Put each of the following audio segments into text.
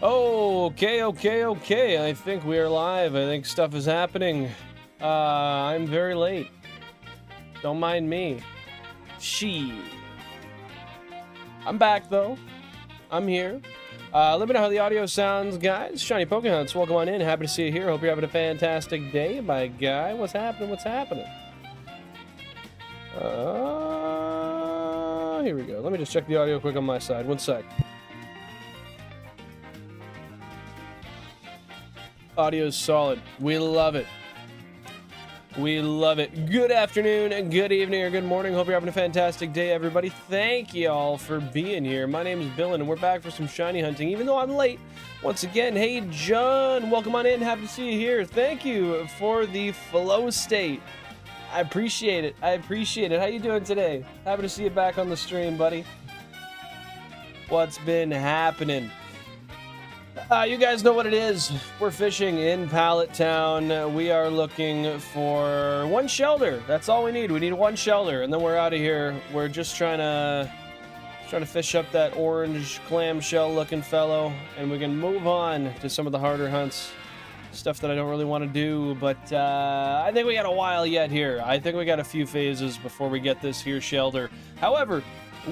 Okay. I think we are live. I think stuff is happening. I'm very late. Don't mind me. I'm back, though. I'm here. Let me know how the audio sounds, guys. Shiny Pokéhunts, welcome on in. Happy to see you here. Hope you're having a fantastic day, my guy. What's happening? Here we go. Let me just check the audio quick on my side. One sec. Audio's solid. We love it. Good afternoon and good evening or good morning. Hope you're having a fantastic day, everybody. Thank you all for being here. My name is Bill, and we're back for some shiny hunting, even though I'm late. Once again, hey, John, welcome on in. Happy to see you here. Thank you for the flow state. I appreciate it. How you doing today? Happy to see you back on the stream, buddy. What's been happening? You guys know what it is. We're fishing in Pallet Town. We are looking for one shelter. That's all we need. We need one shelter, and then we're out of here. We're just trying to fish up that orange clamshell-looking fellow, and we can move on to some of the harder hunts. Stuff that I don't really want to do, but I think we got a while yet here. I think we got a few phases before we get this here shelter. However,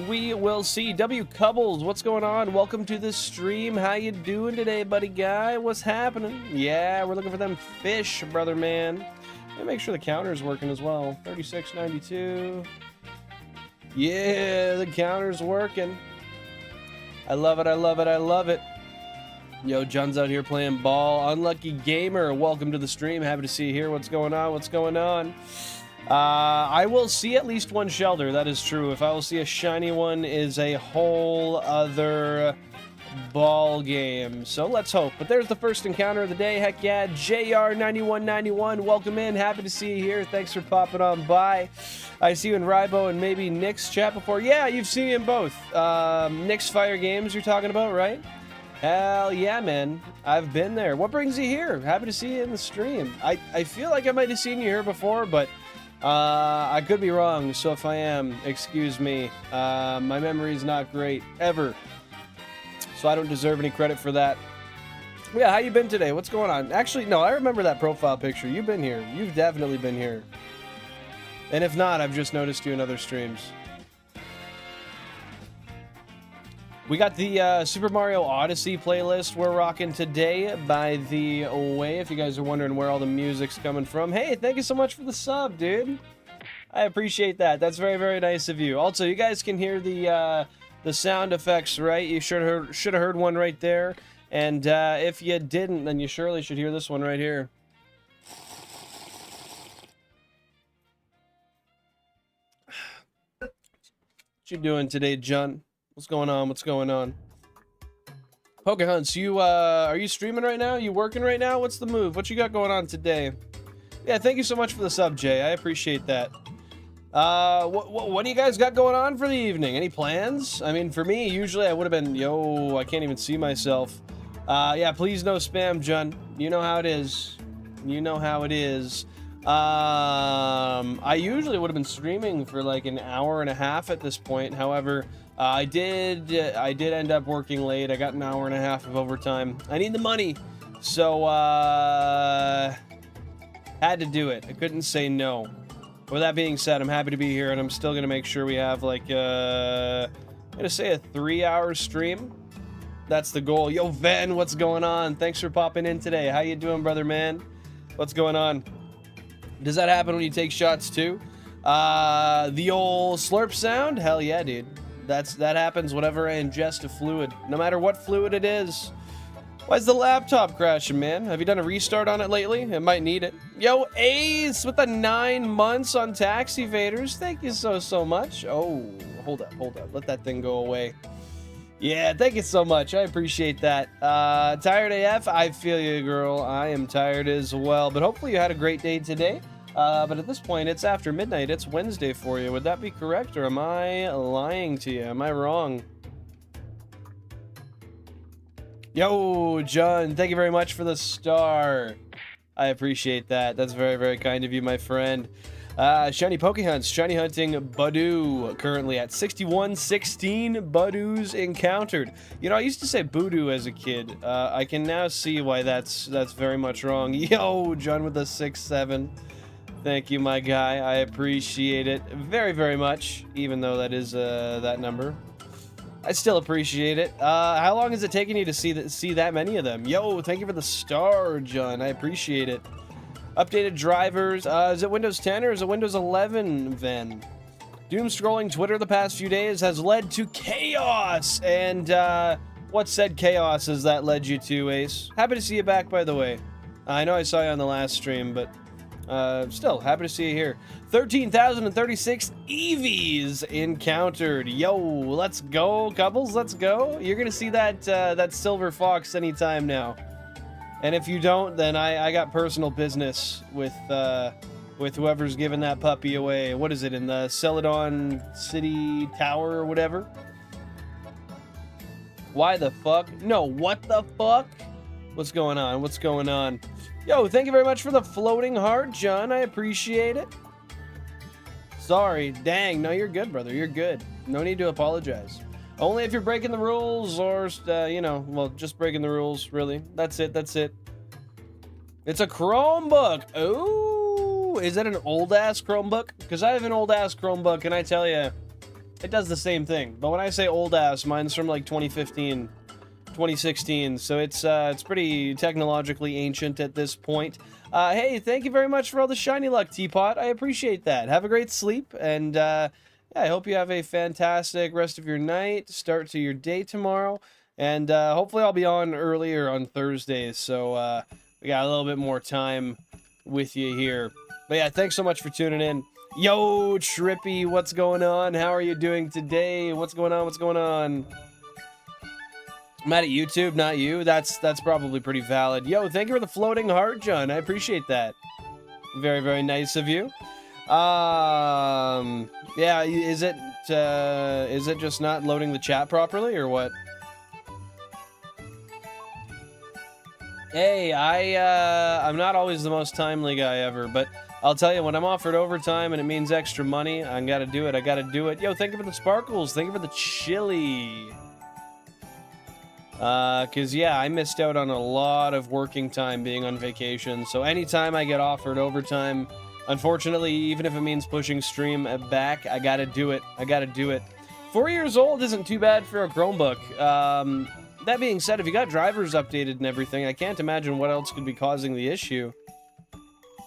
we will see. GAMECUBES, what's going on? Welcome to the stream. How you doing today, buddy guy? What's happening? Yeah, we're looking for them fish, brother man. And make sure the counter's working as well. 36.92. Yeah, the counter's working. I love it. Yo, John's out here playing ball. Unlucky Gamer, welcome to the stream. Happy to see you here. What's going on? I will see at least one shelter. That is true. If I will see a shiny one is a whole other ball game. So let's hope. But there's the first encounter of the day. Heck yeah. JR9191, welcome in. Happy to see you here. Thanks for popping on by. I see you in Rybo and maybe Nick's chat before. Yeah, you've seen me in both. Nick's Fire Games you're talking about, right? Hell yeah, man. I've been there. What brings you here? Happy to see you in the stream. I feel like I might have seen you here before, but I could be wrong. So if I am, excuse me. My memory's not great, ever. So I don't deserve any credit for that. Yeah, how you been today? What's going on? Actually, no, I remember that profile picture. You've been here. You've definitely been here. And if not, I've just noticed you in other streams. We got the Super Mario Odyssey playlist we're rocking today by the way, if you guys are wondering where all the music's coming from. Hey, thank you so much for the sub, dude. I appreciate that. That's very, very nice of you. Also, you guys can hear the sound effects, right? You should have heard one right there. And if you didn't, then you surely should hear this one right here. What you doing today, John? What's going on? Pokéhunts, you are you streaming right now? You working right now? What's the move? What you got going on today? Yeah, thank you so much for the sub, Jay. I appreciate that. What do you guys got going on for the evening? Any plans? I mean, for me, usually I would have been, yo, I can't even see myself. Yeah, please no spam, John. You know how it is. I usually would have been streaming for like an hour and a half at this point. However, I did end up working late. I got an hour and a half of overtime. I need the money, so had to do it. I couldn't say no. With that being said, I'm happy to be here, and I'm still gonna make sure we have like I'm gonna say a 3-hour stream. That's the goal. Yo, Ven, what's going on? Thanks for popping in today. How you doing, brother man? What's going on? Does that happen when you take shots too? The old slurp sound? Hell yeah, dude. That happens whenever I ingest a fluid, no matter what fluid it is. Why is the laptop crashing, man? Have you done a restart on it lately? It might need it. Yo, Ace with the 9 months on Tax Evaders. Thank you so much. Oh, hold up. Let that thing go away. Yeah, thank you so much. I appreciate that. Tired AF? I feel you, girl. I am tired as well. But hopefully you had a great day today. But at this point, it's after midnight. It's Wednesday for you. Would that be correct, or am I lying to you? Am I wrong? Yo, John, thank you very much for the star. I appreciate that. That's very, very kind of you, my friend. Shiny Pokehunts, Shiny Hunting Badoo, currently at 6116 Badoos encountered. You know, I used to say Boodoo as a kid. I can now see why that's very much wrong. Yo, John with a 6-7. Thank you, my guy. I appreciate it very, very much, even though that is that number. I still appreciate it. How long is it taking you to see that many of them? Yo, thank you for the star, John. I appreciate it. Updated drivers. Is it Windows 10 or is it Windows 11, Ven? Doom scrolling Twitter the past few days has led to chaos. And what said chaos has that led you to, Ace? Happy to see you back, by the way. I know I saw you on the last stream, but still, happy to see you here. 13,036 EVs encountered. Yo, let's go, couples, let's go. You're gonna see that silver fox anytime now. And if you don't, then I got personal business with whoever's giving that puppy away. What is it, in the Celadon City Tower or whatever? Why the fuck? No, what the fuck? What's going on? What's going on? Yo, thank you very much for the floating heart, John. I appreciate it. Sorry. Dang, no, you're good, brother. You're good. No need to apologize. Only if you're breaking the rules or, you know, well, just breaking the rules, really. That's it, that's it. It's a Chromebook. Ooh, is that an old-ass Chromebook? Because I have an old-ass Chromebook, and I tell you, it does the same thing. But when I say old-ass, mine's from, like, 2015, 2016, so it's pretty technologically ancient at this point. Hey, thank you very much for all the Shiny Luck, Teapot. I appreciate that. Have a great sleep, and, yeah, I hope you have a fantastic rest of your night, start to your day tomorrow, and hopefully I'll be on earlier on Thursdays, so we got a little bit more time with you here. But yeah, thanks so much for tuning in. Yo, Trippy, what's going on? How are you doing today? What's going on? What's going on? I'm mad at YouTube, not you. That's probably pretty valid. Yo, thank you for the floating heart, John. I appreciate that. Very, very nice of you. Yeah, is it just not loading the chat properly or what? Hey, I'm not always the most timely guy ever, but I'll tell you, when I'm offered overtime and it means extra money, I gotta do it. I gotta do it. Yo, thank you for the sparkles. Thank you for the chili. Cause yeah, I missed out on a lot of working time being on vacation. So anytime I get offered overtime, unfortunately, even if it means pushing stream back, I gotta do it. I gotta do it. 4 years old isn't too bad for a Chromebook. That being said, if you got drivers updated and everything, I can't imagine what else could be causing the issue.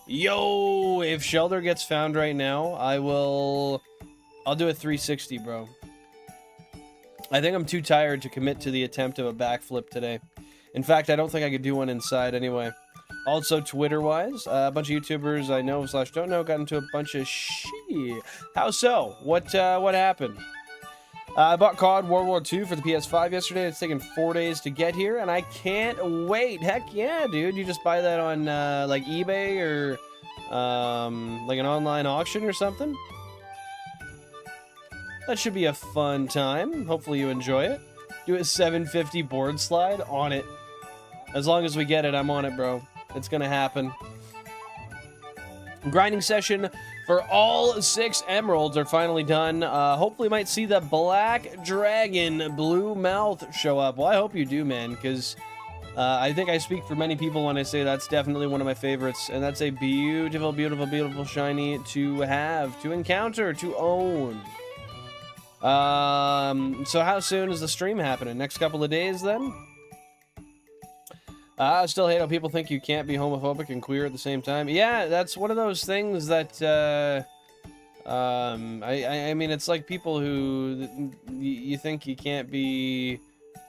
Yo, if Shelder gets found right now, I'll do a 360, bro. I think I'm too tired to commit to the attempt of a backflip today. In fact, I don't think I could do one inside anyway. Also, Twitter-wise, a bunch of YouTubers I know / don't know got into a bunch of shit. How so? What happened? I bought COD World War II for the PS5 yesterday. It's taken 4 days to get here, and I can't wait. Heck yeah, dude. You just buy that on, like, eBay or, like an online auction or something? That should be a fun time. Hopefully you enjoy it. Do a 750 board slide on it. As long as we get it, I'm on it, bro. It's gonna happen. Grinding session for all 6 emeralds are finally done. Hopefully might see the Black Dragon Blue Mouth show up. Well, I hope you do, man, because I think I speak for many people when I say that's definitely one of my favorites. And that's a beautiful, beautiful, beautiful shiny to have, to encounter, to own. So how soon is the stream happening? Next couple of days, then? I still hate how people think you can't be homophobic and queer at the same time. Yeah, that's one of those things that, I mean, it's like people who you think you can't be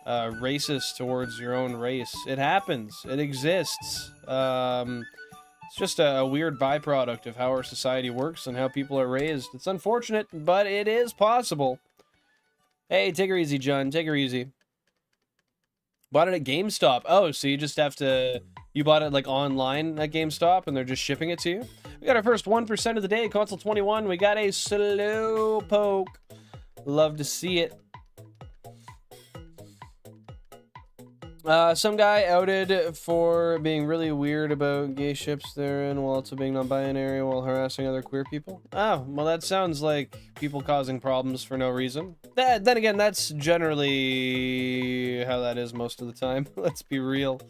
racist towards your own race. It happens. It exists. It's just a weird byproduct of how our society works and how people are raised. It's unfortunate, but it is possible. Hey, take her easy, John. Take her easy. Bought it at GameStop. Oh, so you just have to... You bought it, like, online at GameStop, and they're just shipping it to you? We got our first 1% of the day, Console 21. We got a Slowpoke. Love to see it. Some guy outed for being really weird about gay ships therein while also being non-binary while harassing other queer people. Oh, well that sounds like people causing problems for no reason. Then again, that's generally how that is most of the time. Let's be real.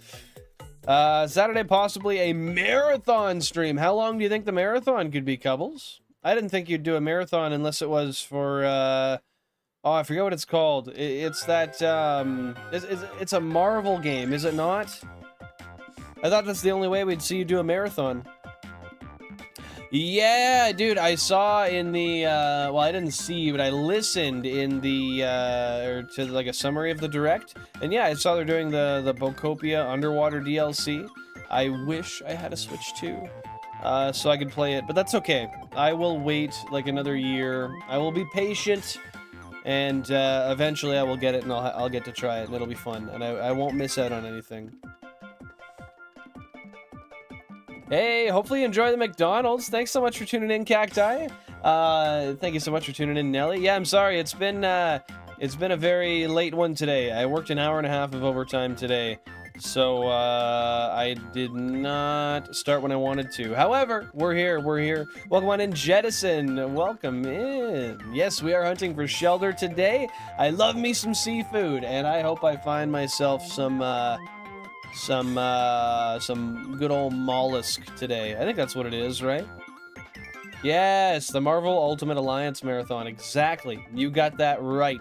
Saturday, possibly a marathon stream. How long do you think the marathon could be, Cubbles? I didn't think you'd do a marathon unless it was for, oh, I forget what it's called. It's that, it's a Marvel game, is it not? I thought that's the only way we'd see you do a marathon. Yeah, dude, I saw in the, well, I didn't see, but I listened in the, or to like a summary of the Direct. And yeah, I saw they're doing the Bocopia Underwater DLC. I wish I had a Switch too, so I could play it, but that's okay. I will wait like another year. I will be patient, and eventually I will get it, and I'll get to try it, and it'll be fun, and I won't miss out on anything. Hey, hopefully you enjoy the McDonald's. Thanks so much for tuning in, Cacti. Thank you so much for tuning in, Nelly. Yeah, I'm sorry. It's been a very late one today. I worked an hour and a half of overtime today, so I did not start when I wanted to. However, we're here. We're here. Welcome on in, Jettison. Welcome in. Yes, we are hunting for Shelder today. I love me some seafood, and I hope I find myself some good old mollusk today. I think that's what it is, right? Yes, the Marvel Ultimate Alliance Marathon. Exactly. You got that right.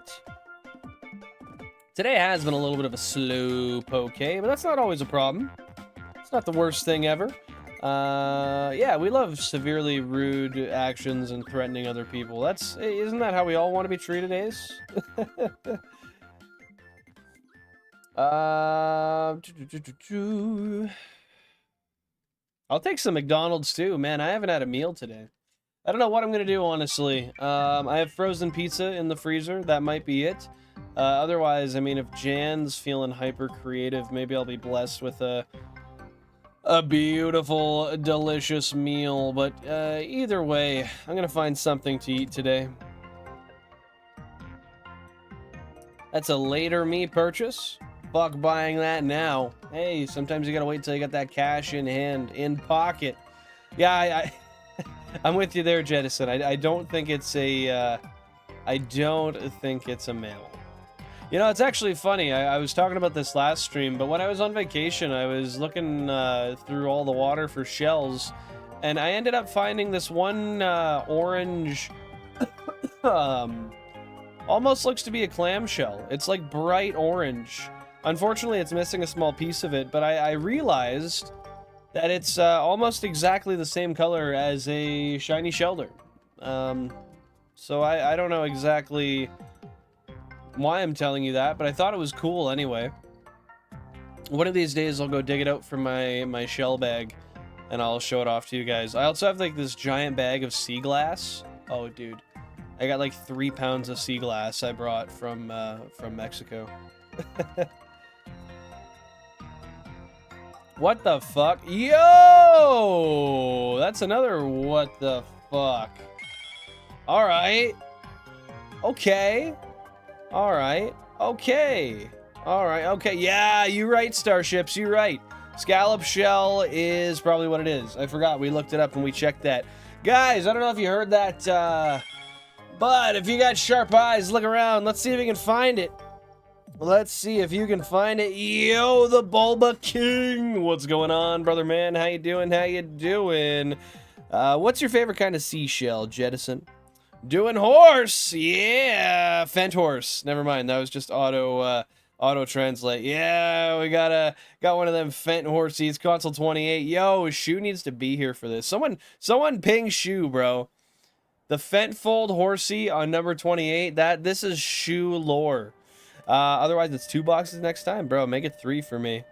Today has been a little bit of a slow poke, but that's not always a problem. It's not the worst thing ever. Yeah, we love severely rude actions and threatening other people. Isn't that how we all want to be treated, Ace? I'll take some McDonald's too. Man, I haven't had a meal today. I don't know what I'm gonna do, honestly. I have frozen pizza in the freezer. That might be it. Otherwise, I mean, if Jan's feeling hyper creative, maybe I'll be blessed with a beautiful, delicious meal. But either way, I'm gonna find something to eat today. That's a later me purchase. Fuck buying that now. Hey, sometimes you gotta wait till you got that cash in hand, in pocket. Yeah, I'm with you there, Jettison. I don't think it's a, I don't think it's a mammal. You know, it's actually funny. I was talking about this last stream, but when I was on vacation, I was looking through all the water for shells, and I ended up finding this one orange, almost looks to be a clamshell. It's like bright orange. Unfortunately, it's missing a small piece of it, but I realized that it's almost exactly the same color as a shiny shelder. So I don't know exactly why I'm telling you that, but I thought it was cool anyway. One of these days, I'll go dig it out from my shell bag, and I'll show it off to you guys. I also have like this giant bag of sea glass. Oh, dude. I got like 3 pounds of sea glass I brought from Mexico. What the fuck? Yo! That's another what the fuck. Alright. Okay. Alright. Okay. Alright. Okay. Yeah, you're right, Starships. You're right. Scallop shell is probably what it is. I forgot. We looked it up and we checked that. Guys, I don't know if you heard that, but if you got sharp eyes, look around. Let's see if we can find it. Let's see if you can find it. Yo, the Bulba King. What's going on, brother man? How you doing? How you doing? What's your favorite kind of seashell, Jettison? Doing horse. Yeah, Fent horse. Never mind. That was just auto translate. Yeah, we got one of them Fent horsies. Console 28. Yo, Shu needs to be here for this. Someone ping Shu, bro. The Fentfold horsey on number 28. This is Shu lore. Otherwise, it's 2 boxes next time, bro. Make it 3 for me.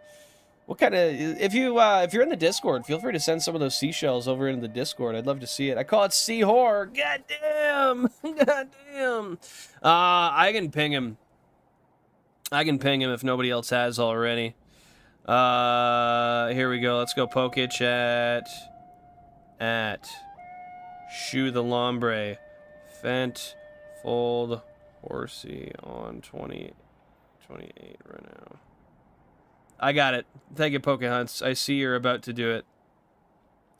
What kind of... If you're in the Discord, feel free to send some of those seashells over into the Discord. I'd love to see it. I call it sea horror. Goddamn. Goddamn. I can ping him. I can ping him if nobody else has already. Here we go. Let's go poke it chat. At Shu the Lombre. Fent Fold Horsey on 28 right now. I got it. Thank you, Pokehunts. I see you're about to do it.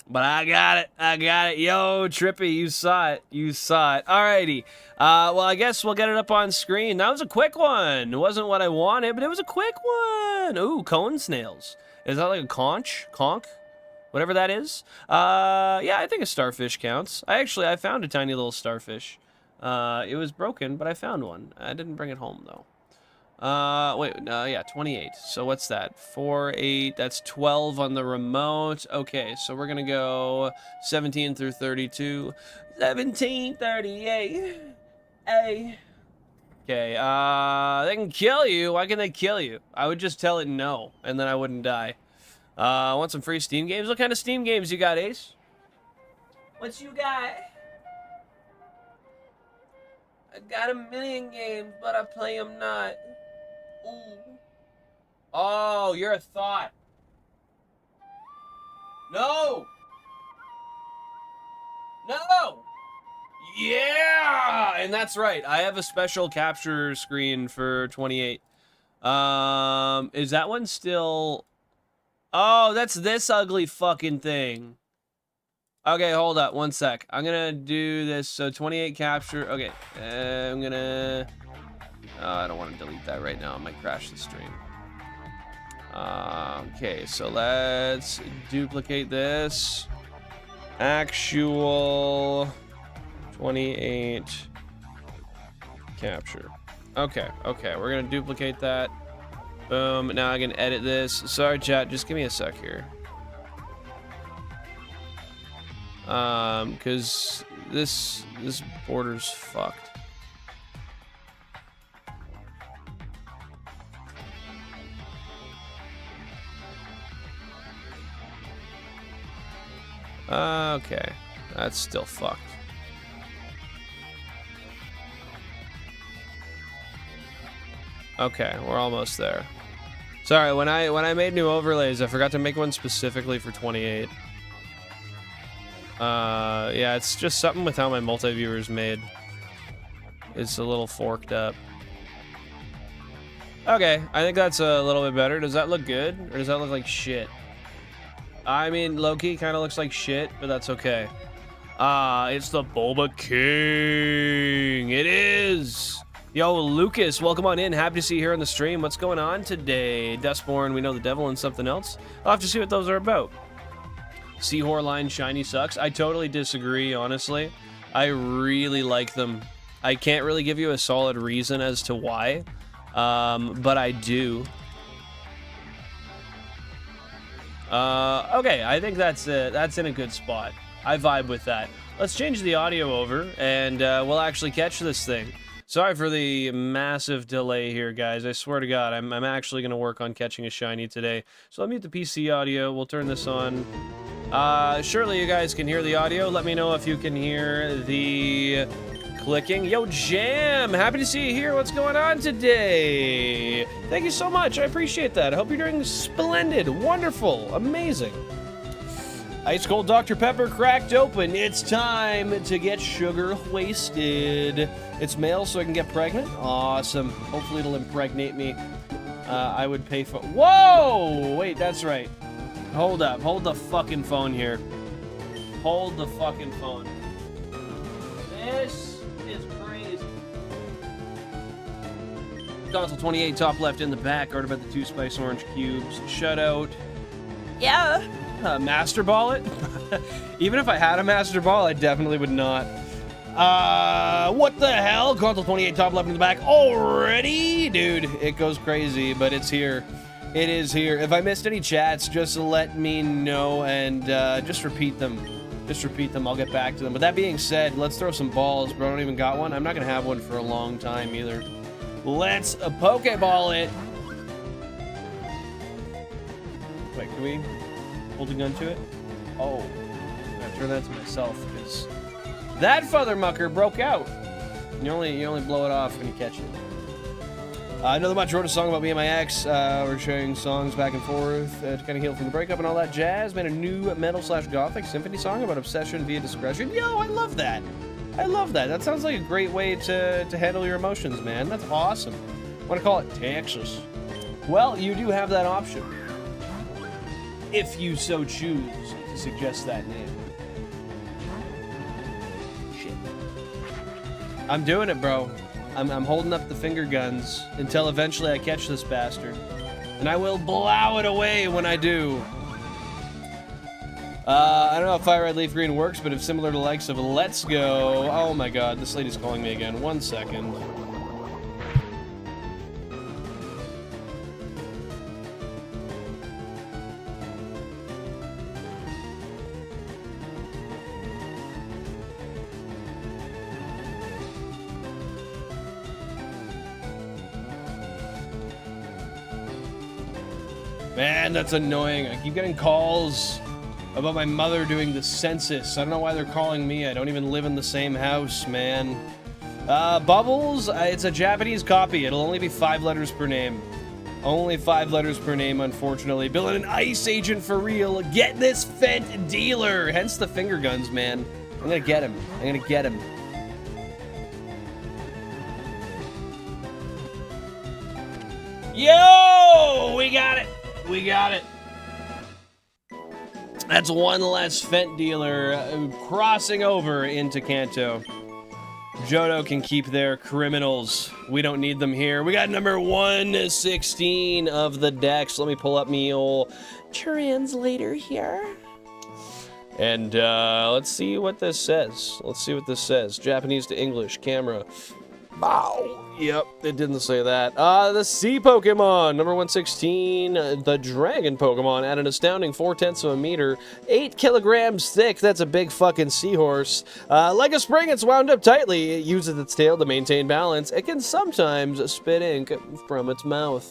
But I got it. I got it. Yo, Trippy, you saw it. You saw it. Alrighty. Well, I guess we'll get it up on screen. That was a quick one. It wasn't what I wanted, but it was a quick one. Ooh, cone snails. Is that like a conch? Conch? Whatever that is. Yeah, I think a starfish counts. I found a tiny little starfish. It was broken, but I found one. I didn't bring it home, though. Yeah, 28. So what's that? 4, 8, that's 12 on the remote. Okay, so we're gonna go 17 through 32. 17, 38. Hey. Okay, they can kill you. Why can they kill you? I would just tell it no, and then I wouldn't die. Want some free Steam games? What kind of Steam games you got, Ace? What you got? I got a million games, but I play them not. Ooh. Oh, you're a thought. No! No! Yeah! And that's right. I have a special capture screen for 28. Is that one still... Oh, that's this ugly fucking thing. Okay, hold up. One sec. I'm gonna do this. So 28 capture. Okay. I'm gonna... Oh, I don't want to delete that right now. I might crash the stream. Okay, so let's duplicate this. Actual 28 capture. Okay, we're gonna duplicate that. Boom. Now I can edit this. Sorry, chat. Just give me a sec here. Because this border's fucked. Okay, that's still fucked. Okay, we're almost there. Sorry, when I made new overlays, I forgot to make one specifically for 28. Yeah, it's just something with how my multi-viewer's made. It's a little forked up. Okay, I think that's a little bit better. Does that look good? Or does that look like shit? I mean, low-key kind of looks like shit, but that's okay. It's the Bulba King. It is. Yo, Lucas, welcome on in. Happy to see you here on the stream. What's going on today? Dustborn, we know the devil, and something else. I'll have to see what those are about. Seahorline shiny sucks. I totally disagree, honestly. I really like them. I can't really give you a solid reason as to why, but I do. Okay, I think that's in a good spot. I vibe with that. Let's change the audio over, and we'll actually catch this thing. Sorry for the massive delay here, guys. I swear to God, I'm actually going to work on catching a shiny today. So I'll mute the PC audio. We'll turn this on. Surely you guys can hear the audio. Let me know if you can hear the clicking. Yo, Jam! Happy to see you here. What's going on today? Thank you so much. I appreciate that. I hope you're doing splendid, wonderful, amazing. Ice cold Dr. Pepper cracked open. It's time to get sugar wasted. It's male, so I can get pregnant. Awesome. Hopefully it'll impregnate me. I would pay for... Whoa! Wait, that's right. Hold up. Hold the fucking phone here. Hold the fucking phone. This is crazy. Console 28, top left in the back. Art about the 2 spice orange cubes. Shutout. Yeah. Master Ball it? Even if I had a Master Ball, I definitely would not. What the hell? Console 28, top left in the back. Already? Dude, it goes crazy, but it's here. It is here. If I missed any chats, just let me know and just repeat them. Just repeat them. I'll get back to them. But that being said, let's throw some balls, bro. I don't even got one. I'm not going to have one for a long time either. Let's Pokeball it. Wait, can we hold a gun to it? Oh, I'm going to turn that to myself because that Fathermucker broke out. You only blow it off when you catch it. Another Much wrote a song about me and my ex. We're sharing songs back and forth to kind of heal from the breakup and all that jazz. Made a new metal/gothic symphony song about obsession via discretion. Yo, I love that. I love that. That sounds like a great way to handle your emotions, man. That's awesome. I want to call it Texas. Well, you do have that option. If you so choose to suggest that name. Shit. I'm doing it, bro. I'm holding up the finger guns until eventually I catch this bastard. And I will blow it away when I do. I don't know if FireRed LeafGreen works, but if similar to the likes of Let's Go... Oh my god, this lady's calling me again. 1 second. Man, that's annoying. I keep getting calls about my mother doing the census. I don't know why they're calling me. I don't even live in the same house, man. Bubbles, it's a Japanese copy. It'll only be 5 letters per name. Only 5 letters per name, unfortunately. Building an ice agent for real. Get this Fent dealer. Hence the finger guns, man. I'm gonna get him. I'm gonna get him. Yo! We got it. We got it. That's one less Fent dealer crossing over into Kanto. Johto can keep their criminals. We don't need them here. We got number 116 of the decks. Let me pull up me old translator here. And let's see what this says. Let's see what this says. Japanese to English. Camera. Wow. Yep, it didn't say that. The sea Pokemon, number 116, the Dragon Pokemon, at an astounding 4/10 of a meter, 8 kilograms thick. That's a big fucking seahorse. Like a spring, it's wound up tightly. It uses its tail to maintain balance. It can sometimes spit ink from its mouth.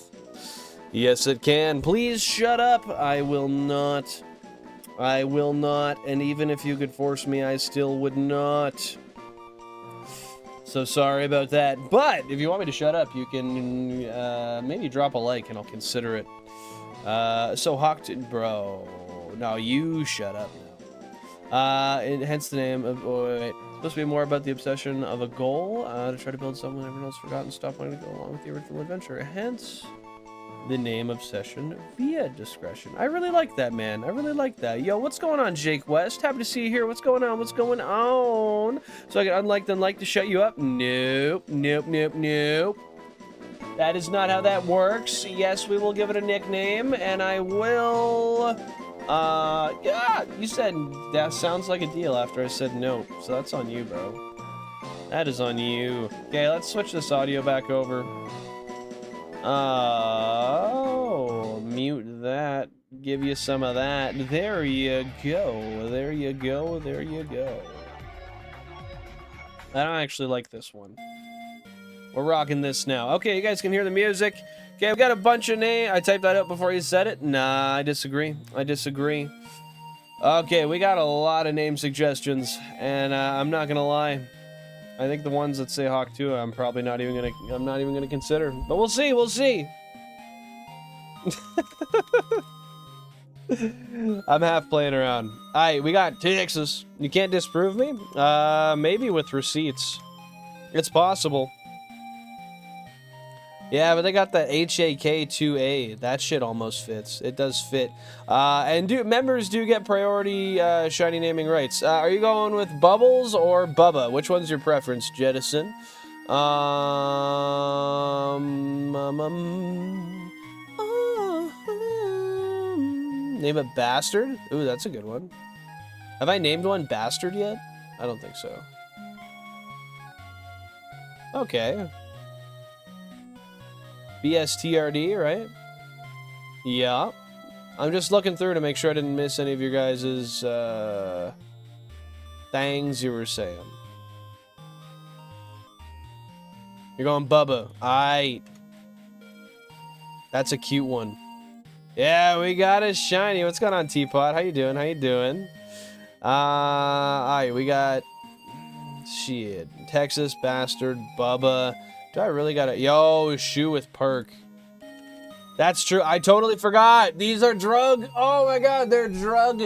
Yes, it can. Please shut up. I will not. I will not. And even if you could force me, I still would not. So sorry about that, but if you want me to shut up, you can maybe drop a like and I'll consider it. So Hawked, bro, no, you shut up now. Hence the name of, wait, supposed to be more about the obsession of a goal, to try to build someone everyone else forgotten, stop wanting to go along with the original adventure. Hence the name Obsession via Discretion. I really like that, man. I really like that. Yo, what's going on, Jake West? Happy to see you here. What's going on? What's going on? So I can unlike then like to shut you up? Nope. Nope, nope, nope. That is not how that works. Yes, we will give it a nickname, and I will... yeah, you said that sounds like a deal after I said nope. So that's on you, bro. That is on you. Okay, let's switch this audio back over. Oh, mute that. Give you some of that. There you go. There you go. There you go. I don't actually like this one. We're rocking this now. Okay, you guys can hear the music. Okay, I've got a bunch of names. I typed that up before you said it. Nah, I disagree. I disagree. Okay, we got a lot of name suggestions, and I'm not gonna lie. I think the ones that say Hawk 2, I'm probably not even gonna consider. But we'll see, we'll see. I'm half playing around. Alright, we got Texas. You can't disprove me? Maybe with receipts. It's possible. Yeah, but they got the HAK2A. That shit almost fits. It does fit. And members do get priority shiny naming rights. Are you going with Bubbles or Bubba? Which one's your preference, Jettison? Name it Bastard? Ooh, that's a good one. Have I named one Bastard yet? I don't think so. Okay. BSTRD, right? Yeah. I'm just looking through to make sure I didn't miss any of your guys' things you were saying. You're going Bubba. Aight. That's a cute one. Yeah, we got a shiny. What's going on, Teapot? How you doing? How you doing? Alright, we got... Shit. Texas, Bastard, Bubba... Do I really gotta... Yo, shoe with perk. That's true. I totally forgot. These are drug... Oh my god, they're drug...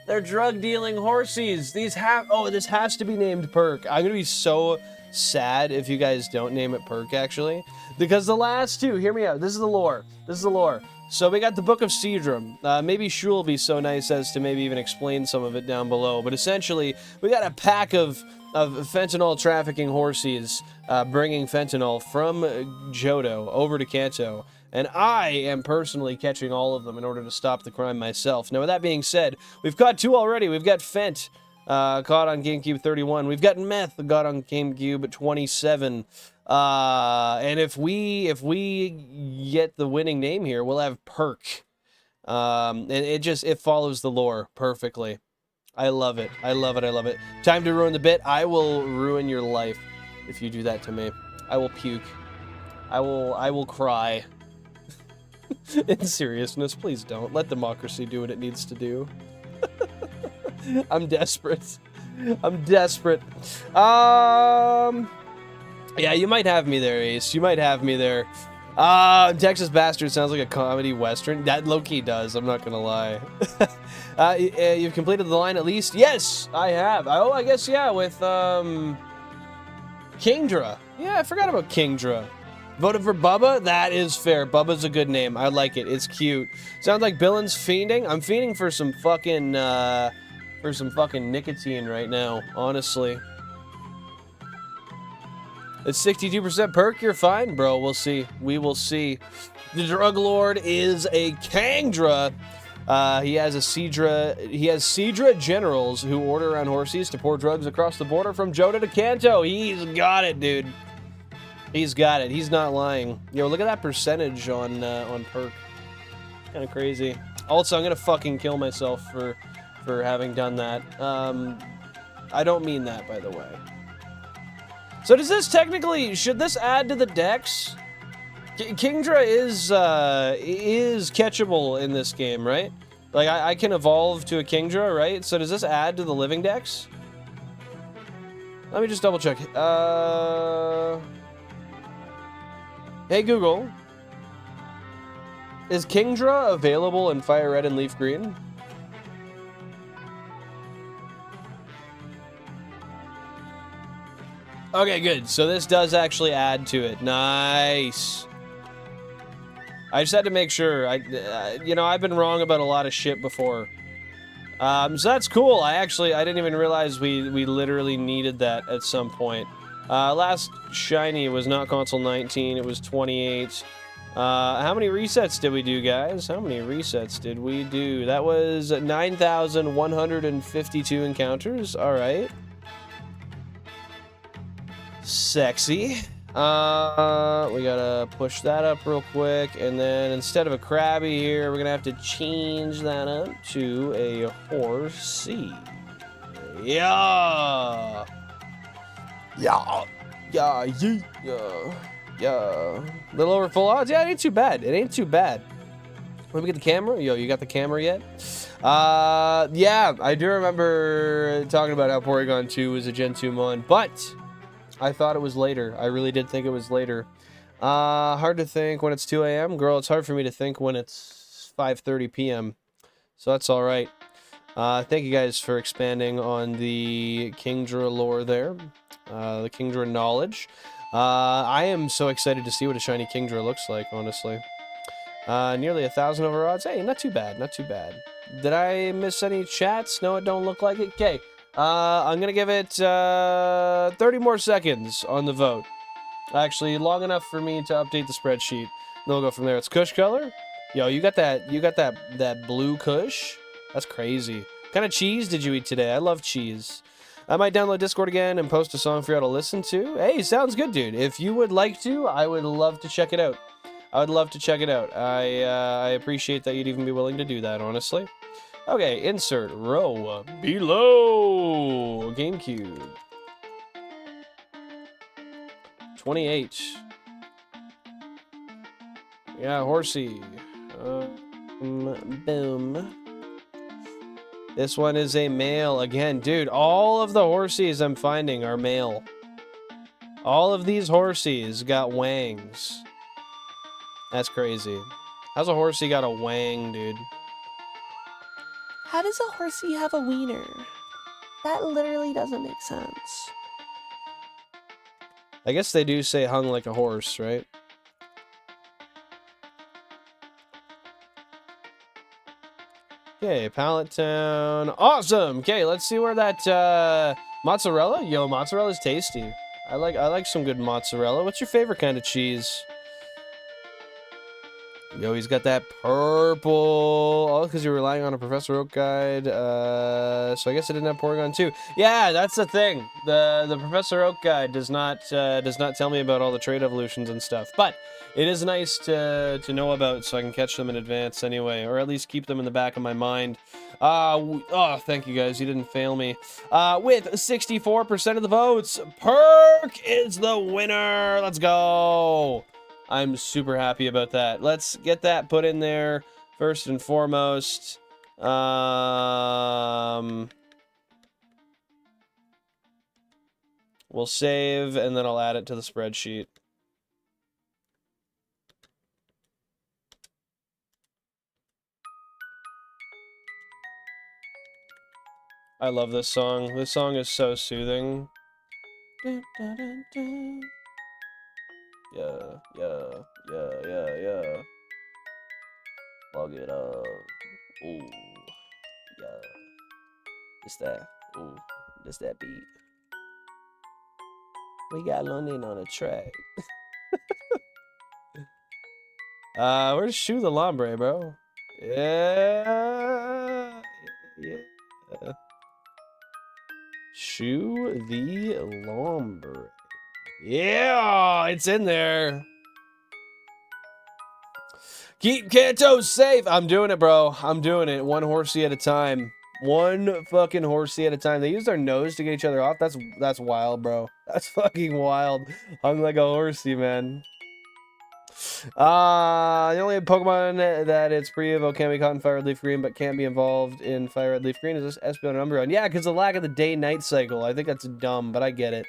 They're drug-dealing horsies. These have... Oh, this has to be named perk. I'm gonna be so sad if you guys don't name it Perk, actually. Because the last two, hear me out, this is the lore. This is the lore. So we got the Book of Seedrum. Maybe Shu will be so nice as to maybe even explain some of it down below. But essentially, we got a pack of fentanyl trafficking horses bringing fentanyl from Johto over to Kanto. And I am personally catching all of them in order to stop the crime myself. Now, with that being said, we've caught 2 already. We've got Fent, caught on GameCube 31. We've got Meth, caught on GameCube 27. And if we get the winning name here, we'll have Perk. And it follows the lore perfectly. I love it. I love it. I love it. Time to ruin the bit. I will ruin your life if you do that to me. I will puke. I will cry. In seriousness, please don't. Let democracy do what it needs to do. I'm desperate. I'm desperate. Yeah, you might have me there, Ace. You might have me there. Texas Bastard sounds like a comedy western. That low-key does, I'm not gonna lie. You've completed the line at least? Yes, I have. Oh, I guess, yeah, with, Kingdra. Yeah, I forgot about Kingdra. Voted for Bubba? That is fair. Bubba's a good name. I like it. It's cute. Sounds like Billin's fiending. I'm fiending for some fucking nicotine right now, honestly. It's 62% perk. You're fine, bro. We'll see. We will see. The Drug Lord is a Kangdra. He has Seedra generals who order around horses to pour drugs across the border from Johto to Kanto. He's got it, dude. He's got it. He's not lying. Yo, look at that percentage on perk. Kind of crazy. Also, I'm gonna fucking kill myself for having done that. I don't mean that, by the way. So does this technically, should this add to the dex? Kingdra is catchable in this game, right? Like, I can evolve to a Kingdra, right? So does this add to the living dex? Let me just double check. Hey Google, is Kingdra available in FireRed and LeafGreen? Okay, good. So this does actually add to it. Nice. I just had to make sure. You know, I've been wrong about a lot of shit before. So that's cool. I didn't even realize we literally needed that at some point. Last shiny was not console 19, it was 28. How many resets did we do, guys? How many resets did we do? That was 9,152 encounters. All right. Sexy. We gotta push that up real quick, and then instead of a Krabby here, we're gonna have to change that up to a Horsey. Yeah. Yeah. Yeah. Yeah. Little over full odds. Yeah, it ain't too bad. It ain't too bad. Let me get the camera. Yo, you got the camera yet? Yeah, I do remember talking about how Porygon 2 was a Gen 2 mon, but I thought it was later. I really did think it was later. Hard to think when it's 2 a.m. Girl, it's hard for me to think when it's 5:30 p.m. So that's all right. Thank you guys for expanding on the Kingdra lore there. The Kingdra knowledge. I am so excited to see what a shiny Kingdra looks like, honestly. Nearly 1,000 over odds. Hey, not too bad, not too bad. Did I miss any chats? No, it don't look like it. Okay. I'm gonna give it 30 more seconds on the vote. Actually, long enough for me to update the spreadsheet. Then we'll go from there. It's Kush color. Yo, you got that blue Kush? That's crazy. What kind of cheese did you eat today? I love cheese. I might download Discord again and post a song for y'all to listen to. Hey, sounds good, dude. If you would like to, I would love to check it out. I would love to check it out. I appreciate that you'd even be willing to do that, honestly. Okay, insert row below. GameCube. 28. Yeah, Horsey. Boom. This one is a male. Again, dude, all of the Horsies I'm finding are male. All of these Horsies got wangs. That's crazy. How's a Horsey got a wang, dude? How does a Horsey have a wiener? That literally doesn't make sense. I guess they do say hung like a horse, right? Okay, Pallet Town. Awesome! Okay, let's see where that, mozzarella? Yo, mozzarella's tasty. I like some good mozzarella. What's your favorite kind of cheese? Yo, he's got that purple. Oh, because you're relying on a Professor Oak guide. So I guess I didn't have Porygon too. Yeah, that's the thing. The Professor Oak guide does not tell me about all the trait evolutions and stuff. But it is nice to know about, so I can catch them in advance anyway, or at least keep them in the back of my mind. Oh, thank you guys. You didn't fail me. With 64% of the votes, Perk is the winner. Let's go. I'm super happy about that. Let's get that put in there first and foremost. We'll save, and then I'll add it to the spreadsheet. I love this song. This song is so soothing. Yeah, yeah. Plug it up. Ooh, yeah. It's that. Ooh, it's that beat. We got London on a track. Where's Shoe the Lombre, bro? Yeah. Shoe the Lombre. Yeah, it's in there. Keep Kanto safe. I'm doing it, bro. I'm doing it. One horsey at a time. One fucking horsey at a time. They use their nose to get each other off. That's wild, bro. That's fucking wild. Hung like a horsey, man. The only Pokemon that it's pre-evo can be caught in FireRed LeafGreen, but can't be involved in FireRed LeafGreen is this Espeon and Umbreon. Yeah, because the lack of the day-night cycle. I think that's dumb, but I get it.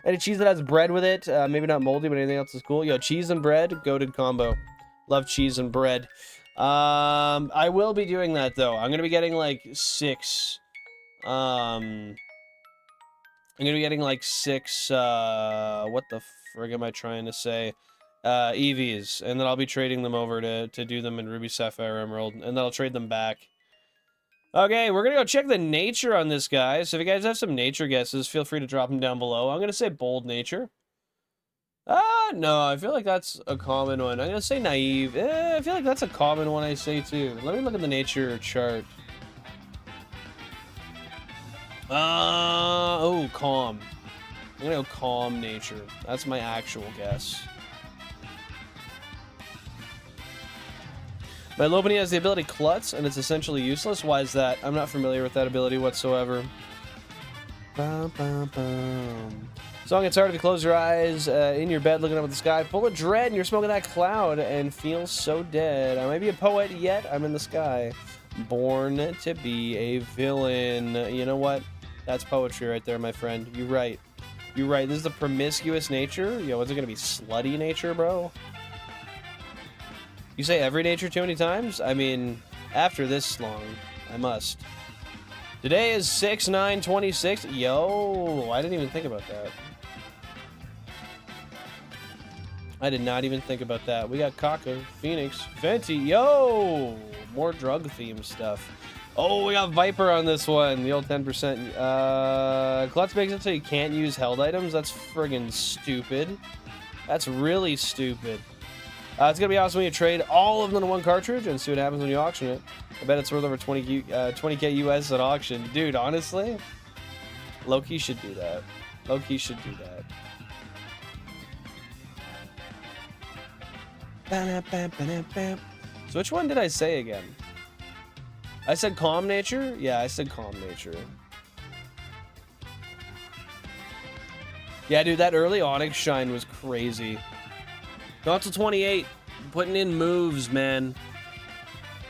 Any cheese that has bread with it, maybe not moldy, but anything else is cool. Yo, cheese and bread, goated combo. Love cheese and bread. I will be doing that though. I'm gonna be getting like 6. I'm gonna be getting like 6. What the frig am I trying to say? EVs, and then I'll be trading them over to do them in Ruby, Sapphire, Emerald, and then I'll trade them back. Okay, we're gonna go check the nature on this guy. So if you guys have some nature guesses, feel free to drop them down below. I'm gonna say bold nature. No, I feel like that's a common one. I'm gonna say naive. I feel like that's a common one I say too. Let me look at the nature chart. Oh, calm. I'm gonna go calm nature. That's my actual guess. My Lopunny has the ability Klutz, and it's essentially useless. Why is that? I'm not familiar with that ability whatsoever. Bum, bum, bum. Song, it's hard if you close your eyes in your bed looking up at the sky full of dread, and you're smoking that cloud and feel so dead. I might be a poet, yet I'm in the sky. Born to be a villain. You know what? That's poetry right there, my friend. You're right. You're right. This is the promiscuous nature. Yo, is it gonna be slutty nature, bro? You say every nature too many times? I mean, after this long, I must. Today is 6/9/26. Yo, I didn't even think about that. I did not even think about that. We got Kaka, Phoenix, Fenty. Yo, more drug theme stuff. Oh, we got Viper on this one. The old 10%. Klutz makes it so you can't use held items. That's friggin' stupid. That's really stupid. It's gonna be awesome when you trade all of them in one cartridge and see what happens when you auction it. I bet it's worth over 20k US at auction. Dude, honestly, Loki should do that. Loki should do that. So which one did I say again? I said calm nature? Yeah, I said calm nature. Yeah, dude, that early Onyx shine was crazy. Not till 28. Putting in moves, man.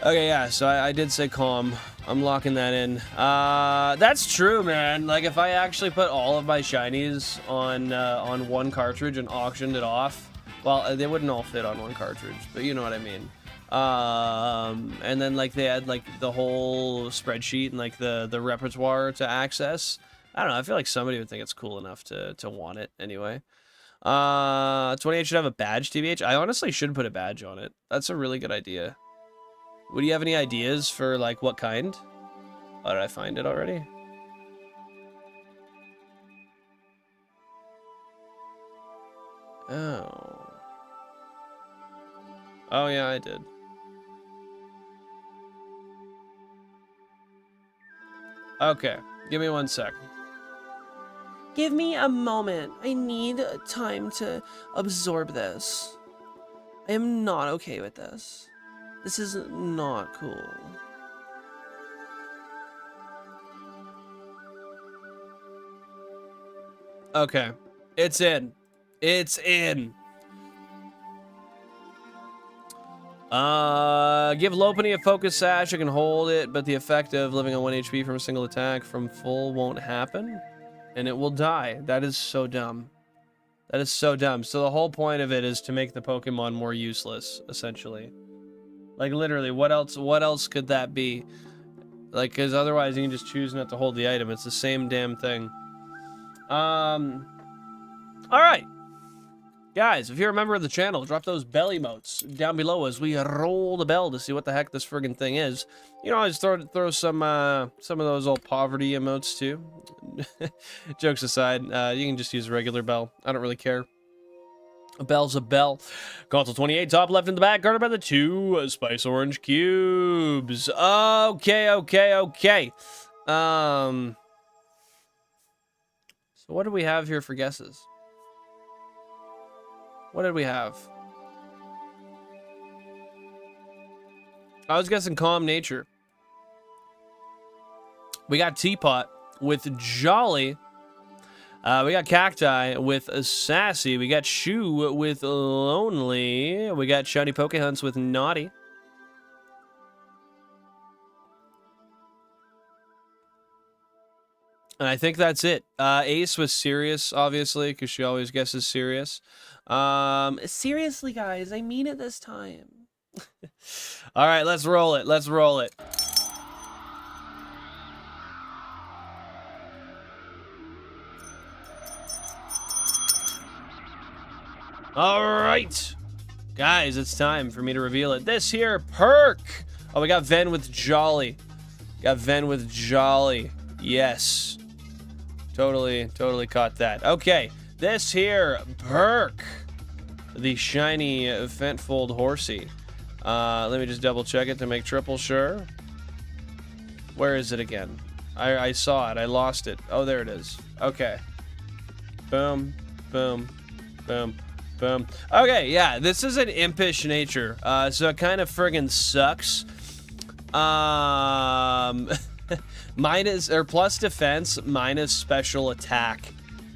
Okay, yeah, so I did say calm. I'm locking that in. That's true, man. Like, if I actually put all of my shinies on one cartridge and auctioned it off, well, they wouldn't all fit on one cartridge, but you know what I mean. And then, like, they had, like, the whole spreadsheet and, like, the repertoire to access. I don't know, I feel like somebody would think it's cool enough to want it anyway. 28 should have a badge, TBH. I honestly should put a badge on it. That's a really good idea. Would you have any ideas for, like, what kind? Oh, did I find it already? Oh. Oh, yeah, I did. Okay, give me 1 sec. Give me a moment. I need time to absorb this. I am not okay with this. This is not cool. Okay, it's in. It's in. Give Lopunny a focus sash. I can hold it, but the effect of living on 1 HP from a single attack from full won't happen, and it will die. That is so dumb. That is so dumb. So the whole point of it is to make the Pokemon more useless, essentially. Like, literally, what else could that be? Like, because otherwise you can just choose not to hold the item. It's the same damn thing. Alright. Guys, if you're a member of the channel, drop those bell emotes down below as we roll the bell to see what the heck this friggin' thing is. You know, I just throw some of those old poverty emotes too. Jokes aside, you can just use a regular bell. I don't really care. A bell's a bell. Console 28, top left in the back, guarded by the 2 Spice Orange cubes. Okay. So what do we have here for guesses? What did we have? I was guessing calm nature. We got Teapot with Jolly. We got Cacti with Sassy. We got Shoe with Lonely. We got Shiny Pokehunts with Naughty. And I think that's it. Ace was Serious, obviously, because she always guesses Serious. Seriously, guys, I mean it this time. All right, let's roll it. Let's roll it. All right. Guys, it's time for me to reveal it. This here perk. Oh, we got Ven with Jolly. Got Ven with Jolly. Yes. Totally caught that. Okay. This here perk. The shiny Fentfold Horsey. Let me just double check it to make triple sure. Where is it again? I saw it. I lost it. Oh, there it is. Okay. Boom. Boom. Boom. Boom. Okay, yeah, this is an impish nature, so it kind of friggin' sucks. Minus, or plus defense, minus special attack.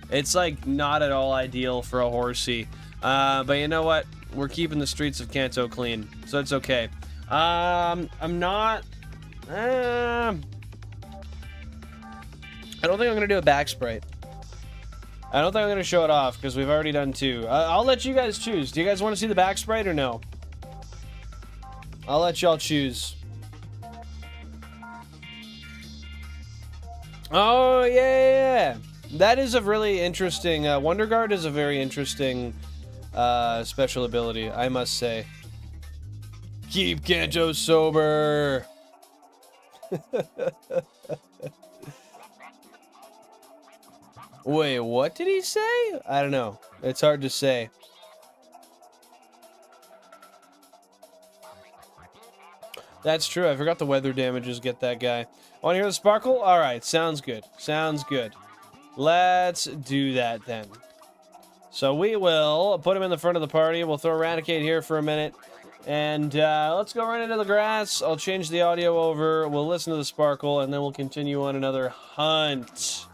It's, like, not at all ideal for a Horsey. But you know what? We're keeping the streets of Kanto clean, so it's okay. I'm not... I don't think I'm gonna do a back sprite. I don't think I'm going to show it off, because we've already done 2. I'll let you guys choose. Do you guys want to see the back sprite or no? I'll let y'all choose. Oh, yeah. That is a really interesting... Wonder Guard is a very interesting special ability, I must say. Keep Kanto sober! Wait, what did he say? I don't know. It's hard to say. That's true. I forgot the weather damages get that guy. Want to hear the sparkle? Alright, sounds good. Sounds good. Let's do that then. So we will put him in the front of the party. We'll throw Raticate here for a minute. And let's go right into the grass. I'll change the audio over. We'll listen to the sparkle, and then we'll continue on another hunt.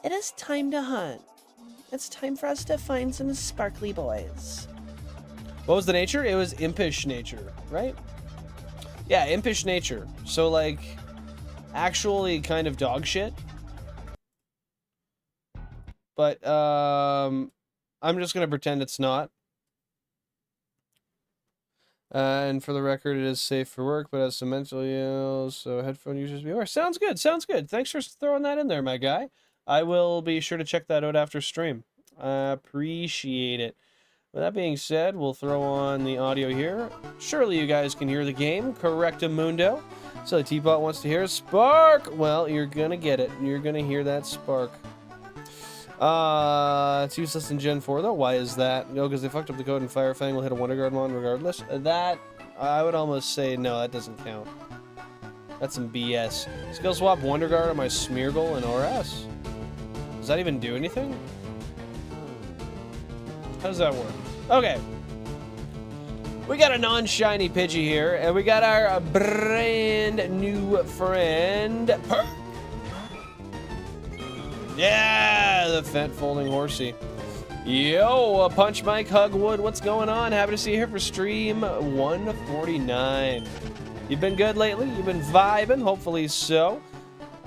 It is time to hunt. It's time for us to find some sparkly boys. What was the nature? It was impish nature, right? Yeah, impish nature. So, like, actually kind of dog shit. But, I'm just gonna pretend it's not. And for the record, it is safe for work, but has some mental ills, so headphone users beware. Sounds good, sounds good. Thanks for throwing that in there, my guy. I will be sure to check that out after stream. Appreciate it. With that being said, we'll throw on the audio here. Surely you guys can hear the game. Correctamundo. So the teapot wants to hear a spark. Well, you're gonna get it. You're gonna hear that spark. It's useless in Gen 4 though. Why is that? No, because they fucked up the code and Firefang will hit a Wonder Guard mon regardless. That, I would almost say no, that doesn't count. That's some BS. Skill swap Wonder Guard on my Smeargle and RS. Does that even do anything? How does that work? Okay. We got a non-shiny Pidgey here, and we got our brand new friend, Perk. Yeah, the fat folding horsey. Yo, Punch Mike Hugwood, what's going on? Happy to see you here for stream 149. You've been good lately? You've been vibing? Hopefully so.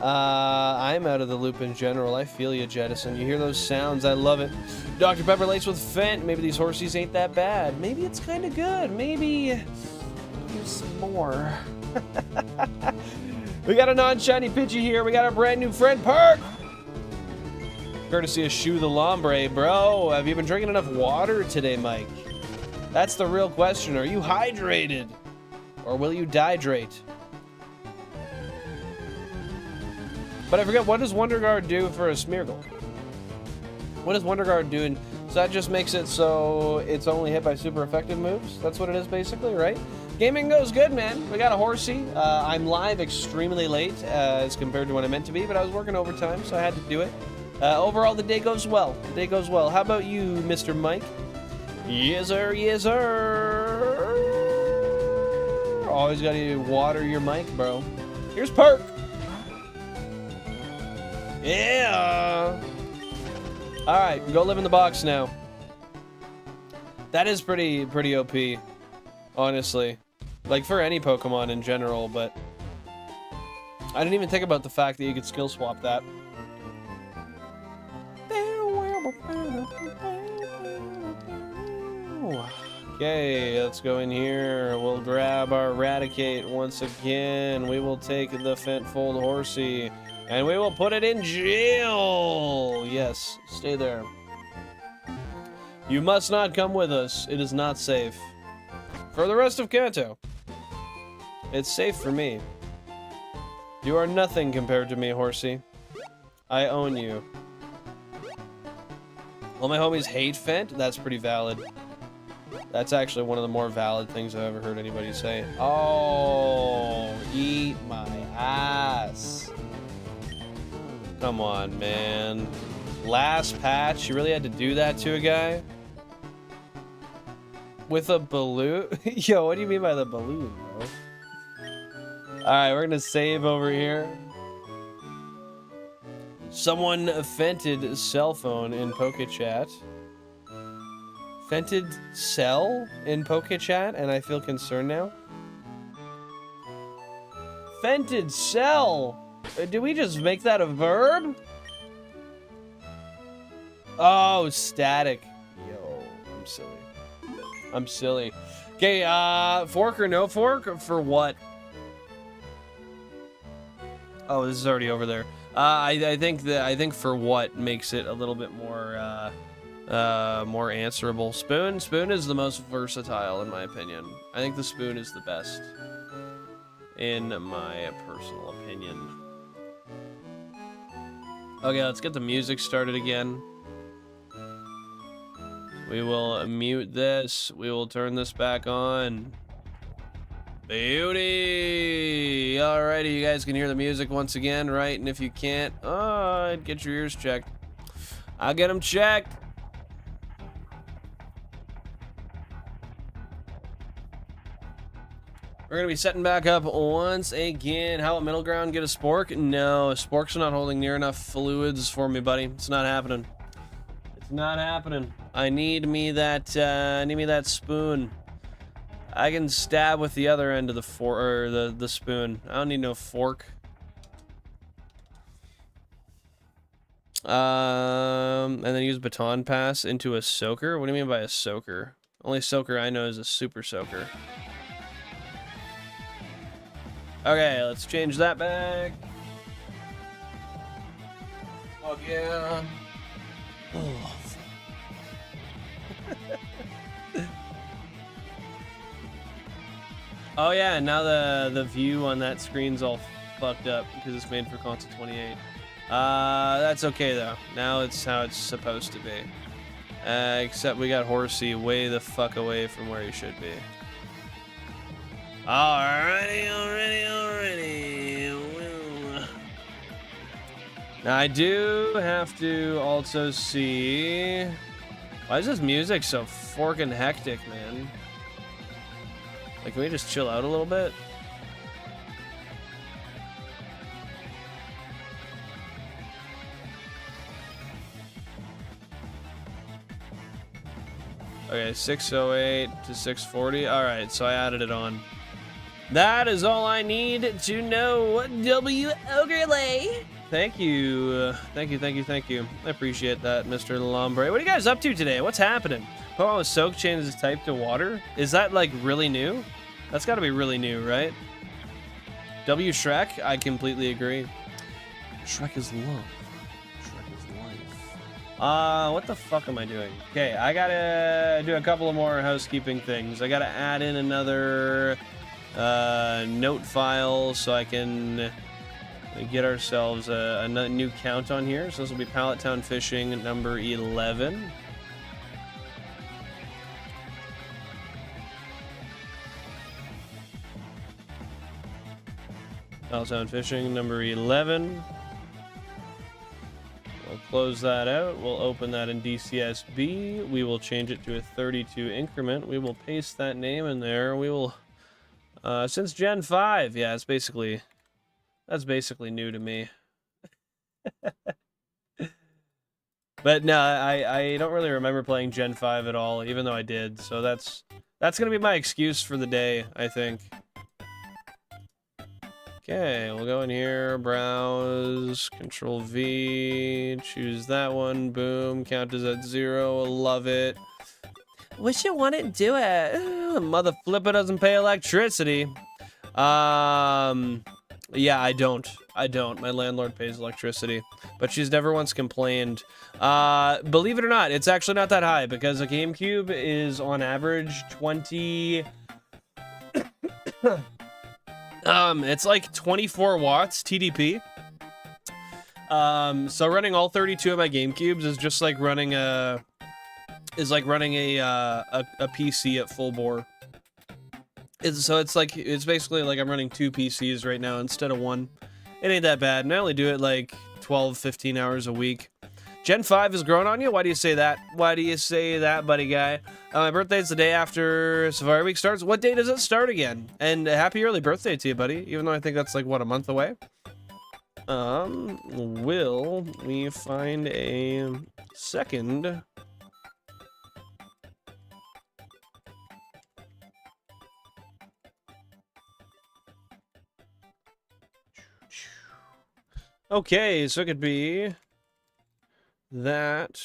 I'm out of the loop in general. I feel you, Jettison. You hear those sounds? I love it. Dr. Pepper laced with Fent. Maybe these horsies ain't that bad. Maybe it's kind of good. Maybe use some more. We got a non-shiny Pidgey here. We got our brand new friend, Perk. Courtesy of Shoe the Lombre. Bro, have you been drinking enough water today, Mike? That's the real question. Are you hydrated? Or will you dehydrate? But I forget, what does Wonder Guard do for a Smeargle? What does Wonder Guard do? So that just makes it so it's only hit by super effective moves? That's what it is basically, right? Gaming goes good, man. We got a horsey. I'm live extremely late as compared to when I meant to be, but I was working overtime, so I had to do it. Overall, the day goes well. The day goes well. How about you, Mr. Mike? Yes, sir. Yes, sir. Always got to water your mic, bro. Here's Perk. Yeah. All right, go live in the box now. That is pretty OP, honestly. Like for any Pokemon in general, but I didn't even think about the fact that you could skill swap that. Okay, let's go in here. We'll grab our Eradicate once again. We will take the Fentfold Horsey. And we will put it in jail! Yes, stay there. You must not come with us. It is not safe. For the rest of Kanto. It's safe for me. You are nothing compared to me, horsey. I own you. All my homies hate Fent? That's pretty valid. That's actually one of the more valid things I've ever heard anybody say. Oh, eat my ass. Come on, man. Last patch, you really had to do that to a guy? With a balloon? Yo, what do you mean by the balloon, bro? Alright, we're gonna save over here. Someone fented cell phone in PokeChat. Fented cell in PokeChat, and I feel concerned now. Fented cell! Did we just make that a verb? Oh, static. Yo, I'm silly. I'm silly. Okay, fork or no fork? For what? Oh, this is already over there. I think for what makes it a little bit more more answerable. Spoon? Spoon is the most versatile in my opinion. I think the spoon is the best. In my personal opinion. Okay, let's get the music started again. We will mute this. We will turn this back on. Beauty! Alrighty, you guys can hear the music once again, right? And if you can't, get your ears checked. I'll get them checked. We're gonna be setting back up once again. How about middle ground? Get a Spork? No, Spork's not holding near enough fluids for me, buddy. It's not happening. It's not happening. I need me that. Spoon. I can stab with the other end of the the spoon. I don't need no fork. And then use baton pass into a soaker. What do you mean by a soaker? Only soaker I know is a super soaker. Okay, let's change that back. Oh, yeah. Oh, Oh yeah, now the view on that screen's all fucked up because it's made for console 28. That's okay though. Now it's how it's supposed to be. Except we got Horsey way the fuck away from where he should be. Alrighty. Well, now I do have to also see. Why is this music so forkin' hectic, man? Like, can we just chill out a little bit? Okay, 608 to 640. All right, so I added it on. That is all I need to know. W. Ogrelay. Thank you. Thank you. I appreciate that, Mr. Lombre. What are you guys up to today? What's happening? Pokemon with Soak changes type to water? Is that, like, really new? That's got to be really new, right? W. Shrek? I completely agree. Shrek is love. Shrek is life. What the fuck am I doing? Okay, I gotta do a couple of more housekeeping things. I gotta add in another note file so I can get ourselves a new count on here. So this will be Pallet Town Fishing number 11. Pallet Town Fishing number 11. We'll close that out. We'll open that in DCSB. We will change it to a 32 increment. We will paste that name in there. We will, since Gen 5, yeah, that's basically new to me. But no, I don't really remember playing Gen 5 at all, even though I did. So that's gonna be my excuse for the day, I think. Okay, we'll go in here, browse, Control V, choose that one, boom, count is at 0, love it. Wish you wouldn't do it. Mother flipper doesn't pay electricity. Yeah, I don't. My landlord pays electricity, but she's never once complained. Believe it or not, it's actually not that high because a GameCube is on average 20... it's like 24 watts TDP. So running all 32 of my GameCubes is just like running a PC at full bore. It's basically like I'm running 2 PCs right now instead of 1. It ain't that bad, and I only do it like 12-15 hours a week. Gen 5 is growing on you? Why do you say that? Why do you say that, buddy guy? My birthday's the day after Safari Week starts. What day does it start again? And happy early birthday to you, buddy. Even though I think that's like, what, a month away? Will we find a second... Okay, so it could be... that,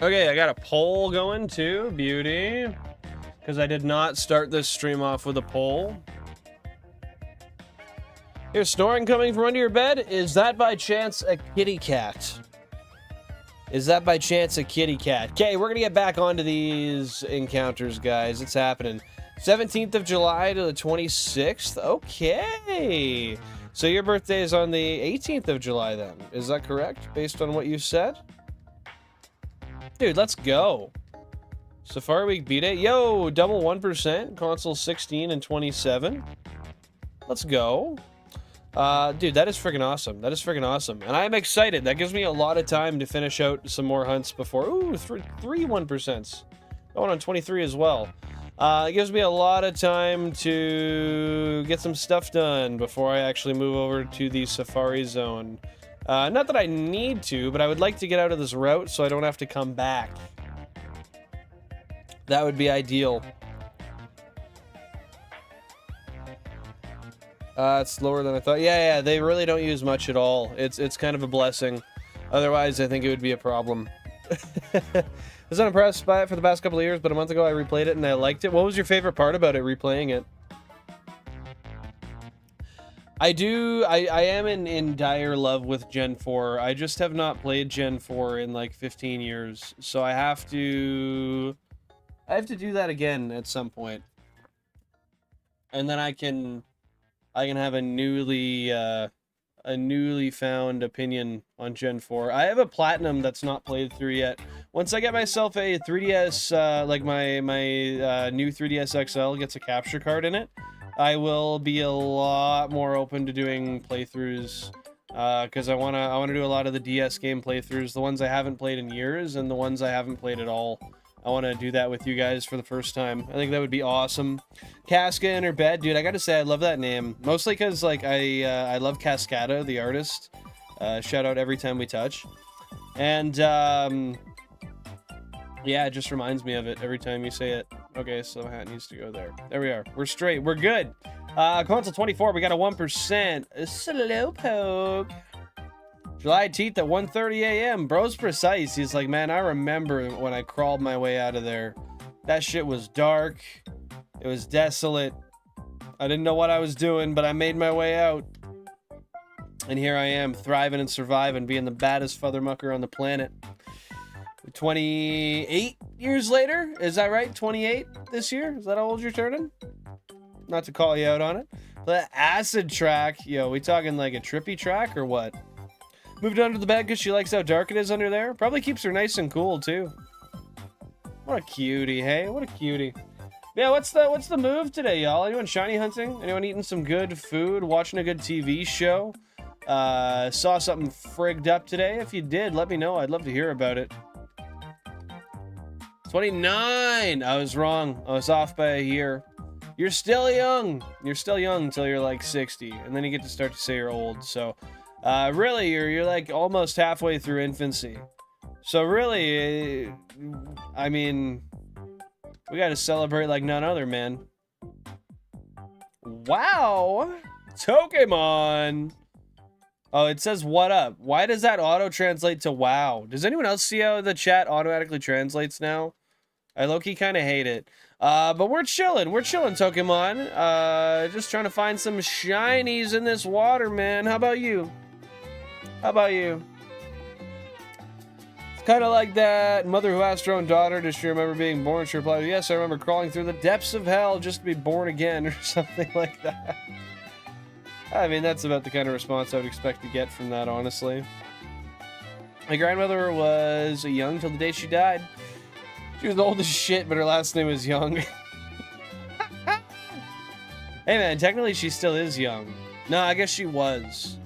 okay, I got a poll going too, beauty, because I did not start this stream off with a poll. Here's snoring coming from under your bed. Is that by chance a kitty cat? Is that by chance a kitty cat? Okay, we're gonna get back onto these encounters, guys. It's happening. 17th of July to the 26th. Okay. So your birthday is on the 18th of July then. Is that correct, based on what you said? Dude, let's go. Safari Week B-Day. Yo, double 1%. Console 16 and 27. Let's go. Dude, that is freaking awesome. That is freaking awesome. And I'm excited. That gives me a lot of time to finish out some more hunts before... Ooh, three 1%. Going on 23 as well. It gives me a lot of time to get some stuff done before I actually move over to the Safari Zone. Not that I need to, but I would like to get out of this route so I don't have to come back. That would be ideal. It's slower than I thought. Yeah, they really don't use much at all. It's kind of a blessing. Otherwise, I think it would be a problem. I was unimpressed by it for the past couple of years, but a month ago I replayed it and I liked it. What was your favorite part about it, replaying it? I am in dire love with Gen 4. I just have not played Gen 4 in like 15 years. So I have to do that again at some point. And then I can have a newly found opinion on Gen 4. I have a Platinum that's not played through yet. Once I get myself a 3DS, like my new 3DS XL gets a capture card in it, I will be a lot more open to doing playthroughs, because I wanna do a lot of the DS game playthroughs, the ones I haven't played in years and the ones I haven't played at all. I want to do that with you guys for the first time. I think that would be awesome. Casca in her bed, dude. I gotta say, I love that name. Mostly because, like, I love Cascada, the artist. Shout out Every Time We Touch. And, yeah, it just reminds me of it every time you say it. Okay, so hat needs to go there. There we are. We're straight. We're good. Console 24, we got a 1%. A slowpoke. July teeth at 1:30 a.m. Bro's precise. He's like, man, I remember when I crawled my way out of there. That shit was dark. It was desolate. I didn't know what I was doing, but I made my way out. And here I am, thriving and surviving, being the baddest fathermucker on the planet. 28 years later? Is that right? 28 this year? Is that how old you're turning? Not to call you out on it. But acid track. Yo, we talking like a trippy track or what? Moved under the bed because she likes how dark it is under there. Probably keeps her nice and cool, too. What a cutie, hey? What a cutie. Yeah, what's the move today, y'all? Anyone shiny hunting? Anyone eating some good food? Watching a good TV show? Saw something frigged up today? If you did, let me know. I'd love to hear about it. 29! I was wrong. I was off by a year. You're still young. You're still young until you're like 60. And then you get to start to say you're old, so... really, you're like almost halfway through infancy. So really, I mean, we gotta celebrate like none other, man. Wow! Pokémon! Oh, it says what up. Why does that auto-translate to wow? Does anyone else see how the chat automatically translates now? I low-key kind of hate it. But we're chilling. We're chilling, Pokemon. Just trying to find some shinies in this water, man. How about you? How about you? It's kind of like that mother who asked her own daughter, does she remember being born? She replied, yes, I remember crawling through the depths of hell just to be born again, or something like that. I mean, that's about the kind of response I would expect to get from that, honestly. My grandmother was young till the day she died. She was old as shit, but her last name was Young. Hey, man, technically she still is young. No, I guess she was.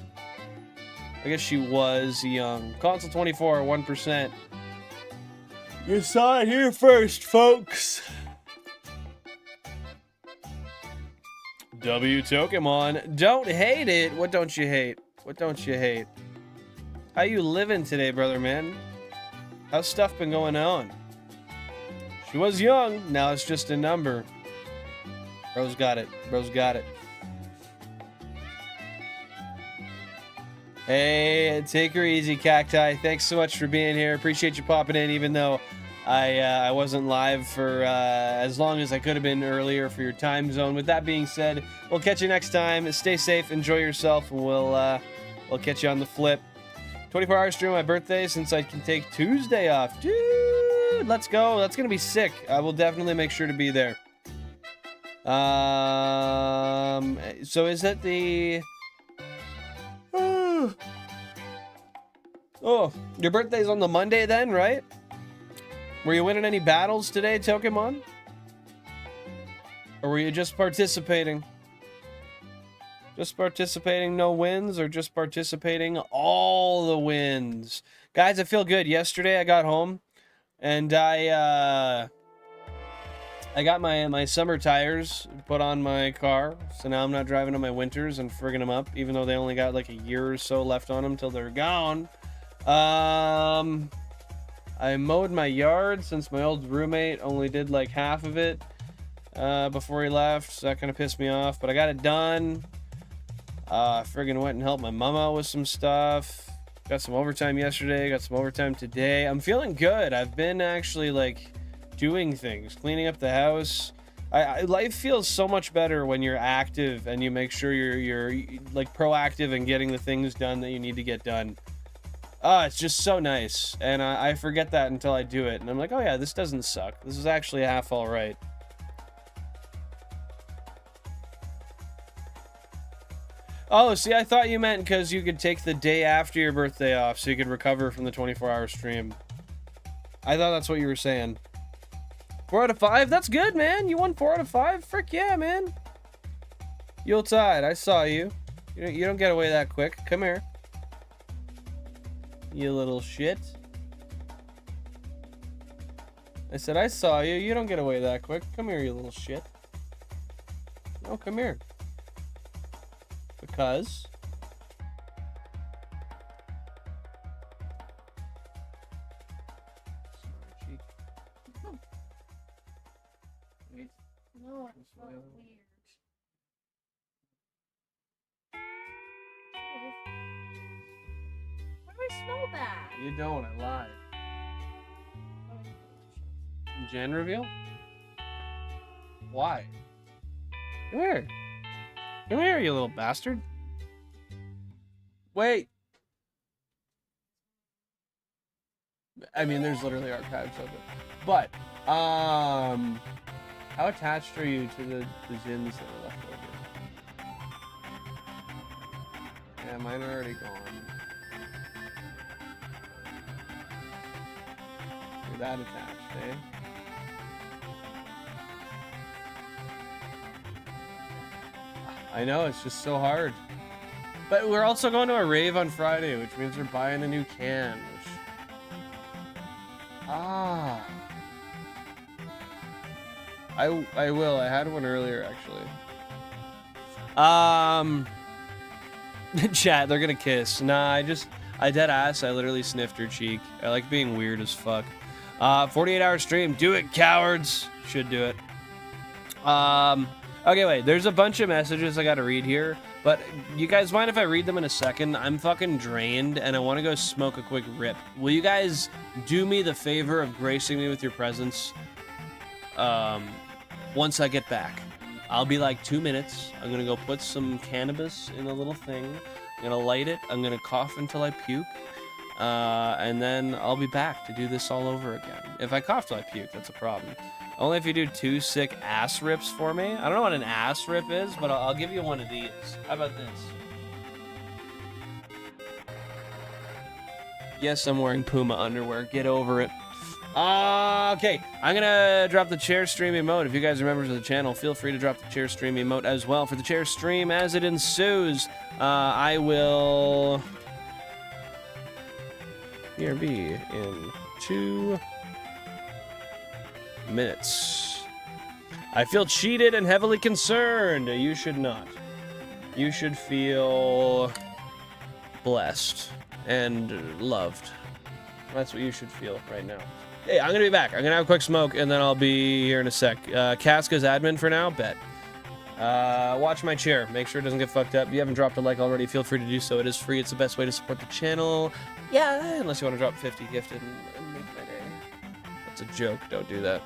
I guess she was young. Console 24, 1%. You saw it here first, folks. W Pokemon. Don't hate it. What don't you hate? What don't you hate? How you living today, brother, man? How's stuff been going on? She was young. Now it's just a number. Bro's got it. Bro's got it. Hey, take her easy, Cacti. Thanks so much for being here. Appreciate you popping in, even though I wasn't live for as long as I could have been earlier for your time zone. With that being said, we'll catch you next time. Stay safe, enjoy yourself, and we'll catch you on the flip. 24-hour stream on my birthday since I can take Tuesday off. Dude, let's go. That's gonna be sick. I will definitely make sure to be there. So is it the... Oh, your birthday's on the Monday then, right? Were you winning any battles today, Pokemon? Or were you just participating? Just participating, no wins, or just participating all the wins? Guys, I feel good. Yesterday I got home and I got my summer tires put on my car, so now I'm not driving on my winters and frigging them up, even though they only got like a year or so left on them till they're gone. I mowed my yard since my old roommate only did like half of it before he left, so that kind of pissed me off, but I got it done. Friggin' went and helped my mom out with some stuff. Got some overtime yesterday, got some overtime today. I'm feeling good. I've been actually like doing things, cleaning up the house. Life feels so much better when you're active and you make sure you're like proactive and getting the things done that you need to get done. It's just so nice, and I forget that until I do it, and I'm like, oh yeah, this doesn't suck. This is actually half all right. Oh, see, I thought you meant because you could take the day after your birthday off so you could recover from the 24-hour stream. I thought that's what you were saying. 4 out of 5? That's good, man. You won 4 out of 5? Frick yeah, man. Yuletide, I saw you. You don't get away that quick. Come here. You little shit. I said, I saw you. You don't get away that quick. Come here, you little shit. No, come here. Because... Wait. No, it's so weird. Why do I smell that? You don't, I lied. Gen reveal? Why? Come here. Come here, you little bastard. Wait. I mean, there's literally archives of it. But, how attached are you to the Zins that are left over? Yeah, mine are already gone. You're that attached, eh? I know, it's just so hard. But we're also going to a rave on Friday, which means we're buying a new can. Which... I will. I had one earlier, actually. Chat, they're gonna kiss. Nah, I dead ass. I literally sniffed her cheek. I like being weird as fuck. 48-hour stream. Do it, cowards. Should do it. Okay, wait. There's a bunch of messages I gotta read here, but you guys mind if I read them in a second? I'm fucking drained, and I want to go smoke a quick rip. Will you guys do me the favor of gracing me with your presence? Once I get back. I'll be like 2 minutes. I'm gonna go put some cannabis in a little thing. I'm gonna light it. I'm gonna cough until I puke. And then I'll be back to do this all over again. If I cough till I puke, that's a problem. Only if you do 2 sick ass rips for me. I don't know what an ass rip is, but I'll give you one of these. How about this? Yes, I'm wearing Puma underwear. Get over it. Okay, I'm gonna drop the chair stream emote. If you guys are members of the channel, feel free to drop the chair stream emote as well. For the chair stream as it ensues, I will... BRB in 2 minutes. I feel cheated and heavily concerned. You should not. You should feel blessed and loved. That's what you should feel right now. Hey, I'm gonna be back. I'm gonna have a quick smoke and then I'll be here in a sec. Casca's admin for now, bet. Watch my chair. Make sure it doesn't get fucked up. If you haven't dropped a like already, feel free to do so. It is free. It's the best way to support the channel. Yeah, unless you want to drop 50 gifted and make my day. That's a joke. Don't do that.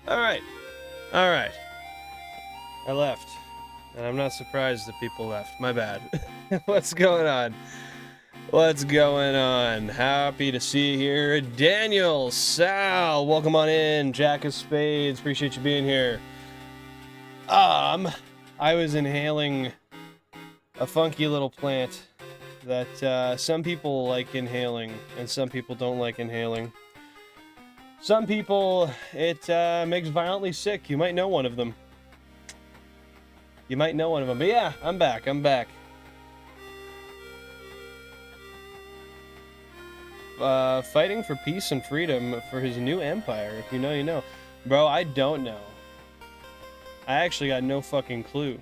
Alright. Alright. I left. And I'm not surprised that people left. My bad. What's going on? What's going on? Happy to see you here. Daniel, Sal, welcome on in. Jack of Spades, appreciate you being here. I was inhaling a funky little plant that some people like inhaling and some people don't like inhaling. Some people, it makes violently sick. You might know one of them. You might know one of them. But yeah, I'm back. I'm back. Fighting for peace and freedom for his new empire. If you know, you know. Bro, I don't know. I actually got no fucking clue.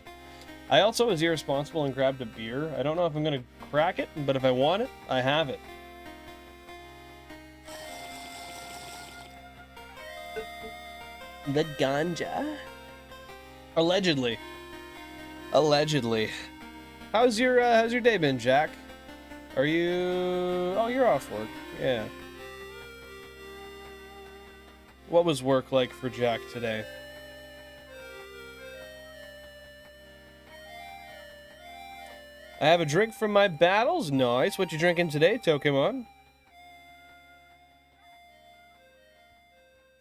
I also was irresponsible and grabbed a beer. I don't know if I'm gonna crack it, but if I want it, I have it. The ganja? Allegedly. Allegedly. How's your day been, Jack? Are you... Oh, you're off work. Yeah. What was work like for Jack today? I have a drink from my battles. Nice. What you drinking today, Pokemon?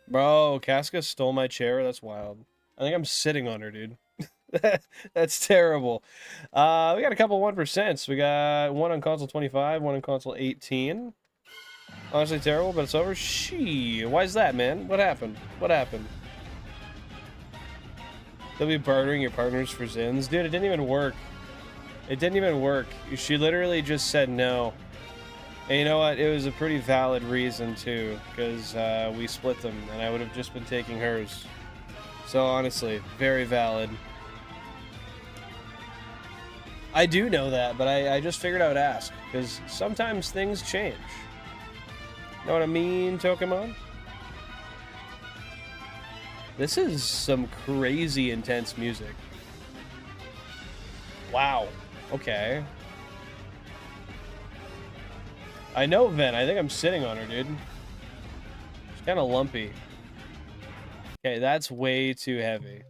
Bro, Casca stole my chair. That's wild. I think I'm sitting on her, dude. That's terrible. We got a couple 1%. We got one on console 25, one on console 18. Honestly terrible, but it's over. Why is that, man? What happened? What happened? They'll be bartering your partners for Zins. Dude, it didn't even work. It didn't even work. She literally just said no. And you know what? It was a pretty valid reason, too. Because we split them, and I would have just been taking hers. So honestly, very valid. I do know that, but I just figured I would ask. Because sometimes things change. Know what I mean, Pokemon? This is some crazy intense music. Wow. Okay. I know Ven. I think I'm sitting on her, dude. She's kind of lumpy. Okay, that's way too heavy.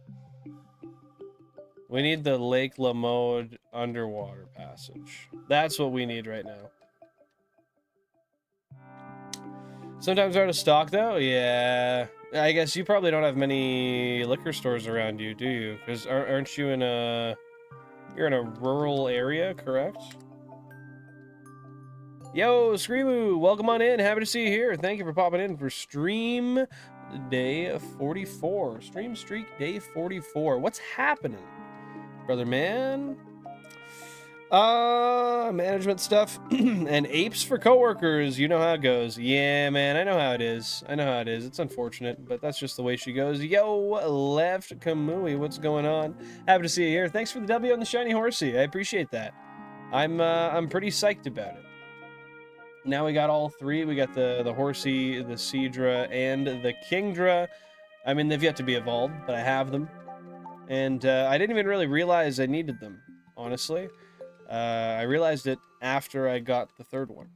We need the Lake Lamode underwater passage. That's what we need right now. Sometimes out of stock, though? Yeah. I guess you probably don't have many liquor stores around you, do you? Because aren't you in a... You're in a rural area, correct? Yo, Screamoo, welcome on in. Happy to see you here. Thank you for popping in for stream day 44. Stream streak day 44. What's happening, brother man? Management stuff and apes for coworkers. You know how it goes. Yeah, man, I know how it is. I know how it is. It's unfortunate, but that's just the way she goes. Yo, Left Kamui, what's going on? Happy to see you here. Thanks for the W on the shiny horsey. I appreciate that. I'm pretty psyched about it. Now we got all three. We got the horsey, the Seadra, and the Kingdra. I mean, they've yet to be evolved, but I have them. And I didn't even really realize I needed them, honestly. I realized it after I got the third one.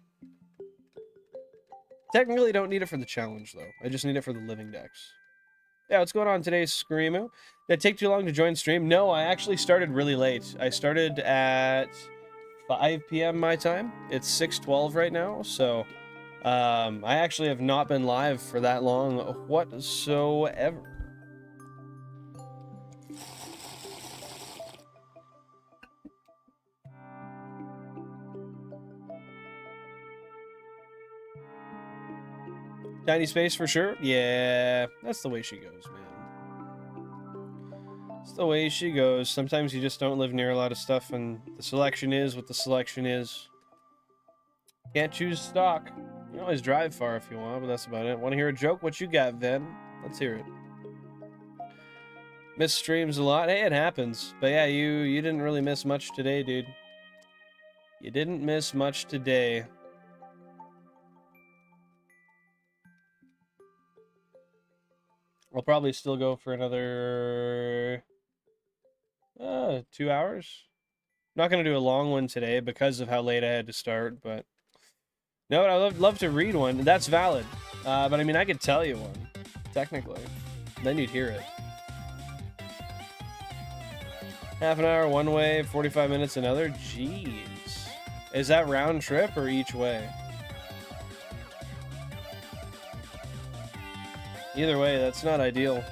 Technically, don't need it for the challenge, though. I just need it for the living dex. Yeah, what's going on today, Screamo? Did it take too long to join stream? No, I actually started really late. I started at 5 p.m. my time. It's 6:12 right now, so I actually have not been live for that long whatsoever. Tiny space for sure. Yeah, that's the way she goes, man. That's the way she goes. Sometimes you just don't live near a lot of stuff, and the selection is what the selection is. Can't choose stock. You can always drive far if you want, but that's about it. Want to hear a joke? What you got, Ven? Let's hear it. Miss streams a lot. Hey, it happens. But yeah, you didn't really miss much today, dude. You didn't miss much today. I'll probably still go for another 2 hours. Not going to do a long one today because of how late I had to start, but no, I'd love to read one. That's valid. But I mean, I could tell you one, technically. Then you'd hear it. Half an hour one way, 45 minutes another. Jeez. Is that round trip or each way? Either way, that's not ideal.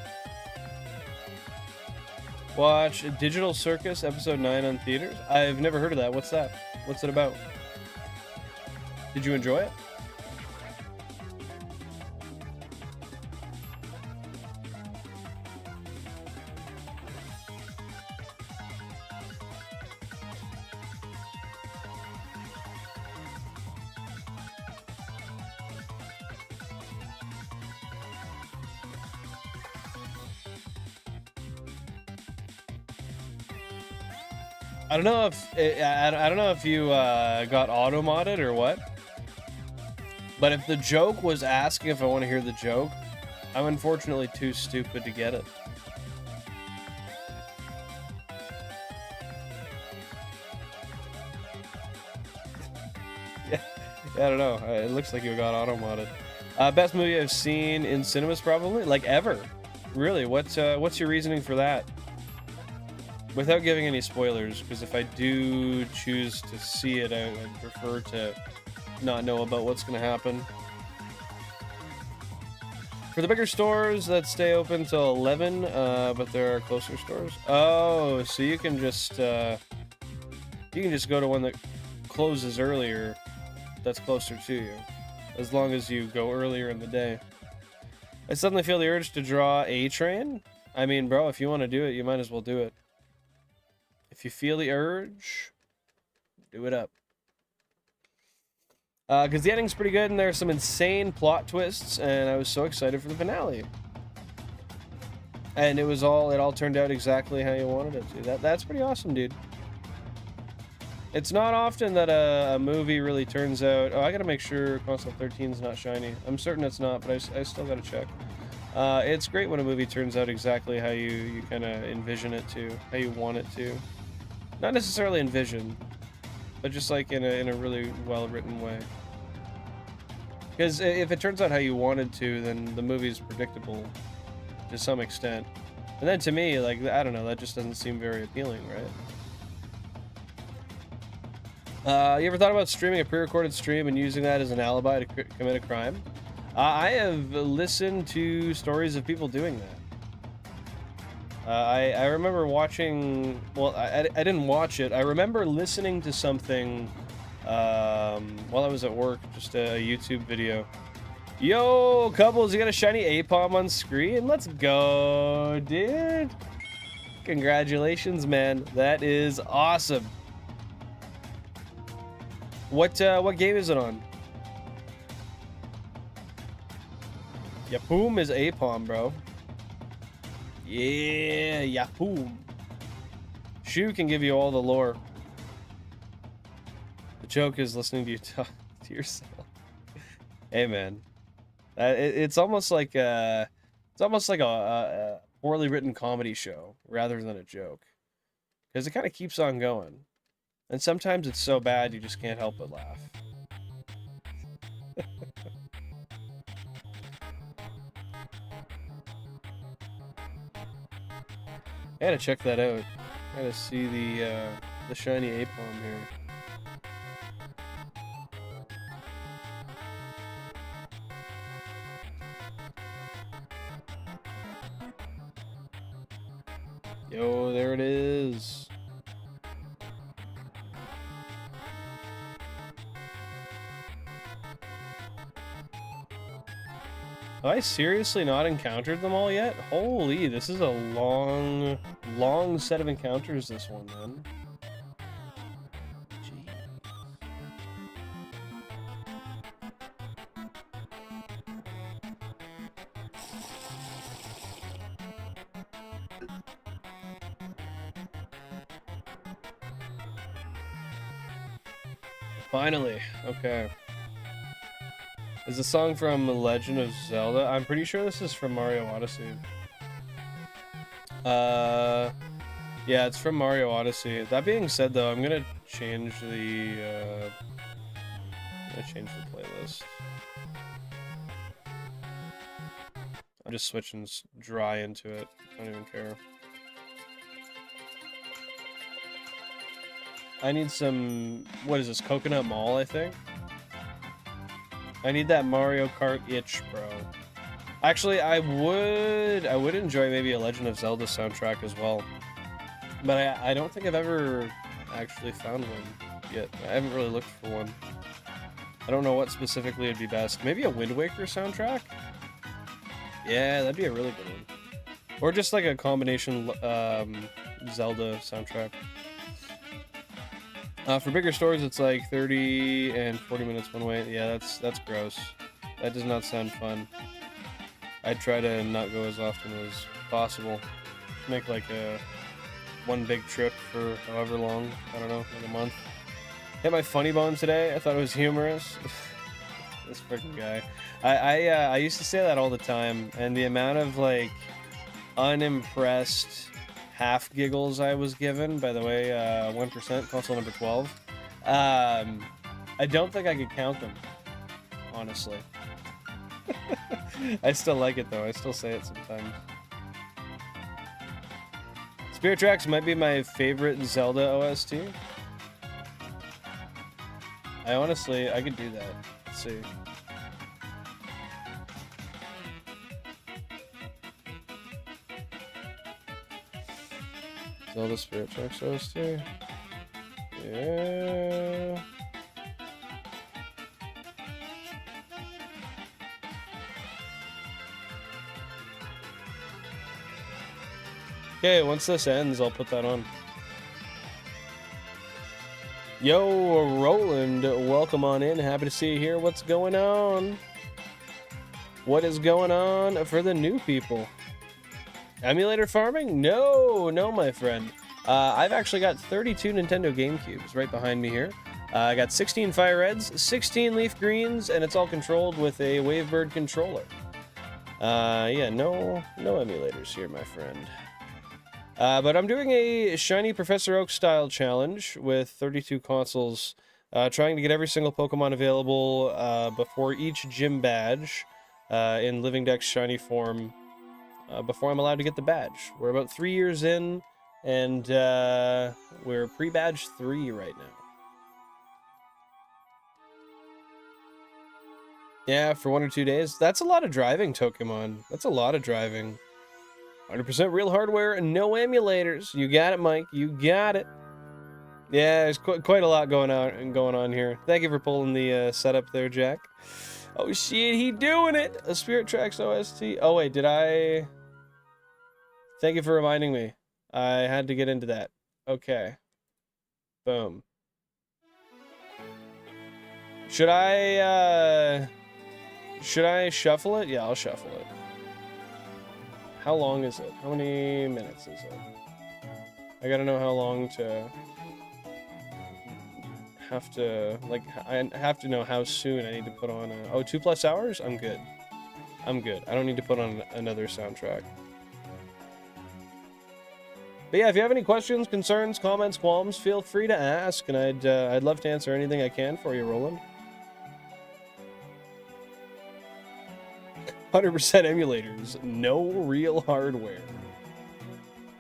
Watch Digital Circus episode 9 on theaters. I've never heard of that. What's that? What's it about? Did you enjoy it? I don't know if I don't know if you got auto modded or what, but if the joke was asking if I want to hear the joke, I'm unfortunately too stupid to get it. Yeah, I don't know. It looks like you got auto modded. Best movie I've seen in cinemas, probably, like ever. Really? What's your reasoning for that? Without giving any spoilers, because if I do choose to see it, I'd prefer to not know about what's going to happen. For the bigger stores that stay open till 11, but there are closer stores. Oh, so you can just go to one that closes earlier, that's closer to you, as long as you go earlier in the day. I suddenly feel the urge to draw a train. I mean, bro, if you want to do it, you might as well do it. If you feel the urge, do it up. Because the ending's pretty good, and there are some insane plot twists, and I was so excited for the finale. And it all turned out exactly how you wanted it to. That's pretty awesome, dude. It's not often that a movie really turns out... Oh, I gotta make sure Console 13 is not shiny. I'm certain it's not, but I still gotta check. It's great when a movie turns out exactly how you kind of envision it to, how you want it to. Not necessarily envision, but just like in a really well-written way. Because if it turns out how you wanted to, then the movie's predictable to some extent. And then to me, like, I don't know, that just doesn't seem very appealing, right? You ever thought about streaming a pre-recorded stream and using that as an alibi to commit a crime? I have listened to stories of people doing that. I remember watching... Well, I didn't watch it. I remember listening to something while I was at work, just a YouTube video. Yo, Couples, you got a shiny Apom on screen? Let's go, dude. Congratulations, man. That is awesome. What game is it on? Yapoom is Apom, bro. Yeah, Yapoom. Shu can give you all the lore. The joke is listening to you talk to yourself. Hey, man. It's almost like a poorly written comedy show rather than a joke, because it kind of keeps on going, and sometimes it's so bad you just can't help but laugh. I gotta check that out. I gotta see the shiny Apom here. Yo, there it is. Have I seriously not encountered them all yet? Holy, this is a long set of encounters, this one, man. Jeez. Finally, okay. Is the song from Legend of Zelda? I'm pretty sure this is from Mario Odyssey. Yeah, it's from Mario Odyssey. That being said, though, I'm gonna change the playlist. I'm just switching dry into it. I don't even care. I need some, what is this, Coconut Mall, I think? I need that Mario Kart itch, bro. Actually, I would enjoy maybe a Legend of Zelda soundtrack as well. But I don't think I've ever actually found one yet. I haven't really looked for one. I don't know what specifically would be best. Maybe a Wind Waker soundtrack? Yeah, that'd be a really good one. Or just like a combination Zelda soundtrack. For bigger stores, it's like 30 and 40 minutes one way. Yeah, that's gross. That does not sound fun. I'd try to not go as often as possible. Make like one big trip for however long. I don't know, like a month. Hit my funny bone today. I thought it was humorous. This freaking guy. I used to say that all the time, and the amount of like unimpressed half giggles I was given, by the way, 1%, console number 12. I don't think I could count them, honestly. I still like it though, I still say it sometimes. Spirit Tracks might be my favorite Zelda OST. I could do that. Let's see. Zelda Spirit Tracks OST. Yeah. Okay, once this ends, I'll put that on. Yo, Roland, welcome on in. Happy to see you here. What's going on? What is going on for the new people? Emulator farming? No, my friend. I've actually got 32 Nintendo GameCubes right behind me here. I got 16 FireReds, 16 LeafGreens, and it's all controlled with a Wavebird controller. Yeah, no emulators here, my friend. But I'm doing a Shiny Professor Oak style challenge with 32 consoles, trying to get every single Pokemon available before each gym badge in Living Dex Shiny form before I'm allowed to get the badge. We're about 3 years in, and we're pre-badge 3 right now. Yeah, for 1 or 2 days. That's a lot of driving, Tokemon. That's a lot of driving. 100% real hardware and no emulators. You got it, Mike. You got it. Yeah, there's quite a lot going on here. Thank you for pulling the setup there, Jack. Oh shit, he doing it! A Spirit Tracks OST. Oh wait, did I? Thank you for reminding me. I had to get into that. Okay. Boom. Should I shuffle it? Yeah, I'll shuffle it. How long is it? How many minutes is it? I gotta know how long to... I have to know how soon I need to put on a... Oh, 2+ hours? I'm good. I'm good. I don't need to put on another soundtrack. But yeah, if you have any questions, concerns, comments, qualms, feel free to ask, and I'd love to answer anything I can for you, Roland. 100% emulators, no real hardware.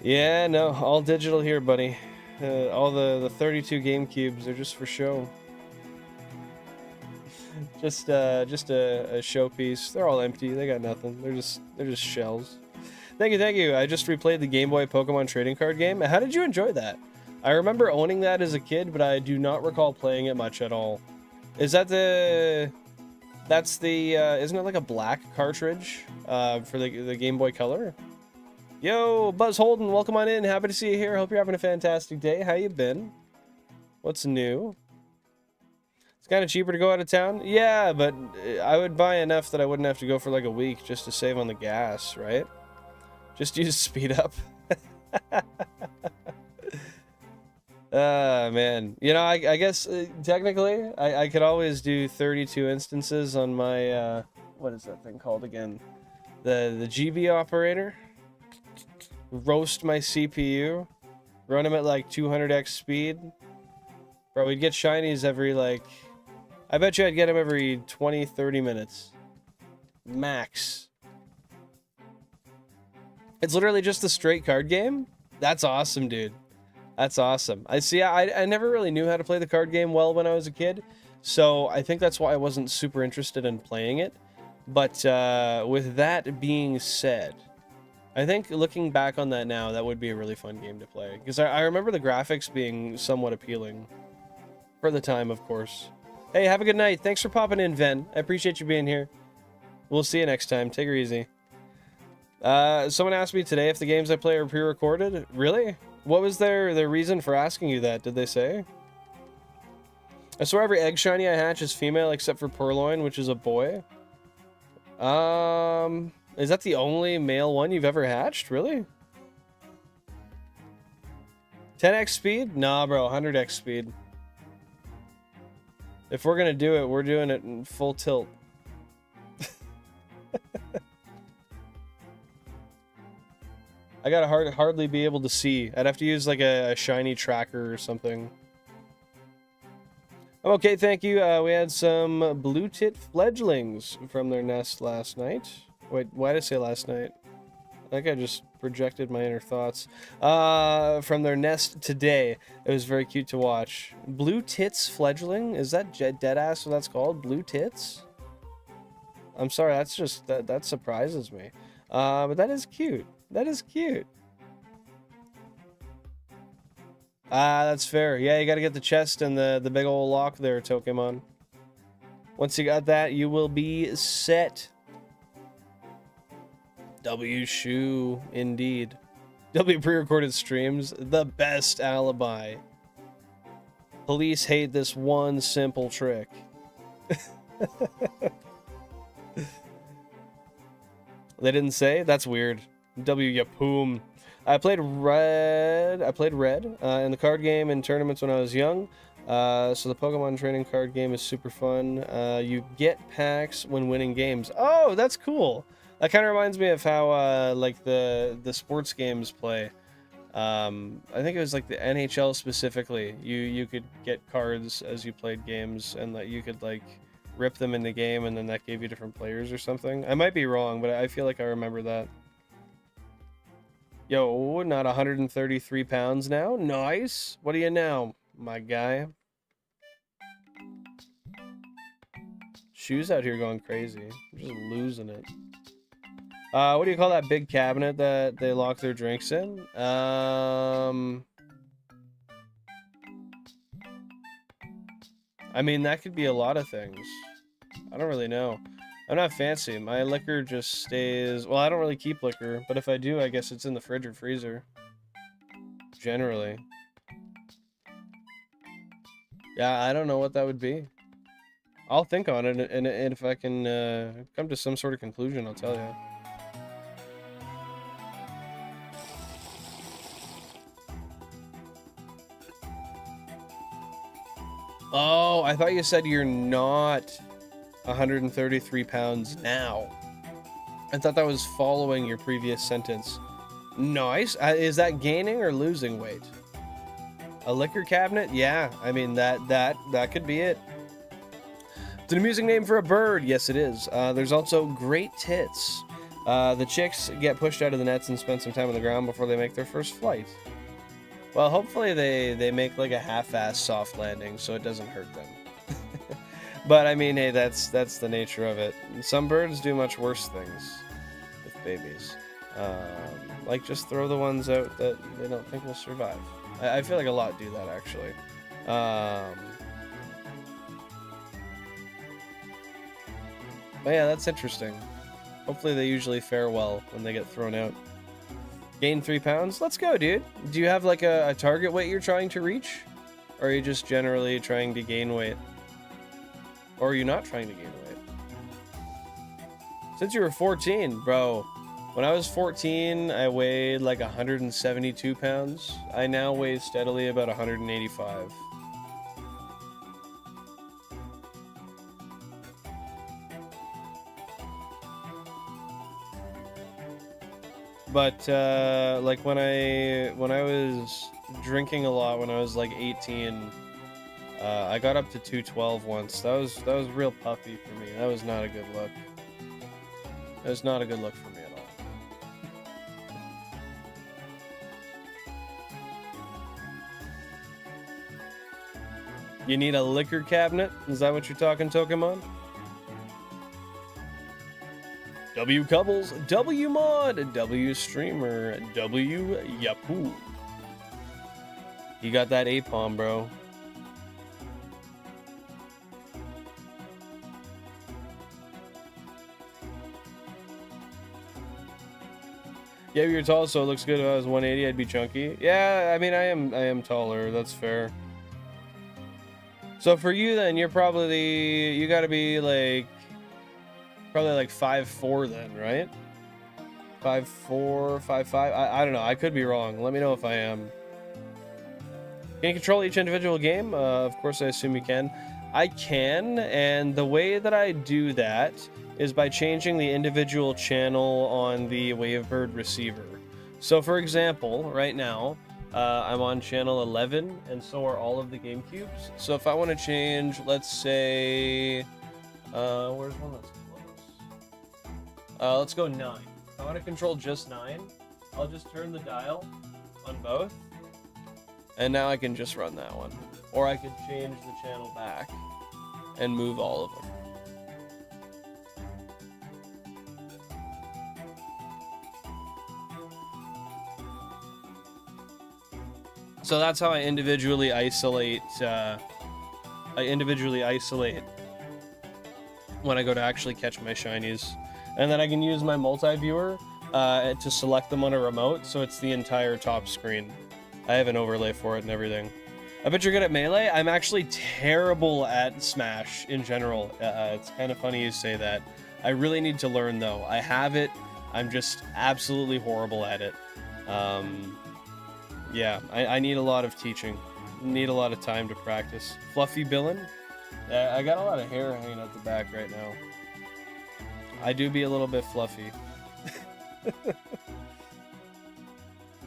Yeah, no, all digital here, buddy. All the 32 GameCubes are just for show. just a showpiece. They're all empty. They got nothing. They're just shells. Thank you. I just replayed the Game Boy Pokemon trading card game. How did you enjoy that? I remember owning that as a kid, but I do not recall playing it much at all. Is that the... That's the, isn't it like a black cartridge for the Game Boy Color? Yo, Buzz Holden, welcome on in. Happy to see you here. Hope you're having a fantastic day. How you been? What's new? It's kind of cheaper to go out of town. Yeah, but I would buy enough that I wouldn't have to go for like a week just to save on the gas, right? Just use speed up. Man. You know, I guess technically I could always do 32 instances on my, what is that thing called again? The GB operator. Roast my CPU. Run them at like 200x speed. Bro, we'd get shinies every like... I bet you I'd get them every 20-30 minutes. Max. It's literally just a straight card game? That's awesome, dude. That's awesome. I see. I never really knew how to play the card game well when I was a kid, so I think that's why I wasn't super interested in playing it. But with that being said, I think looking back on that now, that would be a really fun game to play. Because I remember the graphics being somewhat appealing. For the time, of course. Hey, have a good night. Thanks for popping in, Ven. I appreciate you being here. We'll see you next time. Take her easy. Someone asked me today if the games I play are pre-recorded. Really? What was their reason for asking you that? Did they say? I swear every egg shiny I hatch is female except for Purloin, which is a boy. Is that the only male one you've ever hatched? Really? 10x speed? Nah, bro. 100x speed. If we're gonna do it, we're doing it in full tilt. I gotta hardly be able to see. I'd have to use like a shiny tracker or something. Okay, thank you. We had some blue tit fledglings from their nest last night. Wait, why did I say last night? I think I just projected my inner thoughts. From their nest today. It was very cute to watch. Blue tits fledgling? Is that deadass what that's called? Blue tits? I'm sorry, that's just that surprises me. But that is cute. That is cute. That's fair. Yeah, you gotta get the chest and the big old lock there, Tokemon. Once you got that, you will be set. W shoe, indeed. W pre-recorded streams, the best alibi. Police hate this one simple trick. They didn't say? That's weird. W yapoom. I played red in the card game in tournaments when I was young. So the Pokemon training card game is super fun. You get packs when winning games. Oh, that's cool. That kind of reminds me of how like the sports games play. I think it was like the NHL specifically. You could get cards as you played games, and that you could like rip them in the game, and then that gave you different players or something. I might be wrong, but I feel like I remember that. Yo, not 133 pounds now. Nice. What are you now, my guy? Shoes out here going crazy. I'm just losing it. What do you call that big cabinet that they lock their drinks in? I mean, that could be a lot of things. I don't really know. I'm not fancy. My liquor just stays... Well, I don't really keep liquor, but if I do, I guess it's in the fridge or freezer. Generally. Yeah, I don't know what that would be. I'll think on it, and if I can come to some sort of conclusion, I'll tell you. Oh, I thought you said you're not 133 pounds now. I thought that was following your previous sentence. Nice. Is that gaining or losing weight? A liquor cabinet? Yeah, I mean, that could be it. It's an amusing name for a bird. Yes, it is. There's also great tits. The chicks get pushed out of the nets and spend some time on the ground before they make their first flight. Well, hopefully they make like a half-ass soft landing so it doesn't hurt them. But I mean, hey, that's the nature of it. Some birds do much worse things with babies. Like just throw the ones out that they don't think will survive. I feel like a lot do that, actually. But yeah, that's interesting. Hopefully they usually fare well when they get thrown out. Gain 3 pounds? Let's go, dude. Do you have like a target weight you're trying to reach? Or are you just generally trying to gain weight? Or are you not trying to gain weight? Since you were 14, bro. When I was 14, I weighed like 172 pounds. I now weigh steadily about 185. But like when I was drinking a lot when I was like 18, I got up to 212 once. That was real puffy for me. That was not a good look. That was not a good look for me at all. You need a liquor cabinet? Is that what you're talking, Pokemon? W Cubbles, W Mod, W Streamer, W Yapoo. You got that Apom, bro. Yeah, you're tall, so it looks good. If I was 180, I'd be chunky. Yeah, I mean, I am taller. That's fair. So for you, then, you're probably you got to be like probably like 5'4" then, right? 5'4", 5'5". I don't know. I could be wrong. Let me know if I am. Can you control each individual game? Of course, I assume you can. I can, and the way that I do that is by changing the individual channel on the Wavebird receiver. So for example, right now, I'm on channel 11, and so are all of the GameCubes. So if I want to change, let's say, where's one that's close? Let's go 9. If I want to control just 9, I'll just turn the dial on both, and now I can just run that one. Or I could change the channel back and move all of them. So that's how I individually isolate. When I go to actually catch my shinies, and then I can use my multi-viewer to select them on a remote, so it's the entire top screen. I have an overlay for it and everything. I bet you're good at Melee. I'm actually terrible at Smash in general. It's kind of funny you say that. I really need to learn though. I have it. I'm just absolutely horrible at it. Yeah, I need a lot of teaching. Need a lot of time to practice. Fluffy Billin? I got a lot of hair hanging out the back right now. I do be a little bit fluffy.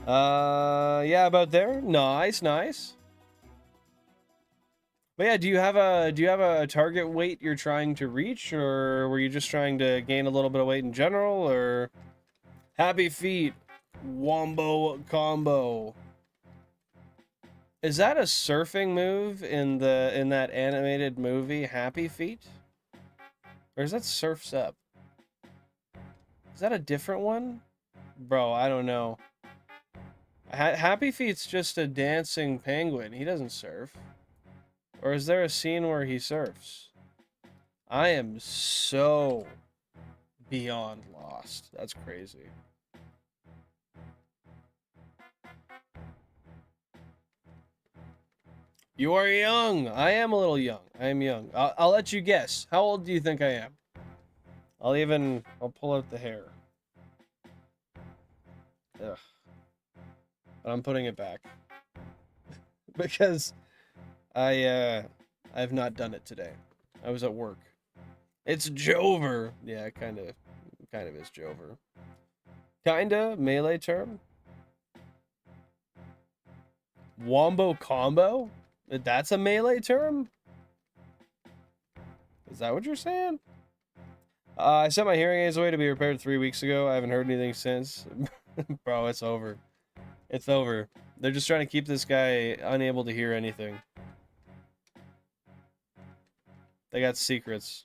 Yeah, about there. Nice, nice. But yeah, do you have a target weight you're trying to reach, or were you just trying to gain a little bit of weight in general, or happy feet, wombo combo? Is that a surfing move in that animated movie Happy Feet? Or is that Surf's Up? Is that a different one? Bro, I don't know. Happy Feet's just a dancing penguin. He doesn't surf. Or is there a scene where he surfs? I am so beyond lost. That's crazy. You are young. I am a little young. I am young. I'll let you guess. How old do you think I am? I'll pull out the hair. Ugh. But I'm putting it back. Because I've not done it today. I was at work. It's Jover. Yeah, kind of is Jover. Kinda Melee term. Wombo combo? That's a Melee term? Is that what you're saying? I sent my hearing aids away to be repaired 3 weeks ago. I haven't heard anything since. Bro, it's over. It's over. They're just trying to keep this guy unable to hear anything. They got secrets.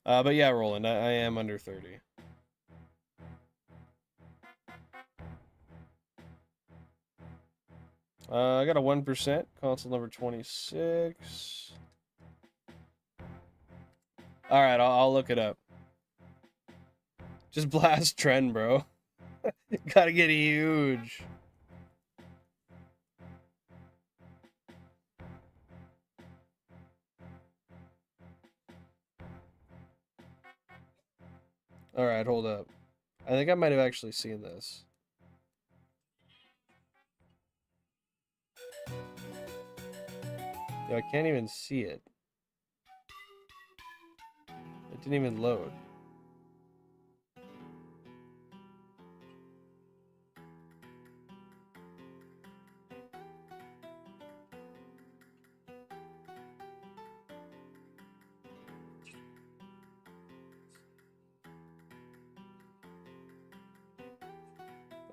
But yeah, Roland, I am under 30. I got a 1%, console number 26. Alright, I'll look it up. Just blast trend, bro. Gotta get huge. Alright, hold up. I think I might have actually seen this. Yo, I can't even see it. It didn't even load.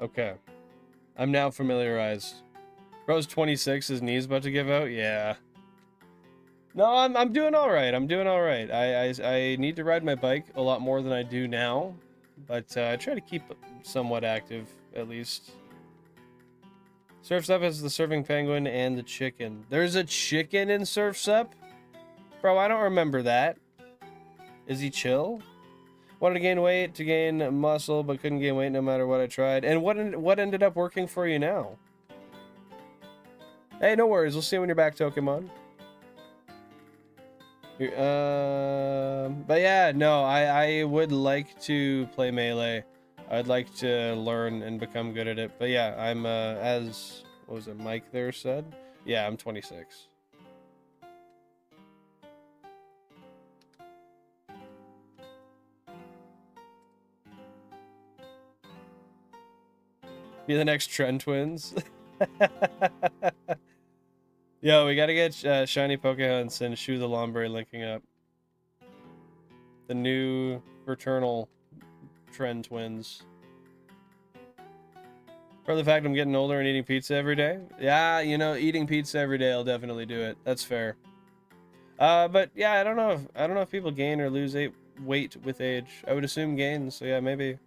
Okay. I'm now familiarized. Bro's 26, his knee's about to give out? Yeah. No, I'm doing all right. I'm doing all right. I need to ride my bike a lot more than I do now, but I try to keep somewhat active at least. Surf's Up has the surfing penguin and the chicken. There's a chicken in Surf's Up? Bro, I don't remember that. Is he chill? Wanted to gain weight to gain muscle, but couldn't gain weight no matter what I tried. And what ended up working for you now? Hey, no worries. We'll see you when you're back, Pokemon. But yeah, no, I would like to play Melee. I'd like to learn and become good at it. But yeah, I'm, as, what was it, Mike there said? Yeah, I'm 26. Be the next Trend Twins. Yo, we gotta get Shiny Pokehunts and Shoe the Lombre linking up. The new fraternal Trend Twins. For the fact I'm getting older and eating pizza every day. Yeah, you know, eating pizza every day, I'll definitely do it. That's fair. But yeah, I don't know if people gain or lose weight with age. I would assume gain, so yeah, maybe.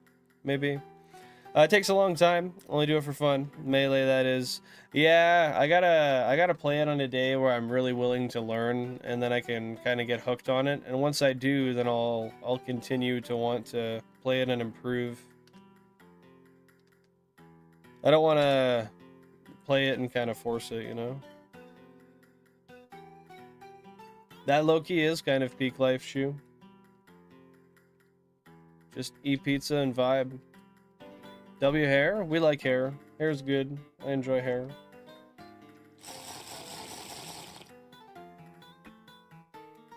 It takes a long time. Only do it for fun. Melee, that is. Yeah, I gotta play it on a day where I'm really willing to learn, and then I can kind of get hooked on it. And once I do, then I'll continue to want to play it and improve. I don't want to play it and kind of force it, you know. That low-key is kind of peak life, Shoe. Just eat pizza and vibe. W hair? We like hair. Hair's good. I enjoy hair.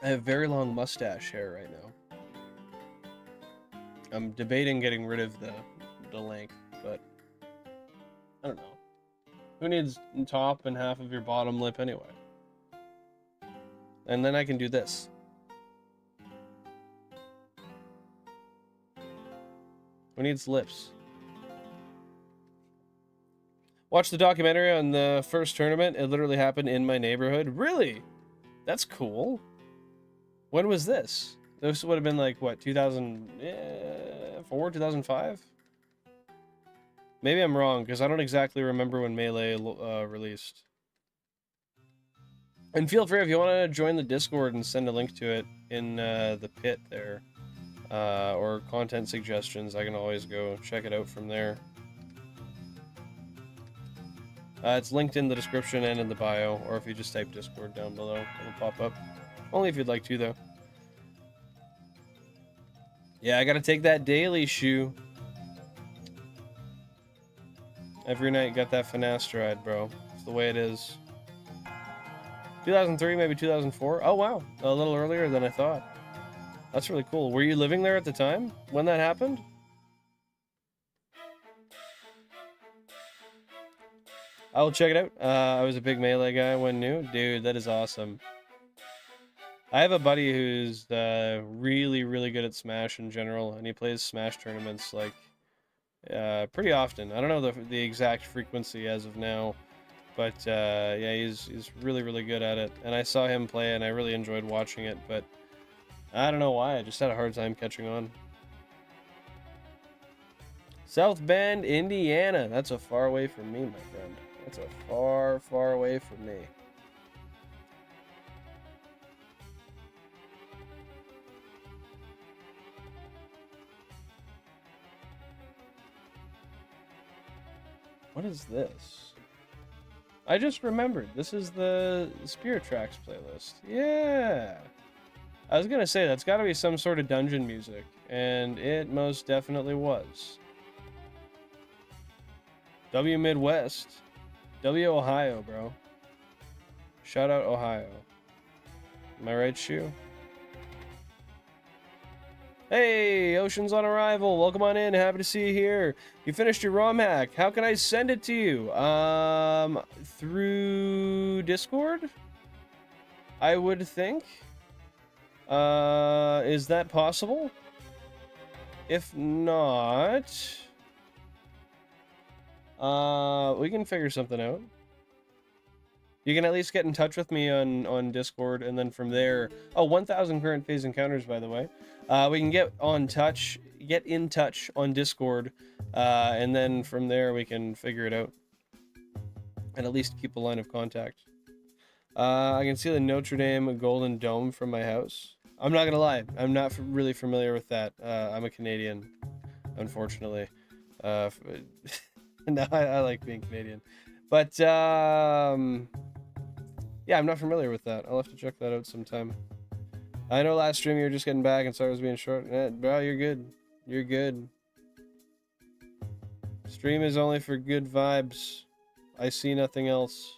I have very long mustache hair right now. I'm debating getting rid of the length, but I don't know. Who needs top and half of your bottom lip anyway? And then I can do this. Who needs lips? Watched the documentary on the first tournament. It literally happened in my neighborhood. Really? That's cool. When was this? This would have been like, what, 2004, 2005? Maybe I'm wrong, because I don't exactly remember when Melee released. And feel free, if you want to join the Discord and send a link to it in the pit there, or content suggestions, I can always go check it out from there. It's linked in the description and in the bio, or if you just type Discord down below, it'll pop up. Only if you'd like to, though. Yeah, I gotta take that daily, Shoe. Every night, got that finasteride, bro. It's the way it is. 2003, maybe 2004. Oh, wow. A little earlier than I thought. That's really cool. Were you living there at the time when that happened? I'll check it out. I was a big Melee guy when new. Dude, that is awesome. I have a buddy who's really, really good at Smash in general, and he plays Smash tournaments like pretty often. I don't know the exact frequency as of now, but yeah, he's really, really good at it. And I saw him play, and I really enjoyed watching it, but I don't know why. I just had a hard time catching on. South Bend, Indiana. That's a far away from me, my friend. That's a far, far away from me. What is this? I just remembered. This is the Spirit Tracks playlist. Yeah. I was gonna say, that's gotta be some sort of dungeon music. And it most definitely was. W Midwest. W Ohio, bro. Shout out Ohio. Am I right, Shoe? Hey, Ocean's on arrival. Welcome on in. Happy to see you here. You finished your ROM hack. How can I send it to you? Through Discord? I would think. Is that possible? If not, We can figure something out. You can at least get in touch with me on Discord, and then from there, oh, 1,000 current phase encounters, by the way. We can get in touch on Discord, and then from there we can figure it out, and at least keep a line of contact. I can see the Notre Dame Golden Dome from my house. I'm not gonna lie, I'm not really familiar with that. I'm a Canadian, unfortunately. No, I like being Canadian, but yeah, I'm not familiar with that. I'll have to check that out sometime. I know last stream you were just getting back and sorry I was being short. Bro, you're good. You're good. Stream is only for good vibes. I see nothing else.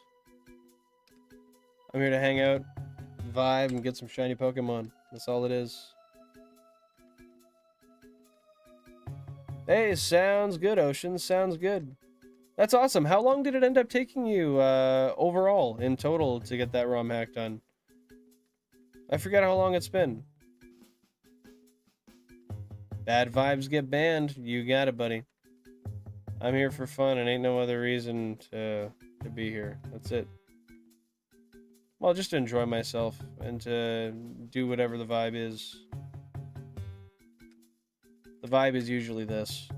I'm here to hang out, vibe, and get some shiny Pokemon. That's all it is. Hey, sounds good, Ocean. Sounds good. That's awesome. How long did it end up taking you overall, in total, to get that ROM hack done? I forget how long it's been. Bad vibes get banned. You got it, buddy. I'm here for fun and ain't no other reason to be here. That's it. Well, just to enjoy myself and to do whatever the vibe is. The vibe is usually this.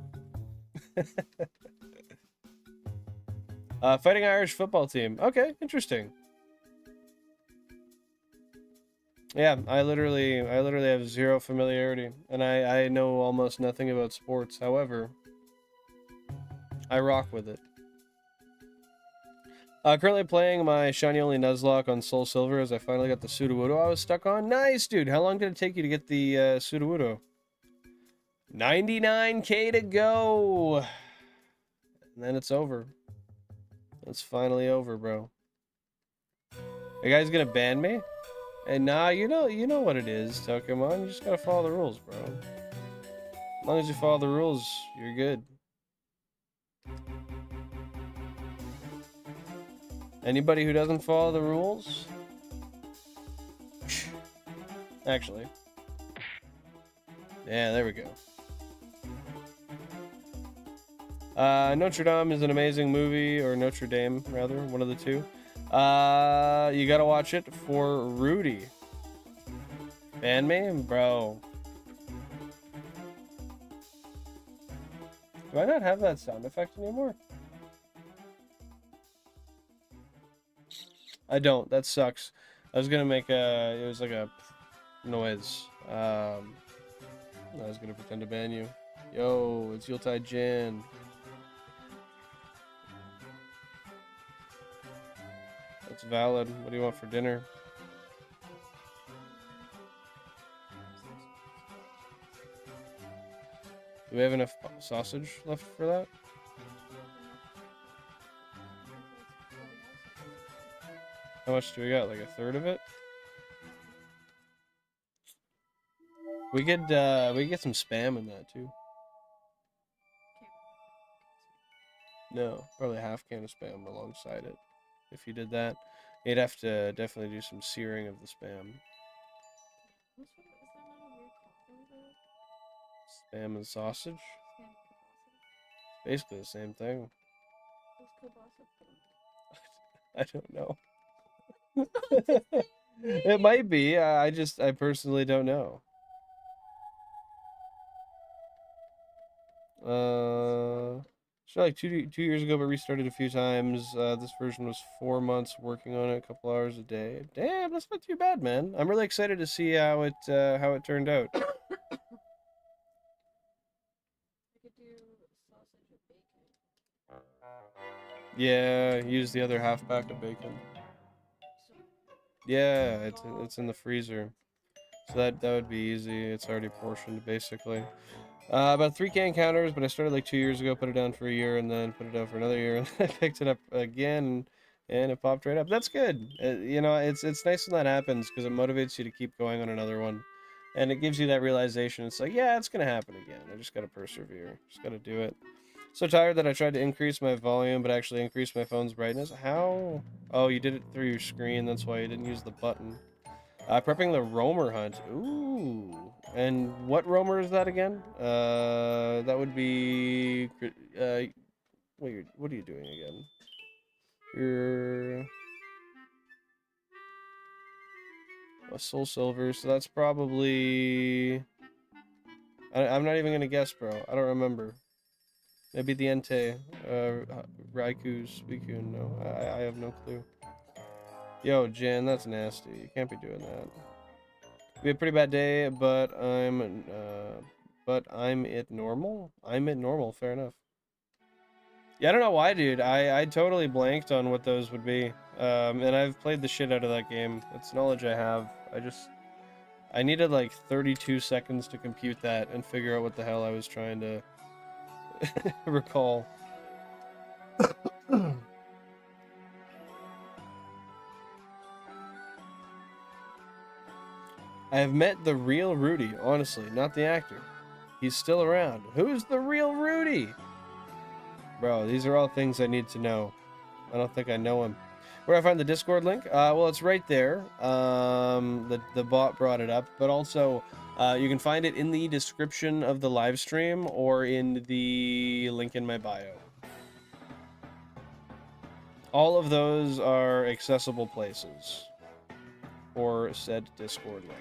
Fighting Irish football team. Okay, interesting. Yeah, I literally have zero familiarity, and I know almost nothing about sports. However, I rock with it. Currently playing my Shiny Only Nuzlocke on Soul Silver as I finally got the Sudowoodo I was stuck on. Nice, dude. How long did it take you to get the Sudowoodo? 99k to go. And then it's over. It's finally over, bro. Are you guys gonna ban me? And nah, you know what it is, Pokemon. You just gotta follow the rules, bro. As long as you follow the rules, you're good. Anybody who doesn't follow the rules? Actually. Yeah, there we go. Notre Dame is an amazing movie, or Notre Dame, rather, one of the two. You gotta watch it for Rudy. Ban me? Bro. Do I not have that sound effect anymore? I don't. That sucks. I was gonna make it was like a noise. I was gonna pretend to ban you. Yo, it's Yuletide Jan. That's valid. What do you want for dinner? Do we have enough sausage left for that? How much do we got? Like a third of it? We could get some spam in that too. No, probably half can of spam alongside it. If you did that, you'd have to definitely do some searing of the spam. Spam and sausage? Basically the same thing. I don't know. It might be. I personally don't know. So like two years ago, but restarted a few times. This version was 4 months working on it, a couple hours a day. Damn, that's not too bad, man. I'm really excited to see how it turned out. Yeah, use the other half pack of bacon. Yeah, it's in the freezer, so that would be easy. It's already portioned basically. About 3k encounters, but I started like 2 years ago, put it down for a year, and then put it down for another year, and I picked it up again, and it popped right up. That's good. You know, it's nice when that happens because it motivates you to keep going on another one, and it gives you that realization. It's like, yeah, it's gonna happen again. I just gotta persevere. Just gotta do it. So tired that I tried to increase my volume, but actually increased my phone's brightness. How? Oh, you did it through your screen. That's why you didn't use the button. Prepping the roamer hunt. Ooh. And what roamer is that again? That would be What are you doing again? You're a soul silver, so that's probably. I'm not even gonna guess, bro. I don't remember. Maybe the Entei, Raiku's Suicune. No, I have no clue. Yo, Jan, that's nasty. You can't be doing that. We had a pretty bad day, but I'm at normal. I'm at normal. Fair enough. Yeah, I don't know why, dude. I totally blanked on what those would be. And I've played the shit out of that game. It's knowledge I have. I needed like 32 seconds to compute that and figure out what the hell I was trying to recall. I have met the real Rudy, honestly, not the actor. He's still around. Who's the real Rudy? Bro, these are all things I need to know. I don't think I know him. Where do I find the Discord link? Well, it's right there. The bot brought it up, but also you can find it in the description of the live stream or in the link in my bio. All of those are accessible places for said Discord link.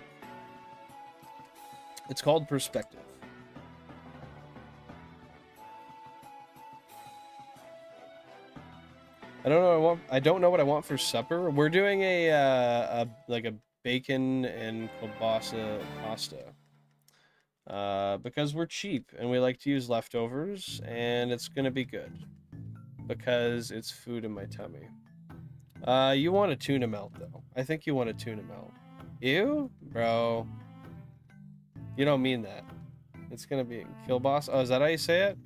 It's called Perspective. I don't know what I want for supper. We're doing a bacon and kielbasa pasta. Because we're cheap and we like to use leftovers, and it's gonna be good. Because it's food in my tummy. You want a tuna melt though. I think you want a tuna melt. Ew? Bro. You don't mean that. It's gonna be kielbasa. Oh, is that how you say it?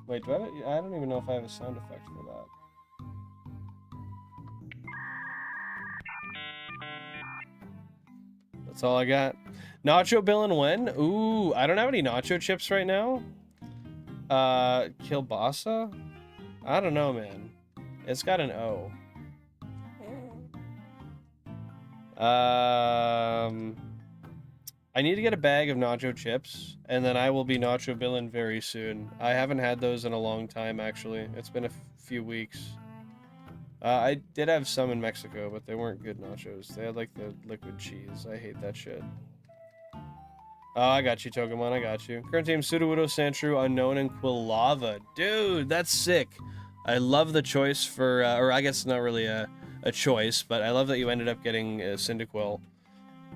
Wait, do I don't even know if I have a sound effect for that. That's all I got. Nacho Bill and when? Ooh, I don't have any nacho chips right now. Kielbasa? I don't know, man. It's got an O. I need to get a bag of nacho chips, and then I will be nacho billin' very soon. I haven't had those in a long time, actually. It's been a few weeks. I did have some in Mexico, but they weren't good nachos. They had, like, the liquid cheese. I hate that shit. Oh, I got you, Togemon. I got you. Current team, Sudowoodo, Sandshrew, Unknown, and Quilava. Dude, that's sick. I love the choice for, or I guess not really a choice, but I love that you ended up getting Cyndaquil.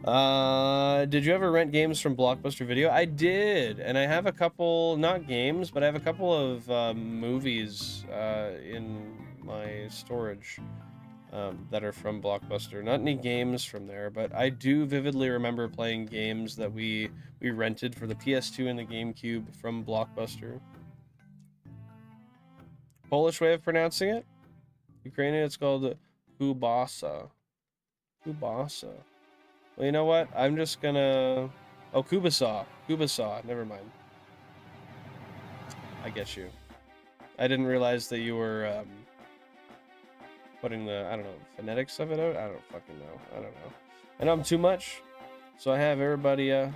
Did you ever rent games from Blockbuster Video? I did, and I have a couple, not games, but I have a couple of movies in my storage that are from Blockbuster. Not any games from there, but I do vividly remember playing games that we rented for the PS2 and the GameCube from Blockbuster. Polish way of pronouncing it? Ukrainian, it's called Kubasa. Kubasa. Well, you know what? I'm just gonna... Oh, Kubasa. Kubasa. Never mind. I get you. I didn't realize that you were putting the, I don't know, phonetics of it out? I don't fucking know. I don't know. I know I'm too much, so I have everybody, I'm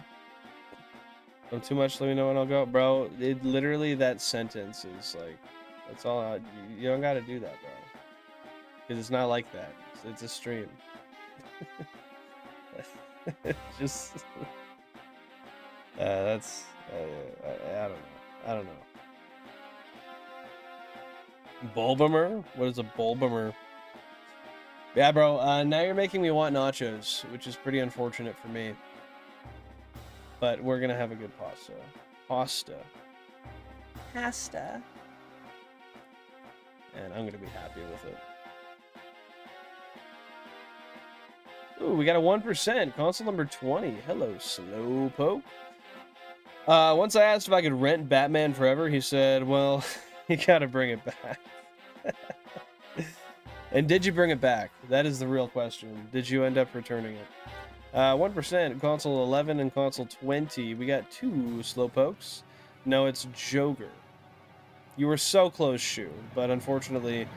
too much, let me know when I'll go. Bro, literally that sentence is like, that's all you don't gotta do that, bro. Because it's not like that. It's a stream. Just that's I don't know. Bulbamer? What is a Bulbamer? Yeah, bro. Now you're making me want nachos, which is pretty unfortunate for me. But we're gonna have a good pasta. And I'm gonna be happy with it. Ooh, we got a 1%. Console number 20. Hello, Slowpoke. Once I asked if I could rent Batman Forever, he said, well, you gotta bring it back. And did you bring it back? That is the real question. Did you end up returning it? 1%. Console 11 and console 20. We got 2 Slowpokes. No, it's Joker. You were so close, Shu, but unfortunately,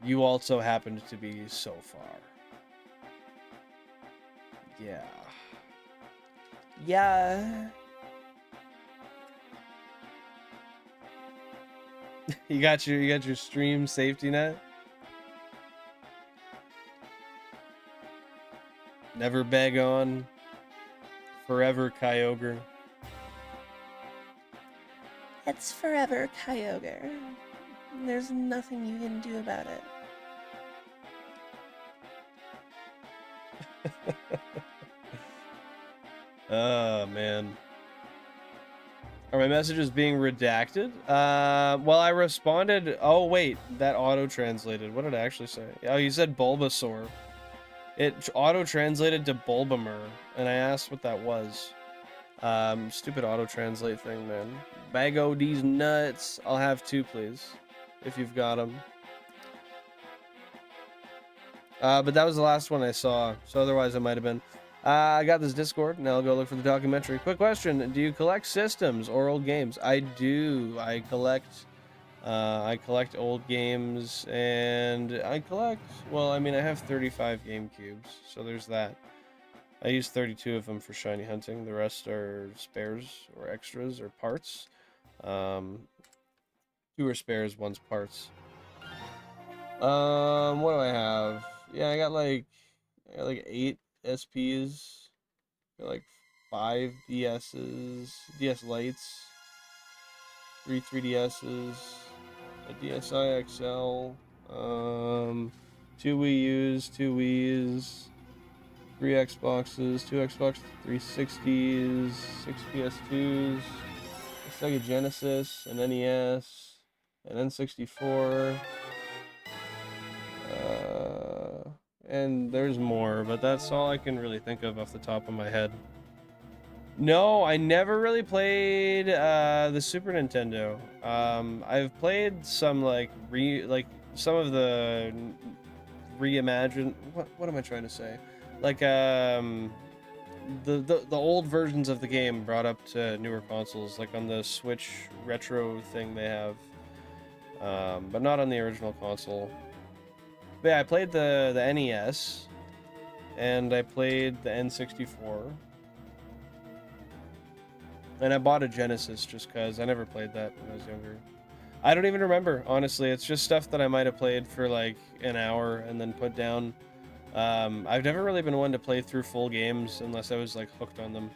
you also happened to be so far. Yeah. Yeah. You got your stream safety net. Never beg on. Forever Kyogre. It's forever Kyogre. There's nothing you can do about it. Oh man. Are my messages being redacted? Well, I responded. Oh wait, that auto-translated. What did I actually say? Oh, you said Bulbasaur. It auto-translated to Bulbamer, and I asked what that was. Stupid auto-translate thing, man. Bago these nuts. I'll have 2, please, if you've got them. But that was the last one I saw, so otherwise it might have been. I got this Discord, and I'll go look for the documentary. Quick question: do you collect systems or old games? I do. I collect old games, and I collect. Well, I mean, I have 35 GameCubes, so there's that. I use 32 of them for shiny hunting. The rest are spares or extras or parts. 2 are spares, 1's parts. What do I have? Yeah, I got like 8 SPs. Got like 5 DSs, DS Lites, 3 3DSs, a DSi XL, 2 Wii U's, 2 Wii's, 3 Xboxes, 2 Xbox 360s, 6 PS2s, a Sega Genesis, an NES, an N64, and there's more, but that's all I can really think of off the top of my head. No, I never really played the Super Nintendo. I've played some some of the reimagined. What am I trying to say? Like the old versions of the game brought up to newer consoles, like on the Switch retro thing they have, but not on the original console. But yeah, I played the NES, and I played the N64, and I bought a Genesis just because I never played that when I was younger. I don't even remember, honestly. It's just stuff that I might have played for like an hour and then put down. I've never really been one to play through full games unless I was like hooked on them.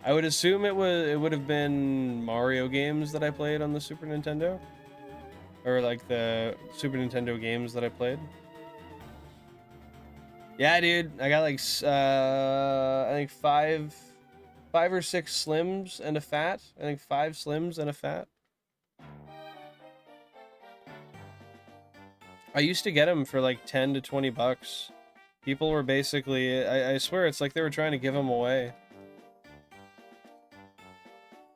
I would assume it would have been Mario games that I played on the Super Nintendo, or like the Super Nintendo games that I played. Yeah, dude, I got like I think five or 6 slims and a fat. I think 5 slims and a fat. I used to get them for like 10 to 20 bucks. People were basically, I swear, it's like they were trying to give them away.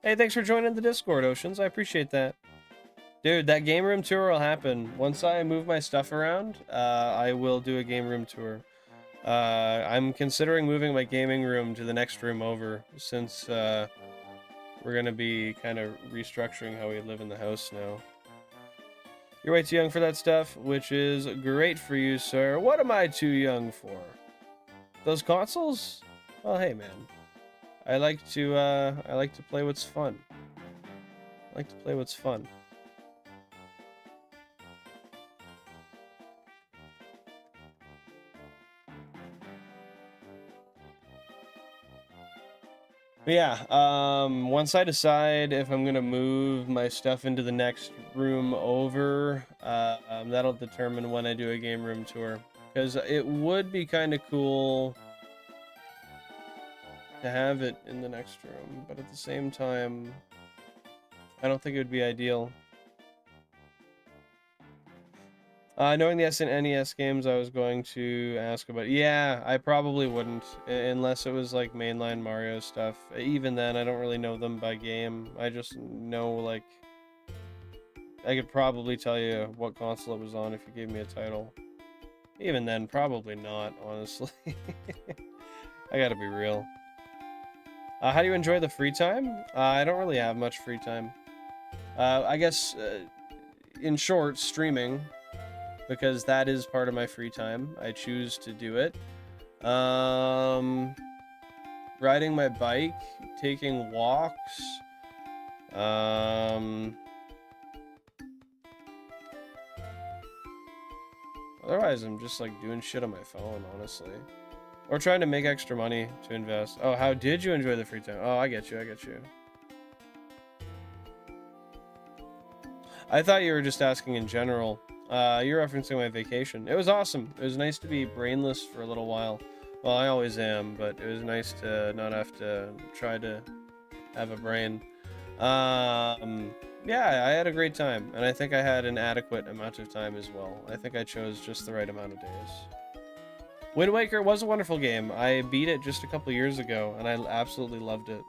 Hey, thanks for joining the Discord, Oceans. I appreciate that. Dude, that game room tour will happen. Once I move my stuff around, I will do a game room tour. I'm considering moving my gaming room to the next room over, since we're going to be kind of restructuring how we live in the house now. You're way too young for that stuff, which is great for you, sir. What am I too young for? Those consoles? Well, hey, man. I like to play what's fun. I like to play what's fun. But yeah, once I decide if I'm gonna move my stuff into the next room over, that'll determine when I do a game room tour. Because it would be kind of cool to have it in the next room, but at the same time, I don't think it would be ideal. Knowing the NES games I was going to ask about, yeah, I probably wouldn't, unless it was like mainline Mario stuff. Even then, I don't really know them by game. I just know, like, I could probably tell you what console it was on if you gave me a title. Even then, probably not, honestly. I gotta be real. How do you enjoy the free time? I don't really have much free time. I guess, in short, streaming. Because that is part of my free time. I choose to do it. riding my bike, taking walks. Otherwise, I'm just like doing shit on my phone, honestly. Or trying to make extra money to invest. Oh, how did you enjoy the free time? Oh, I get you, I get you. I thought you were just asking in general. You're referencing my vacation. It was awesome. It was nice to be brainless for a little while. Well, I always am, but it was nice to not have to try to have a brain. Yeah, I had a great time, and I think I had an adequate amount of time as well. I think I chose just the right amount of days. Wind Waker was a wonderful game. I beat it just a couple years ago, and I absolutely loved it.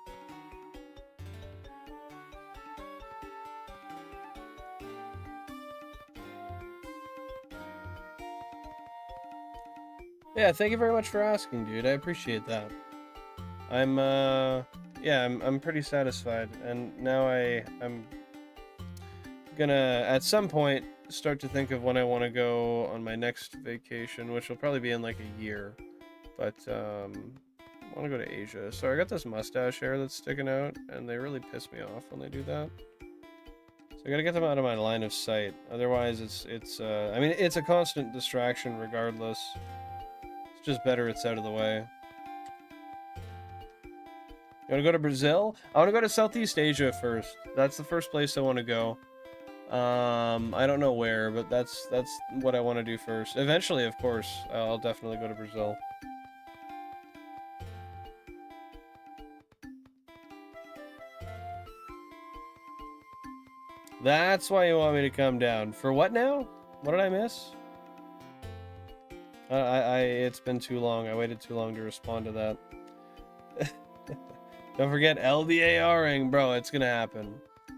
Yeah, thank you very much for asking, dude. I appreciate that. Yeah, I'm pretty satisfied, and now I'm gonna, at some point, start to think of when I want to go on my next vacation, which will probably be in like a year. But I want to go to Asia. So I got this mustache hair that's sticking out, and they really piss me off when they do that. So I gotta get them out of my line of sight. Otherwise, I mean, it's a constant distraction regardless. It's just better it's out of the way. You want to go to Brazil? I want to go to Southeast Asia first. That's the first place I want to go. I don't know where, but that's what I want to do first. Eventually, of course, I'll definitely go to Brazil. That's why you want me to come down. For what now? What did I miss? It's been too long. I waited too long to respond to that. Don't forget LDARing, bro. It's gonna happen.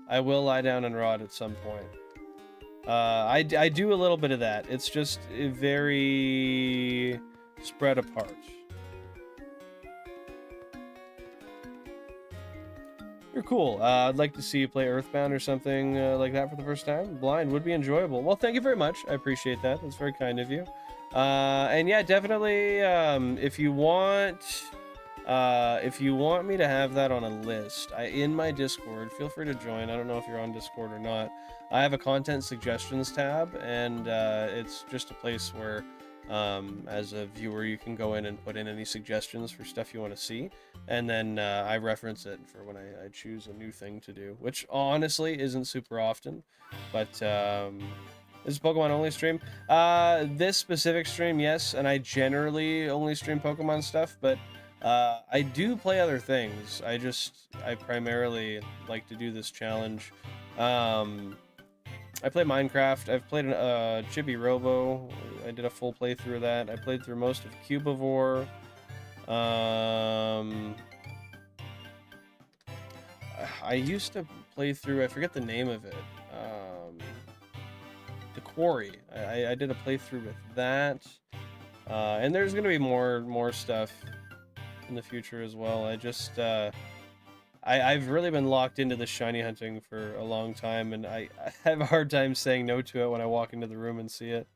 I will lie down and rot at some point. I do a little bit of that. It's just very spread apart. You're cool. I'd like to see you play Earthbound or something like that for the first time. Blind would be enjoyable. Well, thank you very much. I appreciate that. That's very kind of you. And yeah, definitely, if you want me to have that on a list, in my Discord, feel free to join. I don't know if you're on Discord or not. I have a content suggestions tab, and it's just a place where, as a viewer, you can go in and put in any suggestions for stuff you want to see, and then I reference it for when I choose a new thing to do, which honestly isn't super often, but this is Pokemon only stream. This specific stream, yes, and I generally only stream Pokemon stuff, but I do play other things. I primarily like to do this challenge. I play Minecraft. I've played Chibi Robo. I did a full playthrough of that. I played through most of Cubivore. I used to play through, I forget the name of it. The Quarry. I did a playthrough with that. And there's gonna be more stuff in the future as well. I've really been locked into the shiny hunting for a long time, and I have a hard time saying no to it when I walk into the room and see it.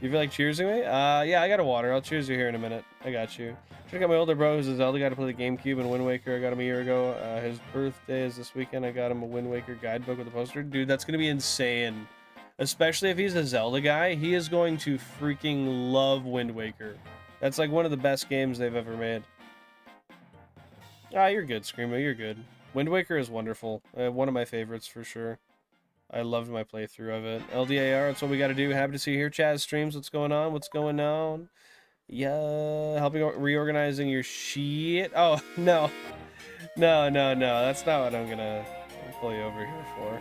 You feel like cheersing me? Yeah, I got a water. I'll cheers you here in a minute. I got you. Check out my older bro who's a Zelda guy to play the GameCube and Wind Waker. I got him a year ago. His birthday is this weekend. I got him a Wind Waker guidebook with a poster. Dude, that's gonna be insane. Especially if he's a Zelda guy, he is going to freaking love Wind Waker. That's like one of the best games they've ever made. Ah, you're good, Screamo, you're good. Wind Waker is wonderful. One of my favorites for sure. I loved my playthrough of it. LDAR, that's what we gotta do. Happy to see you here. Chaz streams, what's going on? What's going on? Yeah, helping reorganizing your shit. Oh, no. No. That's not what I'm gonna pull you over here for.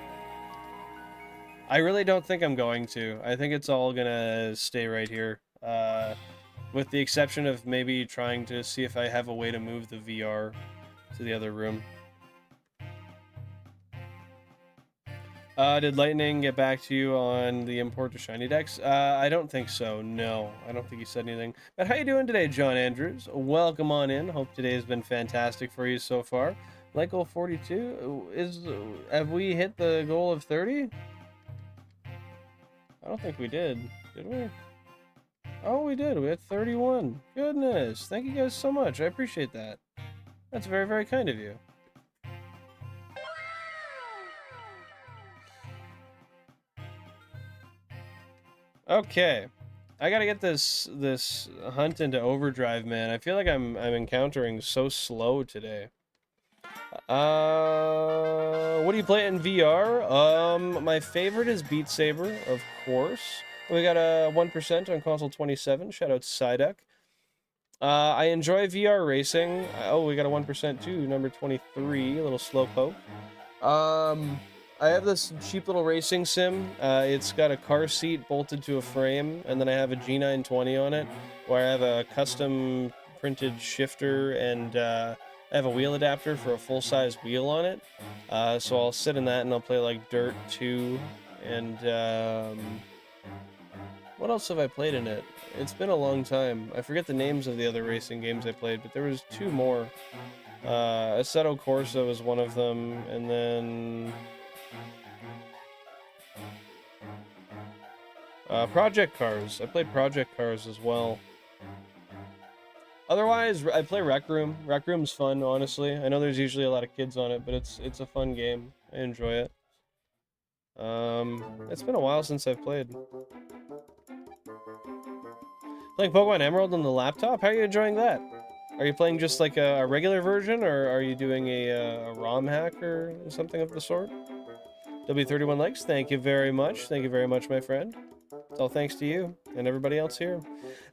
I really don't think I'm going to. I think it's all gonna stay right here. With the exception of maybe trying to see if I have a way to move the VR to the other room. Did Lightning get back to you on the import to Shiny Dex? I don't think so, no. I don't think he said anything. But how you doing today, John Andrews? Welcome on in. Hope today has been fantastic for you so far. Like goal 42? Have we hit the goal of 30? I don't think we did we? Oh, we did. We had 31. Goodness. Thank you guys so much. I appreciate that. That's very, very kind of you. Okay. I gotta get this hunt into overdrive, man. I feel like I'm encountering so slow today. What do you play in VR? My favorite is Beat Saber, of course. We got a 1% on console 27. Shout out Psyduck. I enjoy VR racing. Oh, we got a 1% too. Number 23, a little slowpoke. I have this cheap little racing sim. It's got a car seat bolted to a frame, and then I have a G920 on it, where I have a custom printed shifter, and I have a wheel adapter for a full-size wheel on it. So I'll sit in that and I'll play like Dirt 2, and what else have I played in it? It's been a long time. I forget the names of the other racing games I played, but there was 2 more. Assetto Corsa was one of them, and then Project Cars. I played Project Cars as well. Otherwise, I play Rec Room. Rec Room's fun, honestly. I know there's usually a lot of kids on it, but it's a fun game. I enjoy it. It's been a while since I've played. Playing Pokemon Emerald on the laptop? How are you enjoying that? Are you playing just like a regular version, or are you doing a ROM hack or something of the sort? W31 likes, thank you very much. Thank you very much, my friend. It's all thanks to you and everybody else here.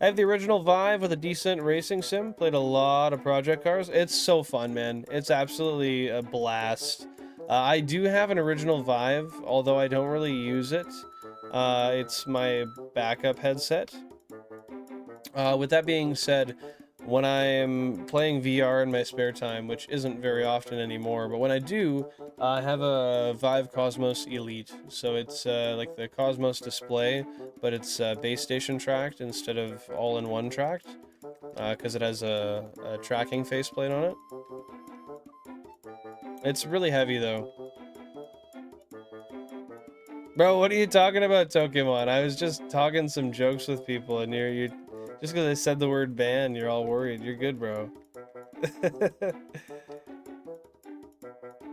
I have the original Vive with a decent racing sim. Played a lot of Project Cars. It's so fun, man. It's absolutely a blast. I do have an original Vive, although I don't really use it. It's my backup headset. With that being said, when I'm playing VR in my spare time, which isn't very often anymore, but when I do, I have a Vive Cosmos Elite. So it's like the Cosmos display, but it's base station tracked instead of all-in-one tracked, because it has a tracking faceplate on it. It's really heavy, though. Bro, what are you talking about, Pokemon? I was just talking some jokes with people, and you're just because I said the word ban, you're all worried. You're good, bro.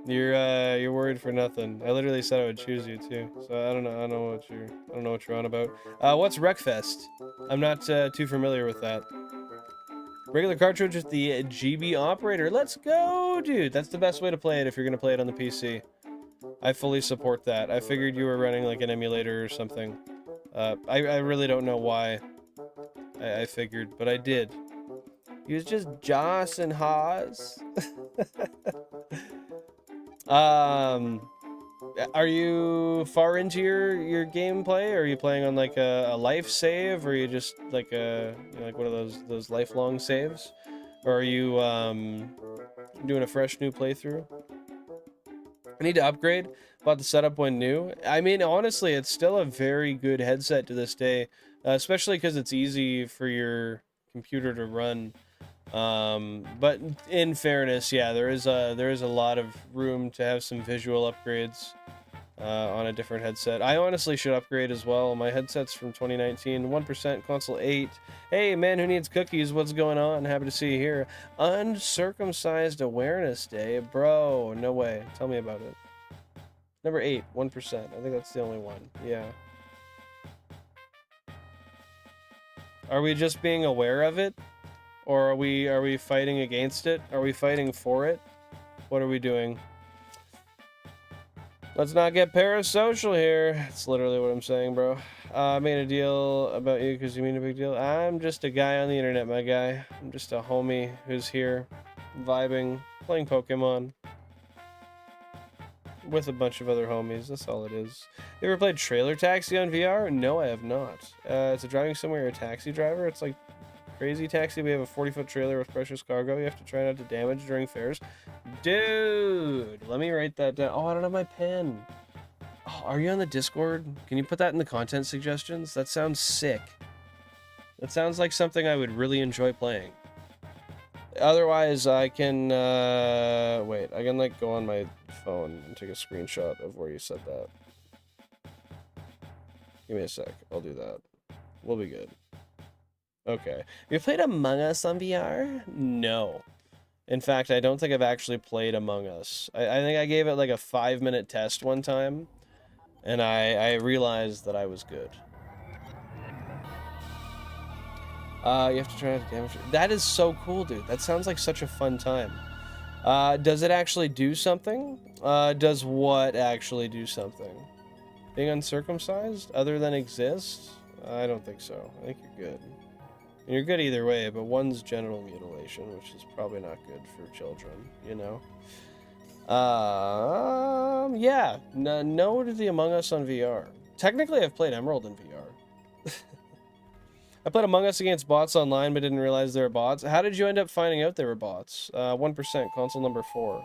You're worried for nothing. I literally said I would choose you too. So I don't know what you're on about. What's Wreckfest? I'm not too familiar with that. Regular cartridge with the GB operator. Let's go, dude. That's the best way to play it if you're gonna play it on the PC. I fully support that. I figured you were running like an emulator or something. I really don't know why. I figured, but I did. He was just Joss and Haas. Are you far into your gameplay? Are you playing on like a life save, or are you just like like one of those lifelong saves, or are you doing a fresh new playthrough? I need to upgrade. Bought the setup when new. I mean, honestly, it's still a very good headset to this day, especially because it's easy for your computer to run. But in fairness, yeah, there is a lot of room to have some visual upgrades on a different headset. I honestly should upgrade as well. My headset's from 2019, 1%, console 8. Hey, man who needs cookies, what's going on? Happy to see you here. Uncircumcised Awareness Day. Bro, no way. Tell me about it. Number 8, 1%. I think that's the only one. Yeah. Are we just being aware of it? Or are we fighting against it? Are we fighting for it? What are we doing? Let's not get parasocial here. That's literally what I'm saying, bro. I made a deal about you because you mean a big deal. I'm just a guy on the internet, my guy. I'm just a homie who's here, vibing, playing Pokemon with a bunch of other homies. That's all it is. You ever played Trailer Taxi on VR? No, I have not. It's a driving sim where you're a taxi driver. It's like Crazy Taxi. We have a 40-foot trailer with precious cargo. You have to try not to damage during fares. Dude, let me write that down. Oh, I don't have my pen. Oh, are you on the Discord? Can you put that in the content suggestions? That sounds sick. That sounds like something I would really enjoy playing. Otherwise, I can, wait, I can, like, go on my phone and take a screenshot of where you said that. Give me a sec. I'll do that. We'll be good. Okay. You played Among Us on VR? No. In fact, I don't think I've actually played Among Us. I think I gave it like a 5-minute test one time, and I realized that I was good. You have to try to damage. That is so cool, dude. That sounds like such a fun time. Does it actually do something? Does what actually do something? Being uncircumcised? Other than exist? I don't think so. I think you're good. And you're good either way, but one's genital mutilation, which is probably not good for children, you know? Yeah. No to the Among Us on VR. Technically, I've played Emerald in VR. I played Among Us against bots online, but didn't realize they were bots. How did you end up finding out they were bots? 1%, console number 4.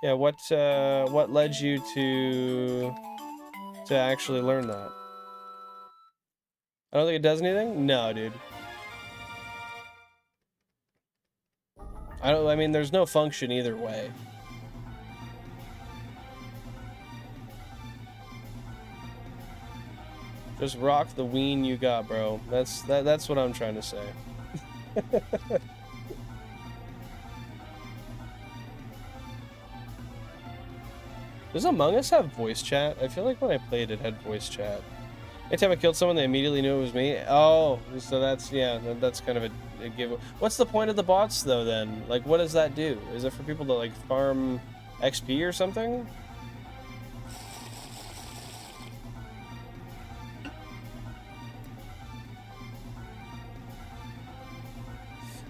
Yeah, what led you to actually learn that? I don't think it does anything? No, dude. I mean, there's no function either way. Just rock the ween you got, bro. That's what I'm trying to say. Does Among Us have voice chat? I feel like when I played it had voice chat. Anytime I killed someone, they immediately knew it was me. Oh, so that's, yeah, that's kind of a give. What's the point of the bots, though, then? Like, what does that do? Is it for people to, like, farm XP or something?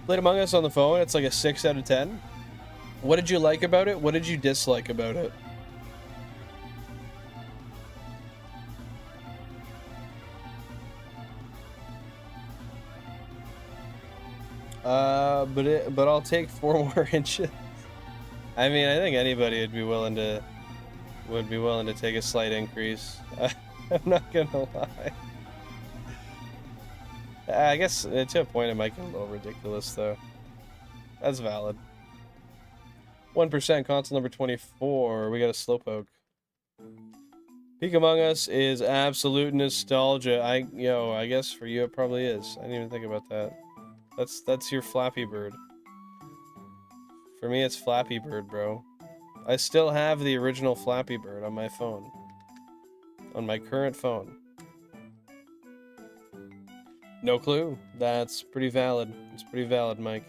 Played Among Us on the phone. It's like a 6 out of 10. What did you like about it? What did you dislike about it? But I'll take 4 more inches. I mean, I think anybody would be willing to take a slight increase. I'm not gonna lie. I guess to a point it might get a little ridiculous, though. That's valid. 1%, console number 24. We got a slowpoke. Peak Among Us is absolute nostalgia. I guess for you it probably is. I didn't even think about that. That's your Flappy Bird. For me, it's Flappy Bird, bro. I still have the original Flappy Bird on my phone. On my current phone. No clue. That's pretty valid. It's pretty valid, Mike.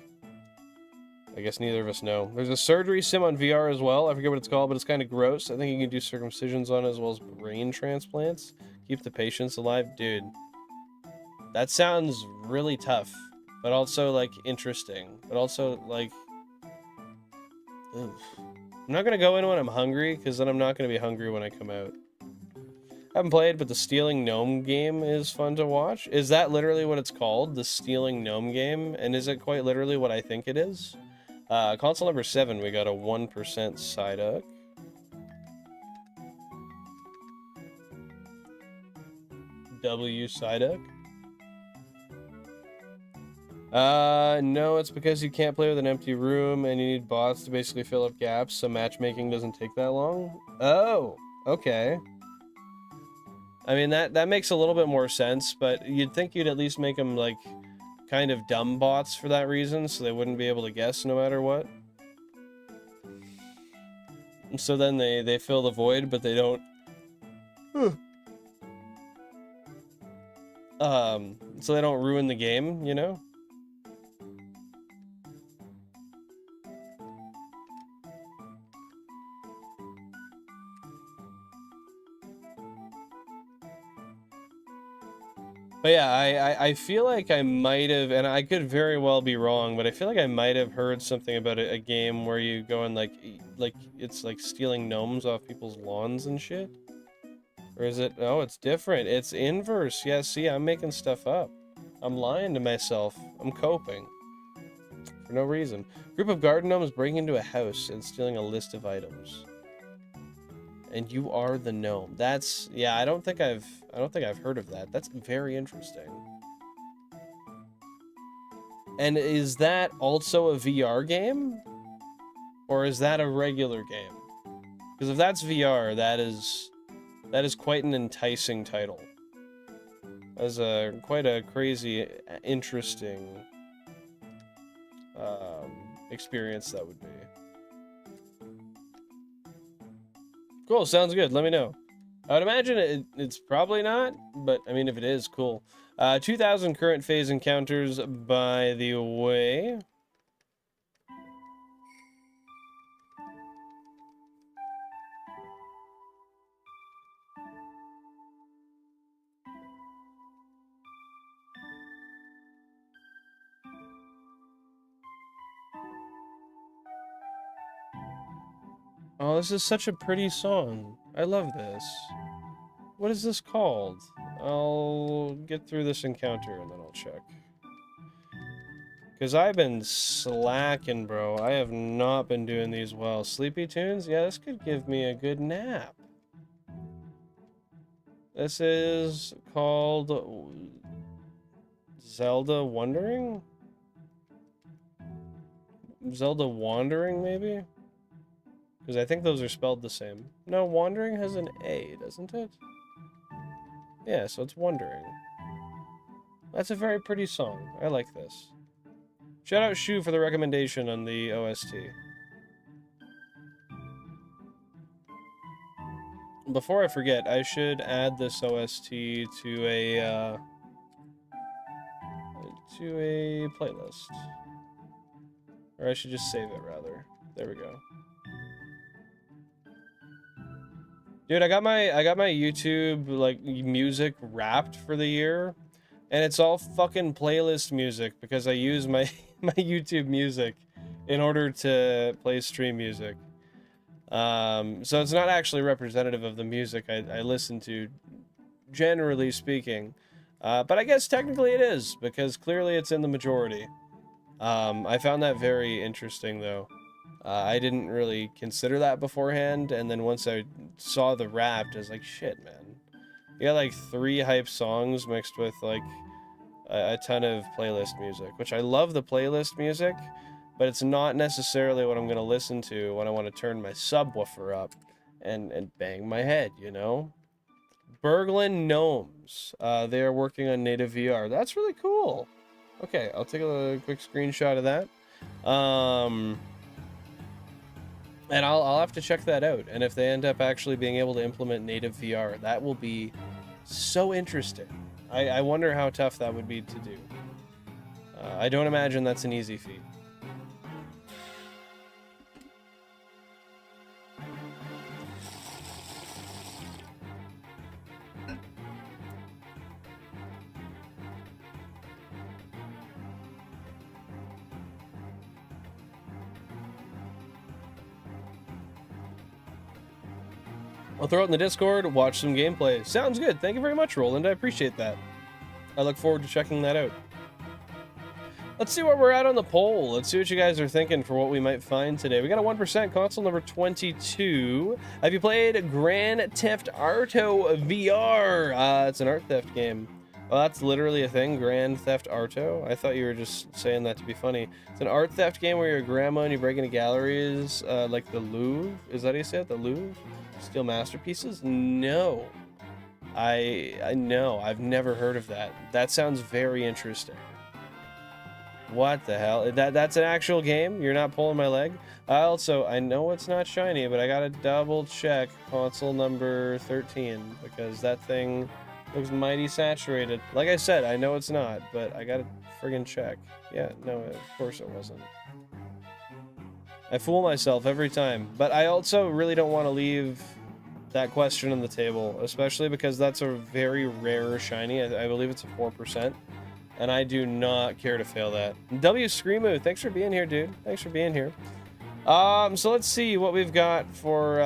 I guess neither of us know. There's a surgery sim on VR as well. I forget what it's called, but it's kind of gross. I think you can do circumcisions on it as well as brain transplants. Keep the patients alive. Dude. That sounds really tough. But also, like, interesting. But also, like... Oof. I'm not gonna go in when I'm hungry, because then I'm not gonna be hungry when I come out. I haven't played, but the Stealing Gnome game is fun to watch. Is that literally what it's called? The Stealing Gnome game? And is it quite literally what I think it is? Console number 7, we got a 1% Psyduck. W Psyduck. No, it's because you can't play with an empty room and you need bots to basically fill up gaps, so matchmaking doesn't take that long. Oh, okay. I mean, that makes a little bit more sense, but you'd think you'd at least make them, like, kind of dumb bots for that reason, so they wouldn't be able to guess no matter what. So then they fill the void, but they don't... so they don't ruin the game, you know? But yeah, I feel like I might have, and I could very well be wrong, but I feel like I might have heard something about a game where you go and like it's like stealing gnomes off people's lawns and shit. Or is it? Oh, it's different. It's inverse. Yeah, see, I'm making stuff up. I'm lying to myself. I'm coping. For no reason. Group of garden gnomes breaking into a house and stealing a list of items. And you are the gnome. That's, yeah, I don't think I've heard of that. That's very interesting. And is that also a VR game? Or is that a regular game? Because if that's VR, that is quite an enticing title. as a quite a crazy, interesting experience that would be. Cool, sounds good. Let me know. I would imagine it's probably not, but I mean, if it is, cool. 2,000 current phase encounters, by the way. Oh, this is such a pretty song. I love this. What is this called? I'll get through this encounter and then I'll check. Because I've been slacking, bro. I have not been doing these well. Sleepy Tunes? Yeah, this could give me a good nap. This is called Zelda Wandering? Zelda Wandering, maybe? Because I think those are spelled the same. No, Wandering has an A, doesn't it? Yeah, so it's Wandering. That's a very pretty song. I like this. Shout out Shu for the recommendation on the OST. Before I forget, I should add this OST to a playlist. Or I should just save it, rather. There we go. Dude, I got my YouTube like music wrapped for the year, and it's all fucking playlist music because I use my YouTube music in order to play stream music. So it's not actually representative of the music I listen to, generally speaking. But I guess technically it is, because clearly it's in the majority. I found that very interesting, though. I didn't really consider that beforehand, and then once I saw the Wrapped, I was like, shit, man. You got like 3 hype songs mixed with like a ton of playlist music, which I love the playlist music, but it's not necessarily what I'm going to listen to when I want to turn my subwoofer up and bang my head, you know? Berglund Gnomes. They are working on native VR. That's really cool. Okay, I'll take a quick screenshot of that. And I'll have to check that out. And if they end up actually being able to implement native VR, that will be so interesting. I wonder how tough that would be to do. I don't imagine that's an easy feat. I'll throw it in the Discord, watch some gameplay. Sounds good. Thank you very much, Roland. I appreciate that. I look forward to checking that out. Let's see where we're at on the poll. Let's see what you guys are thinking for what we might find today. We got a 1% console number 22. Have you played Grand Theft Auto VR? It's an art theft game. Well, that's literally a thing, Grand Theft Auto. I thought you were just saying that to be funny. It's an art theft game where you're a grandma and you break into galleries like the Louvre. Is that how you say it? The Louvre? Steal masterpieces? No. I know. I've never heard of that. That sounds very interesting. What the hell? That's an actual game? You're not pulling my leg? I know it's not shiny, but I gotta double check console number 13 because that thing looks mighty saturated. Like I said, I know it's not, but I gotta friggin' check. Yeah, no, of course it wasn't. I fool myself every time, but I also really don't want to leave that question on the table, especially because that's a very rare shiny. I believe it's a 4%, and I do not care to fail that. W Screamo, thanks for being here, dude. Thanks for being here. So let's see what we've got for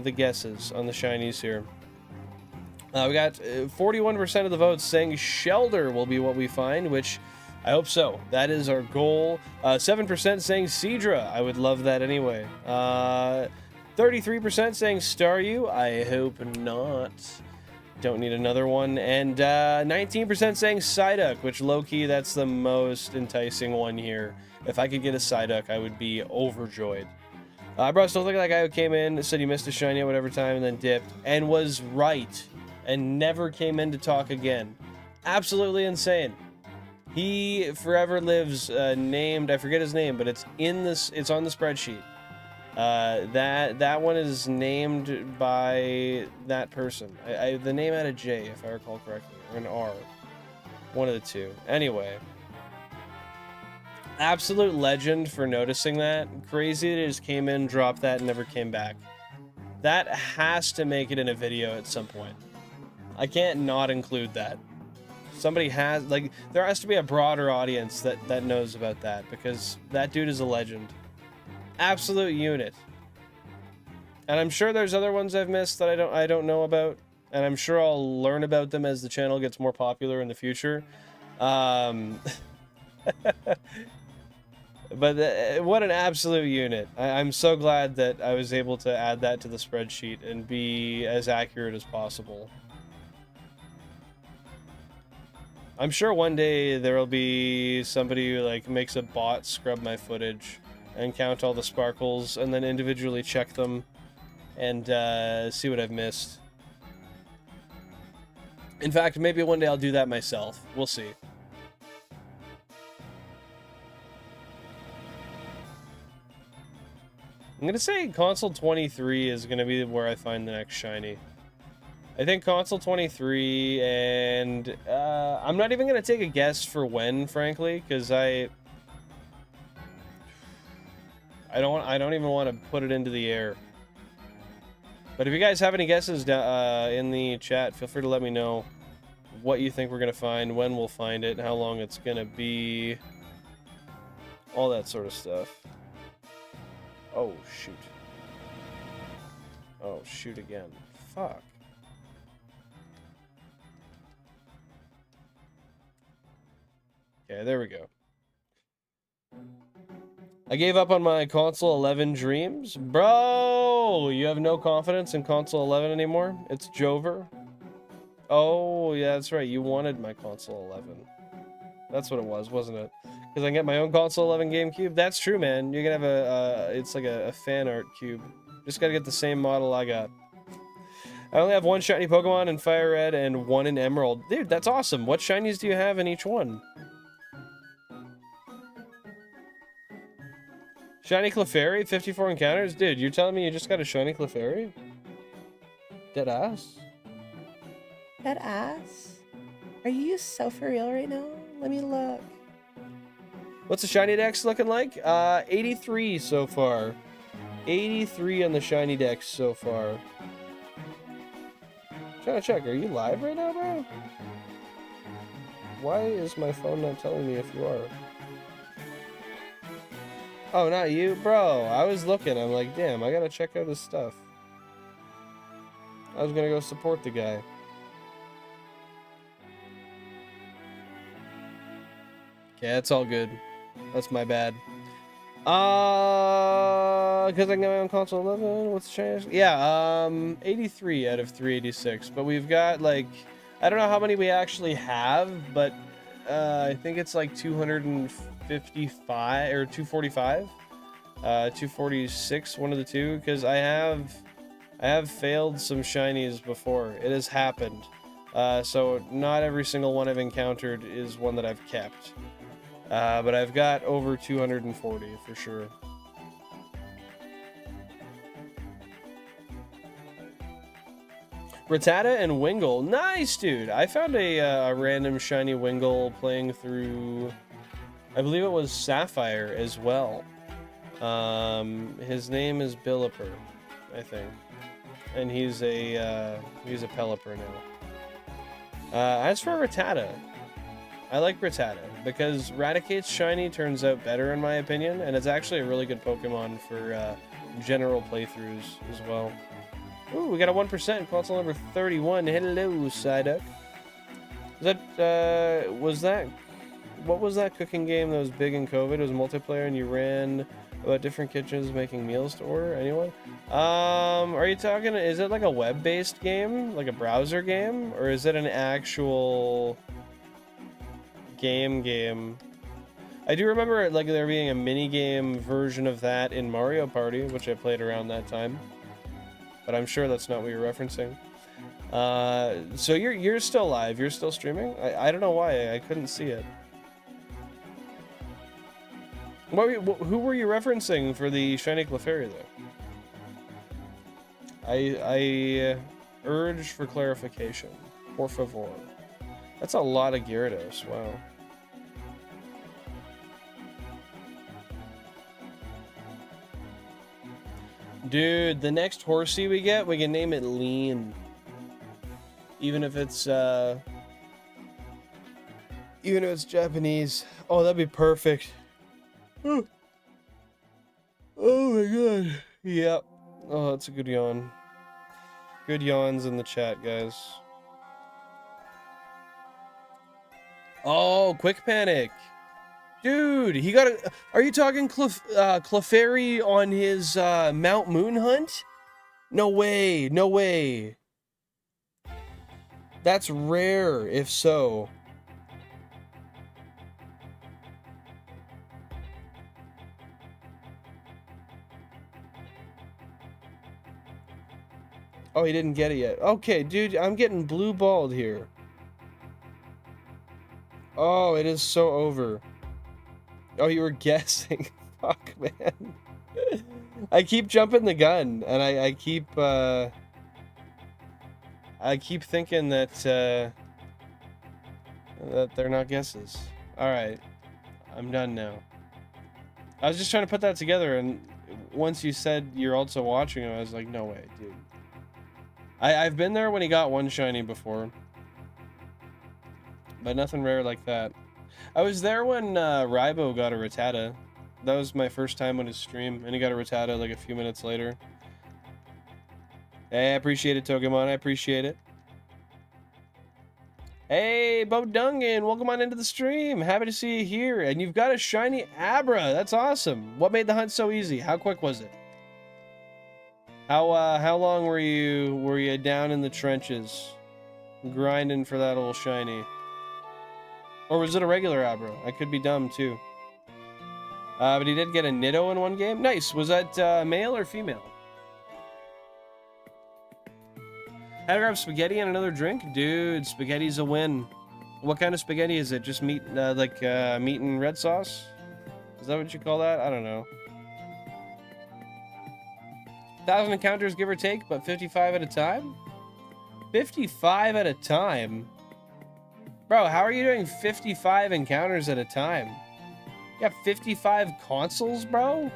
the guesses on the shinies here. We got 41% of the votes saying Shelder will be what we find, which I hope so. That is our goal. 7% saying Seadra. I would love that anyway. 33% saying Staryu. I hope not. Don't need another one. And 19% saying Psyduck, which low-key, that's the most enticing one here. If I could get a Psyduck, I would be overjoyed. Bro, still look like that guy who came in, said he missed a shiny at whatever time, and then dipped, and was right, and never came in to talk again. Absolutely insane. He forever lives named, I forget his name, but it's in this, it's on the spreadsheet. That one is named by that person. The name had a J, if I recall correctly, or an R. One of the two. Anyway. Absolute legend for noticing that. Crazy that it just came in, dropped that, and never came back. That has to make it in a video at some point. I can't not include that. Somebody has, like, there has to be a broader audience that knows about that, because that dude is a legend. Absolute unit. And I'm sure there's other ones I've missed that I don't know about, and I'm sure I'll learn about them as the channel gets more popular in the future. But what an absolute unit. I'm so glad that I was able to add that to the spreadsheet and be as accurate as possible. I'm sure one day there will be somebody who like makes a bot scrub my footage and count all the sparkles and then individually check them and see what I've missed. In fact, maybe one day I'll do that myself. We'll see. I'm gonna say console 23 is gonna be where I find the next shiny. I think console 23, and I'm not even gonna take a guess for when, frankly, because I don't even want to put it into the air. But if you guys have any guesses in the chat, feel free to let me know what you think we're gonna find, when we'll find it, how long it's gonna be, all that sort of stuff. Oh, shoot. Oh, shoot again. Fuck. Okay, there we go. I gave up on my console 11 dreams. Bro, you have no confidence in console 11 anymore? It's Jover. Oh, yeah, that's right. You wanted my console 11. That's what it was, wasn't it? Because I can get my own console 11 GameCube. That's true, man. You're gonna have it's like a fan art cube. Just gotta get the same model I got. I only have one shiny Pokemon in FireRed and one in Emerald. Dude, that's awesome. What shinies do you have in each one? Shiny Clefairy, 54 encounters? Dude, you're telling me you just got a shiny Clefairy? Dead ass? Dead ass? Are you so for real right now? Let me look. What's the shiny dex looking like? 83 so far. 83 on the shiny dex so far. Trying to check, are you live right now, bro? Why is my phone not telling me if you are? Oh, not you? Bro, I was looking. I'm like, damn, I gotta check out his stuff. I was gonna go support the guy. Yeah, it's all good. That's my bad. Because I can get my own console 11. What's the chance? Yeah, 83 out of 386. But we've got, like, I don't know how many we actually have, but I think it's like 255 or 245. 246, one of the two. Because I have failed some shinies before. It has happened. So not every single one I've encountered is one that I've kept. But I've got over 240 for sure. Rattata and Wingull. Nice, dude. I found a random shiny Wingull playing through, I believe it was Sapphire as well. His name is Billiper, I think. And he's a Pelipper now. As for Rattata, I like Rattata because Raticate's shiny turns out better in my opinion, and it's actually a really good Pokemon for general playthroughs as well. Ooh, we got a 1%, console number 31. Hello, Psyduck. What was that cooking game that was big in COVID? It was multiplayer and you ran about different kitchens making meals to order? Anyone? Are you talking, is it like a web-based game? Like a browser game? Or is it an actual game? I do remember like there being a mini-game version of that in Mario Party, which I played around that time. But I'm sure that's not what you're referencing. So you're still live. You're still streaming. I don't know why I couldn't see it. Who were you referencing for the Shiny Clefairy though? I urge for clarification. Por favor. That's a lot of Gyarados. Wow. Dude, the next Horsey we get, we can name it Lean. Even if it's Japanese. Oh, that'd be perfect. Oh, oh my god. Yep. Oh, that's a good yawn. Good yawns in the chat, guys. Oh, Quick Panic. Dude, he got a... Are you talking Clefairy on his Mount Moon hunt? No way, no way. That's rare, if so. Oh, he didn't get it yet. Okay, dude, I'm getting blue balled here. Oh, it is so over. Oh, you were guessing. Fuck, man. I keep jumping the gun, and I keep thinking that that they're not guesses. All right, I'm done now. I was just trying to put that together, and once you said you're also watching him, I was like, no way, dude. I've been there when he got one shiny before, but nothing rare like that. I was there when Raibo got a Rattata. That was my first time on his stream, and he got a Rattata like a few minutes later. Hey, I appreciate it, Togemon. I appreciate it. Hey, Bo Dungan, welcome on into the stream. Happy to see you here. And you've got a shiny Abra. That's awesome. What made the hunt so easy? How quick was it? How long were you down in the trenches, grinding for that old shiny? Or was it a regular Abra? I could be dumb too. But he did get a Nitto in one game. Nice. Was that male or female? How to grab spaghetti and another drink? Dude, spaghetti's a win. What kind of spaghetti is it? Just meat, like meat and red sauce? Is that what you call that? I don't know. 1,000 encounters, give or take, but 55 at a time? 55 at a time? Bro, how are you doing 55 encounters at a time? You got 55 consoles, bro?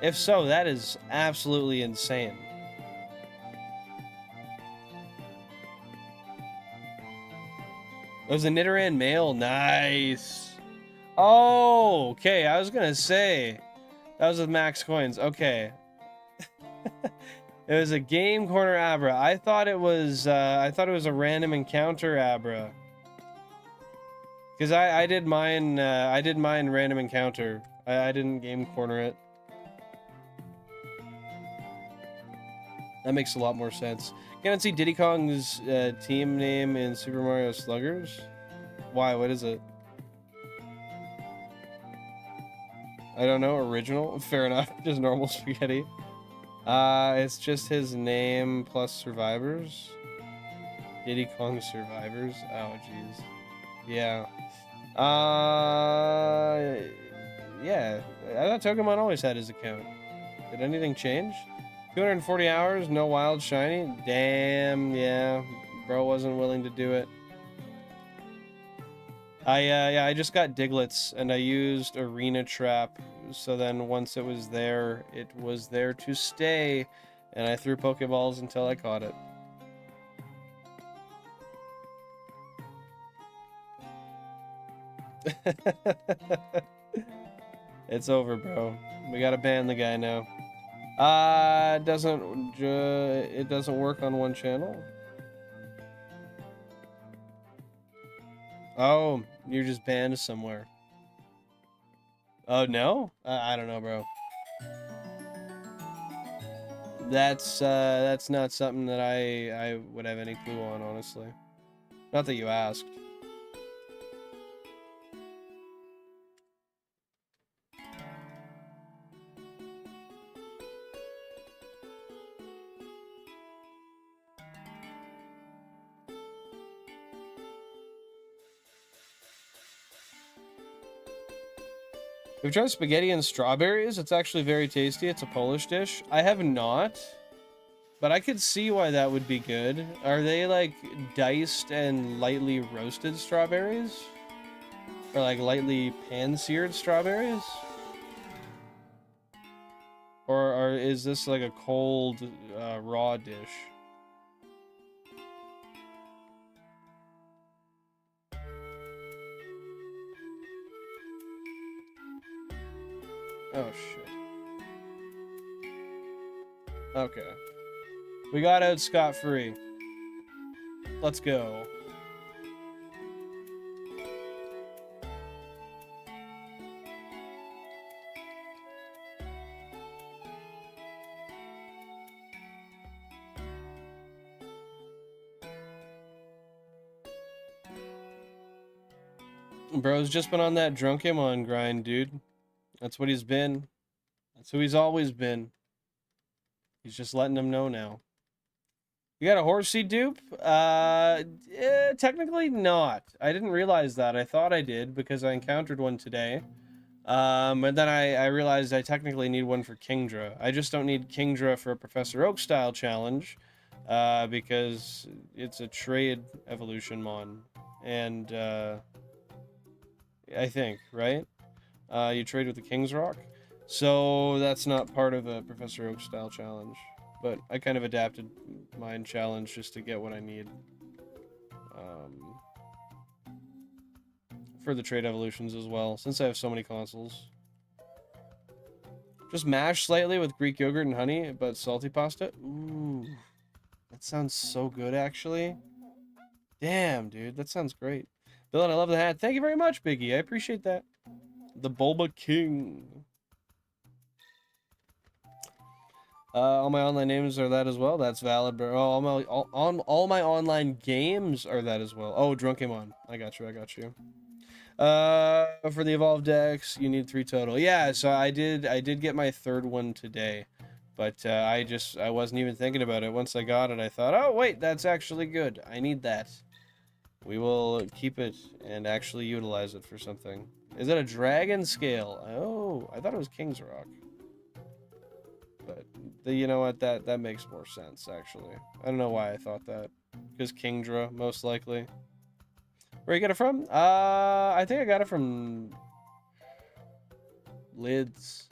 If so, that is absolutely insane. It was a Nidoran male. Nice. Oh, okay. I was gonna say that was with max coins. Okay. It was a game corner Abra. I thought it was a random encounter Abra. Because I did mine random encounter. I didn't game corner it. That makes a lot more sense. Can't see Diddy Kong's team name in Super Mario Sluggers? Why? What is it? I don't know. Original? Fair enough. Just normal spaghetti. It's just his name plus survivors. Diddy Kong survivors. Oh, jeez. Yeah. Yeah. I thought Pokemon always had his account. Did anything change? 240 hours, no wild shiny. Damn, yeah. Bro wasn't willing to do it. Yeah, I just got Diglets, and I used Arena Trap. So then once it was there to stay, and I threw Pokeballs until I caught it. It's over, bro. We gotta ban the guy now. It doesn't work on one channel. Oh, you're just banned somewhere. Oh no? I don't know, bro. That's not something that I would have any clue on, honestly. Not that you asked. We've tried spaghetti and strawberries. It's actually very tasty. It's a Polish dish. I have not, but I could see why that would be good. Are they like diced and lightly roasted strawberries? Or like lightly pan-seared strawberries? Or is this like a cold, raw dish? Oh, shit. Okay. We got out scot-free. Let's go. Bro's just been on that drunk him on grind, dude. That's what he's been. That's who he's always been. He's just letting them know now. You got a horsey dupe? Technically not. I didn't realize that. I thought I did because I encountered one today. And then I realized I technically need one for Kingdra. I just don't need Kingdra for a Professor Oak style challenge. Because it's a trade evolution mon. And, I think, right? You trade with the King's Rock. So that's not part of a Professor Oak style challenge. But I kind of adapted mine challenge just to get what I need. For the trade evolutions as well, since I have so many consoles. Just mash slightly with Greek yogurt and honey, but salty pasta. Ooh, that sounds so good, actually. Damn, dude, that sounds great. Bill, I love the hat. Thank you very much, Biggie. I appreciate that. The Bulba King. All my online names are that as well. That's valid, bro. Oh, all my online games are that as well. Oh, Drunkemon. I got you. I got you. For the evolved decks, you need 3 total. Yeah, so I did get my 3rd one today, but I wasn't even thinking about it. Once I got it, I thought, oh wait, that's actually good. I need that. We will keep it and actually utilize it for something. Is it a dragon scale? Oh, I thought it was King's Rock. But you know what? That makes more sense, actually. I don't know why I thought that. Because Kingdra, most likely. Where you get it from? I think I got it from Lids.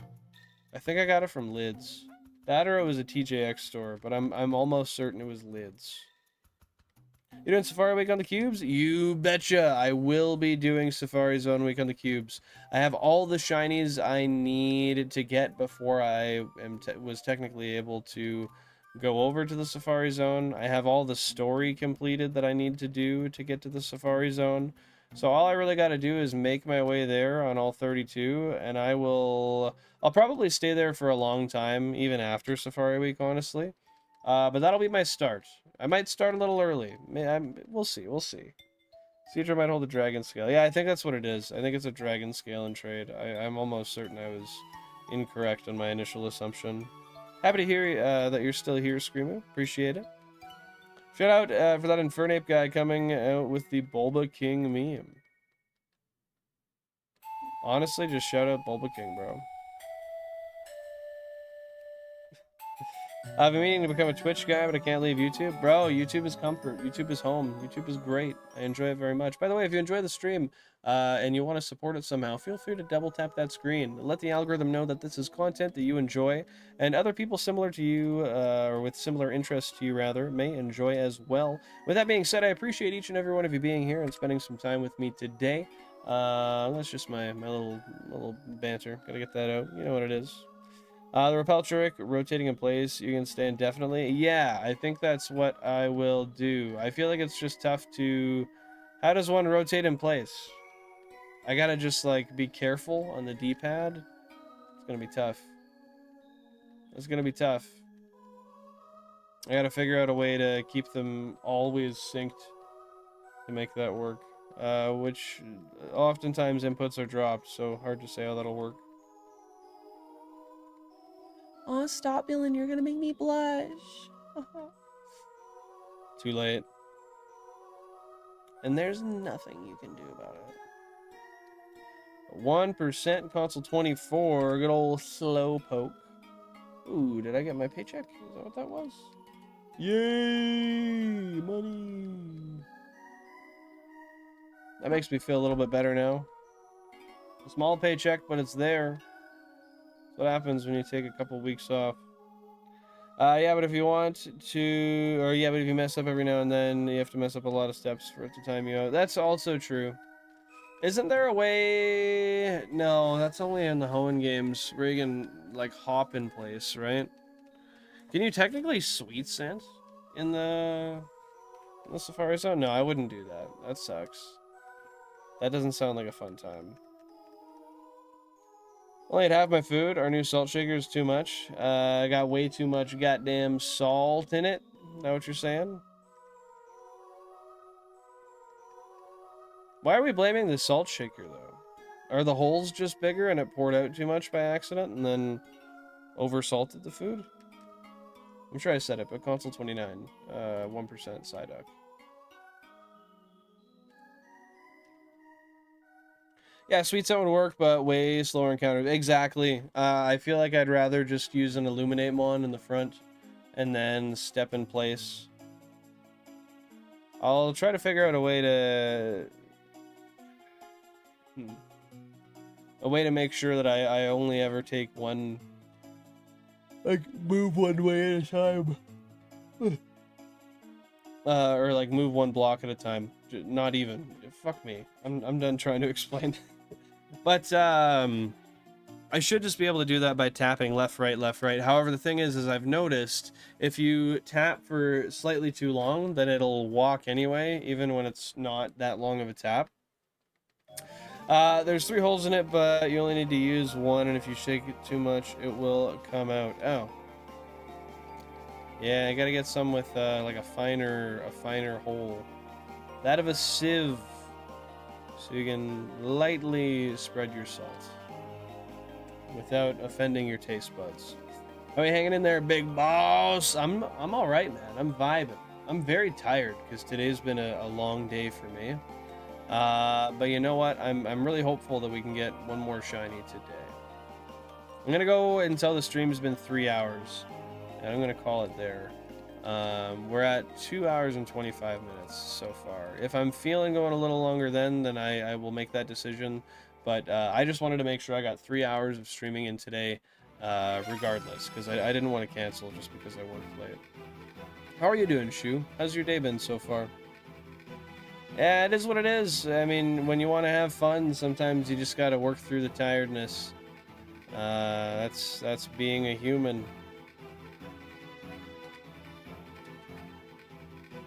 I think I got it from Lids. That or it was a TJX store, but I'm almost certain it was Lids. You doing Safari Week on the Cubes? You betcha! I will be doing Safari Zone Week on the Cubes. I have all the shinies I need to get before I was technically able to go over to the Safari Zone. I have all the story completed that I need to do to get to the Safari Zone. So all I really got to do is make my way there on all 32, and I'll probably stay there for a long time, even after Safari Week, honestly. But that'll be my start. I might start a little early. We'll see. We'll see. Cedra might hold a dragon scale. Yeah, I think that's what it is. I think it's a dragon scale in trade. I'm almost certain I was incorrect on my initial assumption. Happy to hear that you're still here, Screamo. Appreciate it. Shout out for that Infernape guy coming out with the Bulba King meme. Honestly, just shout out Bulba King, bro. I've been meaning to become a Twitch guy, but I can't leave YouTube. Bro, YouTube is comfort. YouTube is home. YouTube is great. I enjoy it very much. By the way, if you enjoy the stream and you want to support it somehow, feel free to double tap that screen. Let the algorithm know that this is content that you enjoy, and other people similar to you, or with similar interests to you, rather, may enjoy as well. With that being said, I appreciate each and every one of you being here and spending some time with me today. That's just my little banter. Gotta get that out. You know what it is. The repel trick, rotating in place, you can stay indefinitely. Yeah, I think that's what I will do. I feel like it's just tough to... How does one rotate in place? I gotta just, like, be careful on the D-pad. It's gonna be tough. It's gonna be tough. I gotta figure out a way to keep them always synced to make that work. Which, oftentimes inputs are dropped, so hard to say how that'll work. Oh, stop, Dylan. You're gonna make me blush. Too late. And there's nothing you can do about it. 1%, console 24, good old Slowpoke. Ooh, did I get my paycheck? Is that what that was? Yay! Money! That makes me feel a little bit better now. A small paycheck, but it's there. That's what happens when you take a couple weeks off. Yeah, but if you want to, or yeah, but if you mess up every now and then, you have to mess up a lot of steps for it to time you out. That's also true. Isn't there a way? No, that's only in the Hoenn games where you can, like, hop in place, right? Can you technically sweet scent in the Safari Zone? No, I wouldn't do that. That sucks. That doesn't sound like a fun time. Only ate half my food. Our new salt shaker is too much. I got way too much goddamn salt in it. Is that what you're saying? Why are we blaming the salt shaker, though? Are the holes just bigger and it poured out too much by accident and then over-salted the food? I'm sure I said it, but console 29. 1% Psyduck. Yeah, sweet scent would work, but way slower encounters. Exactly. I feel like I'd rather just use an Illuminate Mon in the front and then step in place. I'll try to figure out a way to... A way to make sure that I only ever take one... Like, move one way at a time. Or like move one block at a time. Not even. Fuck me. I'm done trying to explain. But I should just be able to do that by tapping left, right, left, right. However, the thing is I've noticed if you tap for slightly too long, then it'll walk anyway, even when it's not that long of a tap. There's 3 holes in it, but you only need to use one, and if you shake it too much, it will come out. Oh. Yeah, I gotta get some with like a finer hole. That of a sieve. So you can lightly spread your salt without offending your taste buds. Are we hanging in there, big boss? I'm all right, man. I'm vibing. I'm very tired because today's been a long day for me. But you know what? I'm really hopeful that we can get one more shiny today. I'm gonna go until the stream's been 3 hours, and I'm gonna call it there. We're at 2 hours and 25 minutes so far. If I'm feeling going a little longer then I will make that decision. But I just wanted to make sure I got 3 hours of streaming in today, regardless, because I didn't want to cancel just because I wanted to play it. How are you doing, Shu? How's your day been so far? Yeah, it is what it is. I mean, when you want to have fun, sometimes you just got to work through the tiredness. That's being a human.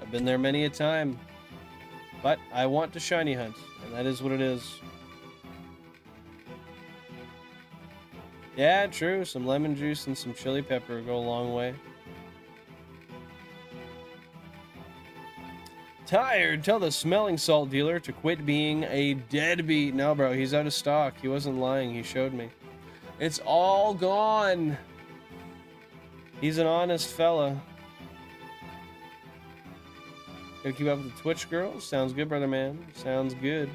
I've been there many a time. But I want to shiny hunt, and that is what it is. Yeah, true. Some lemon juice and some chili pepper go a long way. Tired. Tell the smelling salt dealer to quit being a deadbeat. No, bro, he's out of stock. He wasn't lying. He showed me. It's all gone. He's an honest fella. Gotta keep up with the Twitch girls. Sounds good, brother man. Sounds good.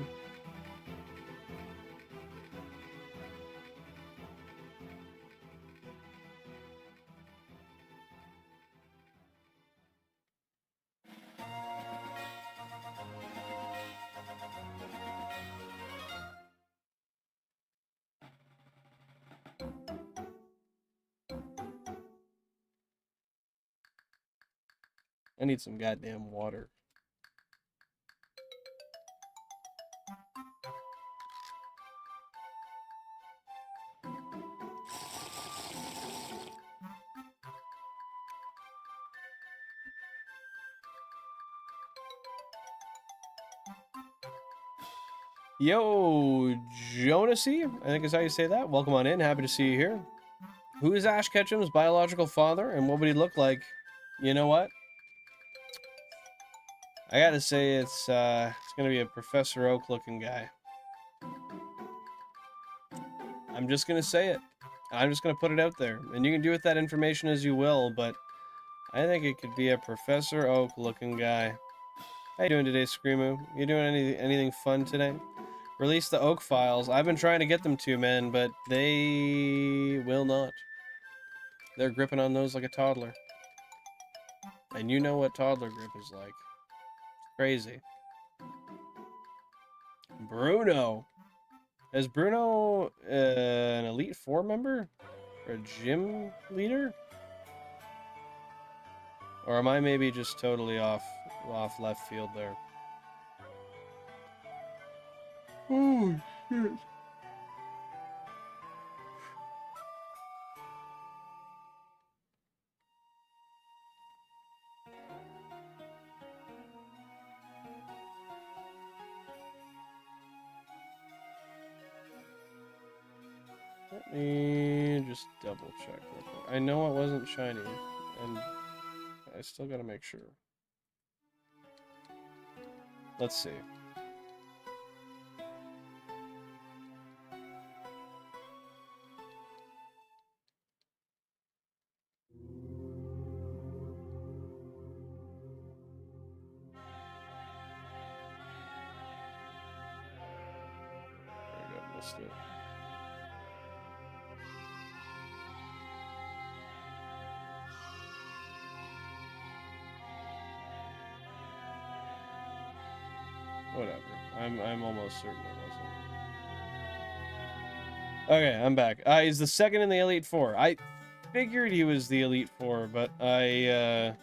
I need some goddamn water. Yo, Jonasy, I think is how you say that. Welcome on in. Happy to see you here. Who is Ash Ketchum's biological father, and what would he look like? You know what? I gotta say it's gonna be a Professor Oak looking guy. I'm just gonna say it. I'm just gonna put it out there, and you can do with that information as you will, but I think it could be a Professor Oak looking guy. How you doing today, Screamo? You doing anything fun today? release the Oak Files. I've been trying to get them to, man, but they will not. They're gripping on those like a toddler. And you know what toddler grip is like. Crazy. Bruno. Is Bruno an Elite Four member? Or a gym leader? Or am I maybe just totally off left field there? Oh, shit. Let me just double check real quick. I know it wasn't shiny, and I still gotta make sure. Let's see. There we go, missed it. Whatever. I'm almost certain it wasn't. Okay, I'm back. He's the second in the Elite Four. I figured he was the Elite Four, but I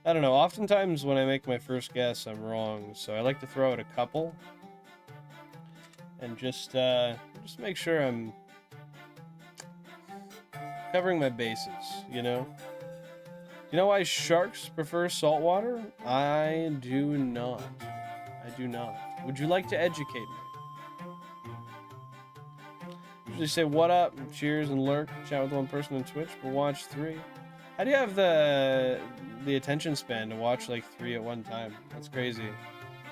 don't know. Oftentimes when I make my first guess, I'm wrong. So I like to throw out a couple and just make sure I'm covering my bases. You know. You know why sharks prefer saltwater? I do not. I do not. Would you like to educate me? Usually say what up, cheers, and lurk, chat with one person on Twitch, but watch 3. How do you have the attention span to watch like 3 at one time? That's crazy.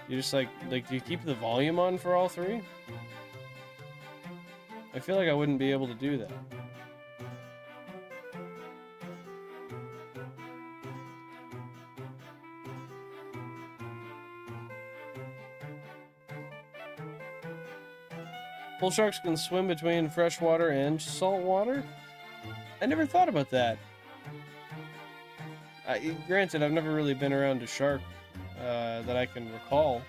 You just like do you keep the volume on for all 3? I feel like I wouldn't be able to do that. Bull sharks can swim between freshwater and saltwater? I never thought about that. Granted, I've never really been around a shark that I can recall,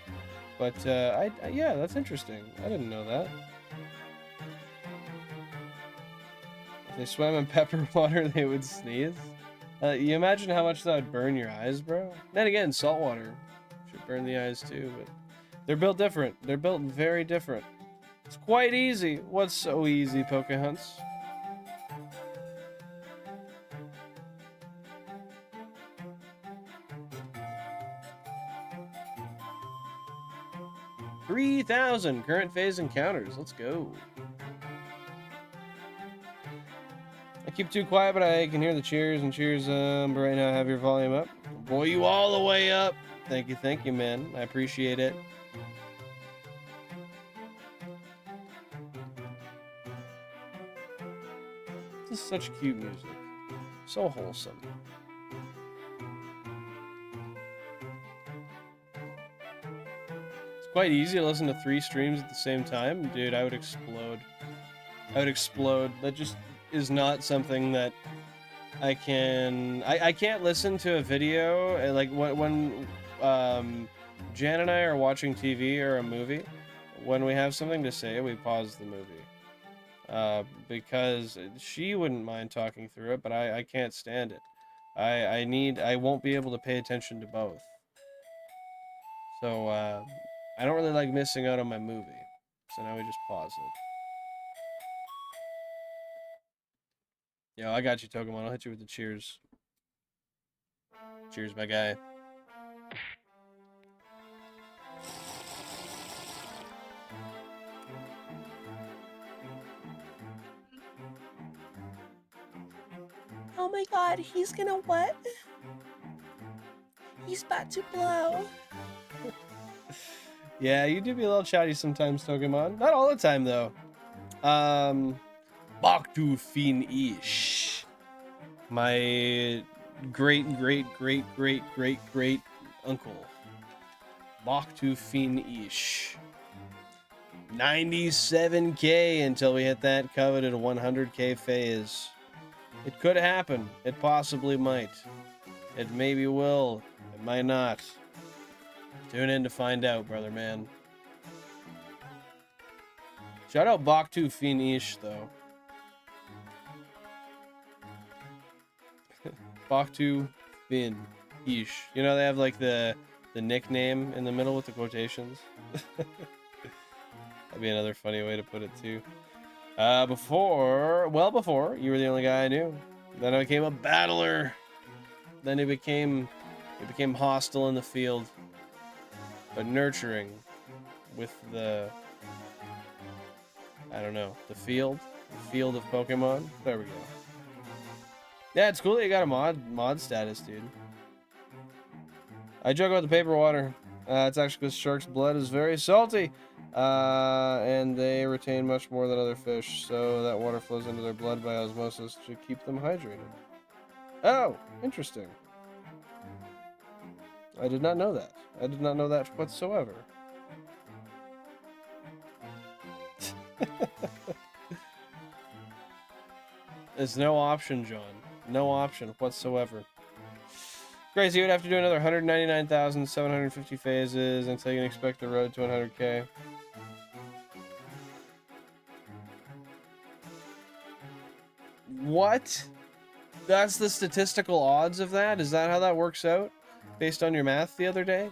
but yeah, that's interesting. I didn't know that. If they swam in pepper water, they would sneeze. You imagine how much that would burn your eyes, bro? Then again, saltwater should burn the eyes too, but they're built different. They're built very different. It's quite easy. What's so easy, Pokehunts? $3,000 current phase encounters. Let's go. I keep too quiet, but I can hear the cheers and cheers. But right now I have your volume up. Boy, you all the way up. Thank you, man. I appreciate it. This is such cute music. So wholesome. It's quite easy to listen to 3 streams at the same time. Dude, I would explode. I would explode. That just is not something that I can... I can't listen to a video. Like, when Jan and I are watching TV or a movie, when we have something to say, we pause the movie. Because she wouldn't mind talking through it, but I can't stand it. I won't be able to pay attention to both. So, I don't really like missing out on my movie. So now we just pause it. Yo, I got you, Pokemon. I'll hit you with the cheers. Cheers, my guy. Oh my god, he's gonna what? He's about to blow. Yeah, you do be a little chatty sometimes, Pokemon. Not all the time, though. Bak du fin ish. My great uncle. Bak du fin ish. 97K until we hit that coveted 100K phase. It could happen. It possibly might. It maybe will. It might not. Tune in to find out, brother man. Shout out Bak2 Finish, though. Bak2 Fin Ish. You know, they have like the nickname in the middle with the quotations. That'd be another funny way to put it too. Before you were the only guy I knew. Then I became a battler. Then it became hostile in the field, but nurturing with the, I don't know, the field of Pokemon. There we go. Yeah, it's cool that you got a mod status, dude. I joke about the paper water. It's actually because shark's blood is very salty, and they retain much more than other fish, so that water flows into their blood by osmosis to keep them hydrated. Oh, interesting. I did not know that. I did not know that whatsoever. There's no option, John. No option whatsoever. Crazy, you would have to do another 199,750 phases until you can expect the road to 100K. What? That's the statistical odds of that? Is that how that works out? Based on your math the other day?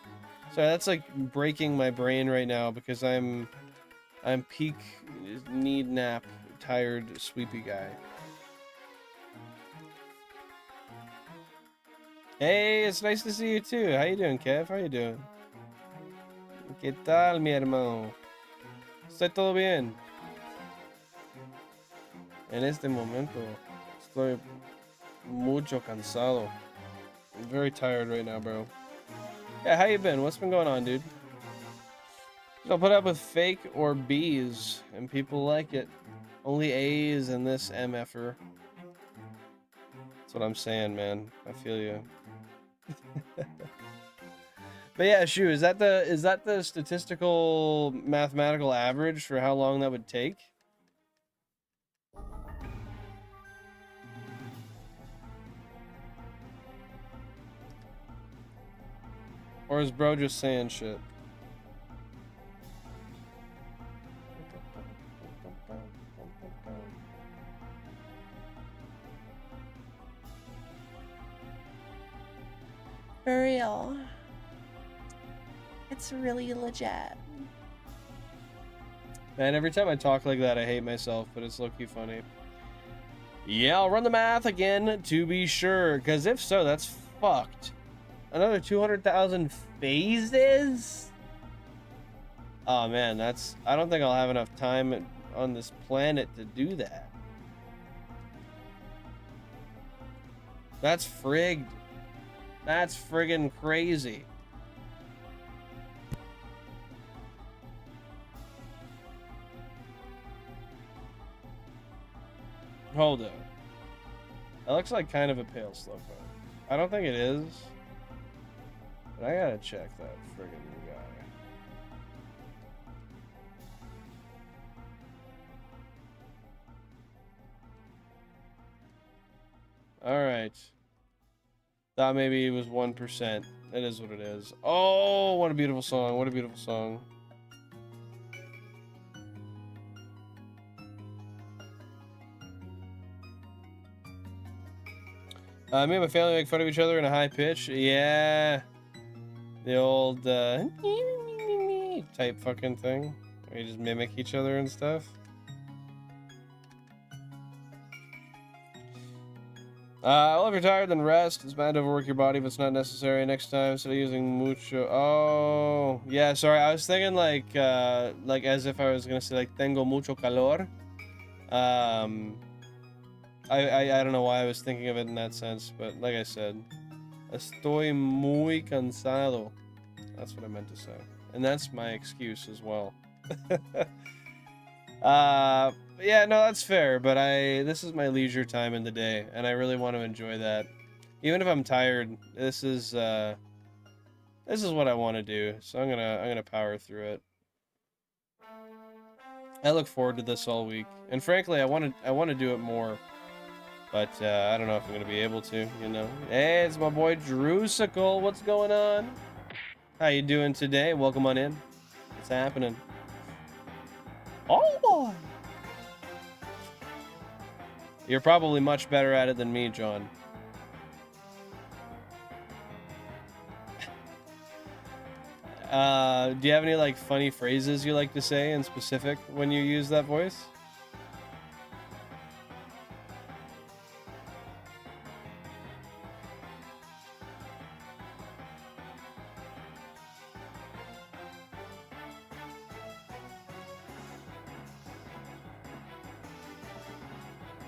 Sorry, that's like breaking my brain right now because I'm peak need nap tired sleepy guy. Hey, it's nice to see you too. How you doing, Kev? How you doing? ¿Qué tal, mi hermano? ¿Está todo bien? En este momento estoy mucho cansado. I'm very tired right now, bro. Yeah, how you been? What's been going on, dude? Don't put up with fake or B's, and people like it. Only A's in this MFer. That's what I'm saying, man. I feel you. But yeah, Shu, is that the statistical mathematical average for how long that would take? Or is bro just saying shit? For real. It's really legit. Man, every time I talk like that, I hate myself, but it's low-key funny. Yeah, I'll run the math again to be sure, because if so, that's fucked. Another 200,000 phases? Oh man, I don't think I'll have enough time on this planet to do that. That's frigged. That's friggin' crazy. Hold on. That looks like kind of a pale slowpoke. I don't think it is. But I gotta check that friggin' guy. Alright. Thought maybe it was 1%. It is what it is. Oh, what a beautiful song. What a beautiful song. Me and my family make fun of each other in a high pitch. Yeah. The old type fucking thing. Where you just mimic each other and stuff. Well, if you're tired, then rest. It's bad to overwork your body if it's not necessary. Next time, instead of using mucho... Oh, yeah, sorry. I was thinking like as if I was gonna say like tengo mucho calor. I don't know why I was thinking of it in that sense, but like I said, estoy muy cansado. That's what I meant to say, and that's my excuse as well. Yeah, no, that's fair, but this is my leisure time in the day, and I really want to enjoy that. Even if I'm tired, this is what I want to do, so I'm gonna power through it. I look forward to this all week, and frankly, I want to do it more, but I don't know if I'm gonna be able to. You know, hey, it's my boy Drusicle. What's going on? How you doing today? Welcome on in. What's happening? Oh boy, you're probably much better at it than me, John. Do you have any like funny phrases you like to say in specific when you use that voice?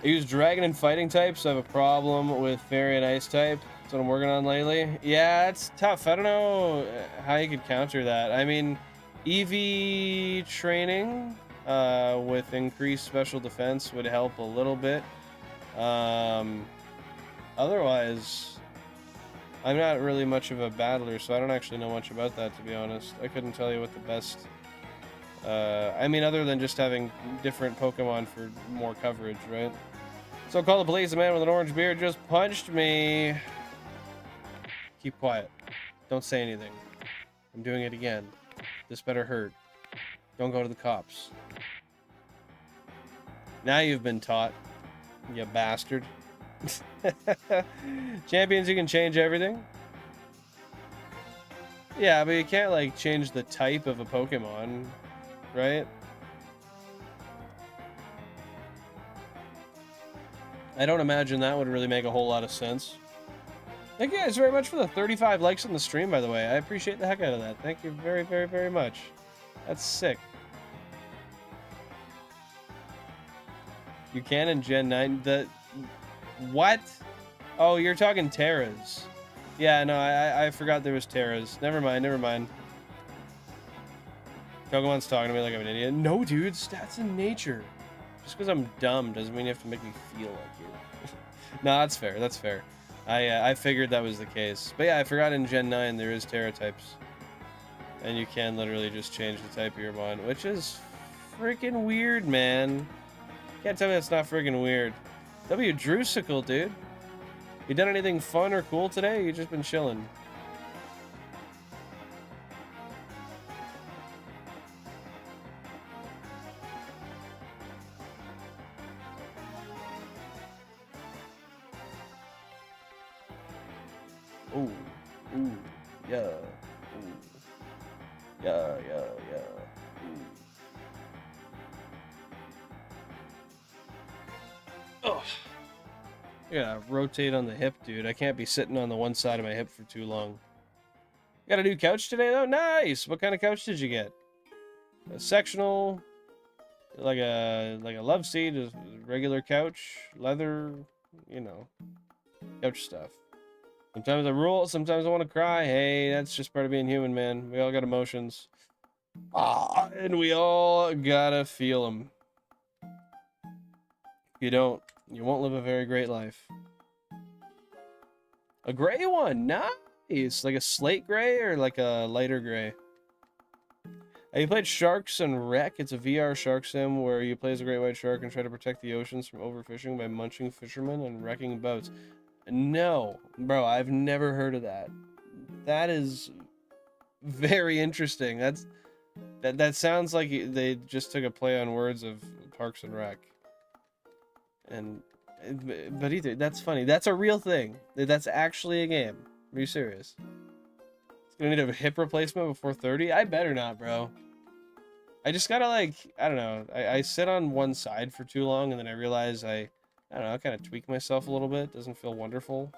I use dragon and fighting types. I have a problem with fairy and ice type. That's what I'm working on lately. Yeah, it's tough. I don't know how you could counter that. I mean, EV training with increased special defense would help a little bit. Otherwise, I'm not really much of a battler, so I don't actually know much about that, to be honest. I couldn't tell you what the best... I mean, other than just having different Pokemon for more coverage, right? So call the police. A man with an orange beard just punched me. Keep quiet. Don't say anything. I'm doing it again. This better hurt. Don't go to the cops. Now you've been taught, you bastard. Champions, you can change everything. Yeah, but you can't, like, change the type of a Pokemon, right? I don't imagine that would really make a whole lot of sense. Thank you guys very much for the 35 likes on the stream, by the way. I appreciate the heck out of that. Thank you very, very, very much. That's sick. You can in Gen 9. The... What? Oh, you're talking Terras. Yeah, no, I forgot there was Terras. Never mind, never mind. Pokemon's talking to me like I'm an idiot. No, dude, stats in nature. Just because I'm dumb doesn't mean you have to make me feel like you. No, that's fair, that's fair. I figured that was the case. But yeah, I forgot in Gen 9 there is Terra types. And you can literally just change the type of your mon, which is freaking weird, man. Can't tell me that's not freaking weird. W Drusicle, dude. You done anything fun or cool today? You just been chilling? Ooh, ooh, yeah, ooh, yeah, yeah, yeah. Ooh. Oh, I gotta rotate on the hip, dude. I can't be sitting on the one side of my hip for too long. Got a new couch today, though? Nice! What kind of couch did you get? A sectional, like a love seat, a regular couch, leather, you know, couch stuff. Sometimes I rule, sometimes I want to cry. Hey, that's just part of being human, man. We all got emotions. Ah, and we all gotta feel them. If you don't, you won't live a very great life. A gray one, nice. Like a slate gray or like a lighter gray? Have you played Sharks and Wreck? It's a VR shark sim where you play as a great white shark and try to protect the oceans from overfishing by munching fishermen and wrecking boats. No, bro, I've never heard of that. That is very interesting. That sounds like they just took a play on words of Parks and Rec. But either that's funny. That's a real thing. That's actually a game. Are you serious? It's gonna need a hip replacement before 30? I better not, bro. I just gotta, like, I don't know. I sit on one side for too long and then I realize I don't know, I kind of tweak myself a little bit. Doesn't feel wonderful.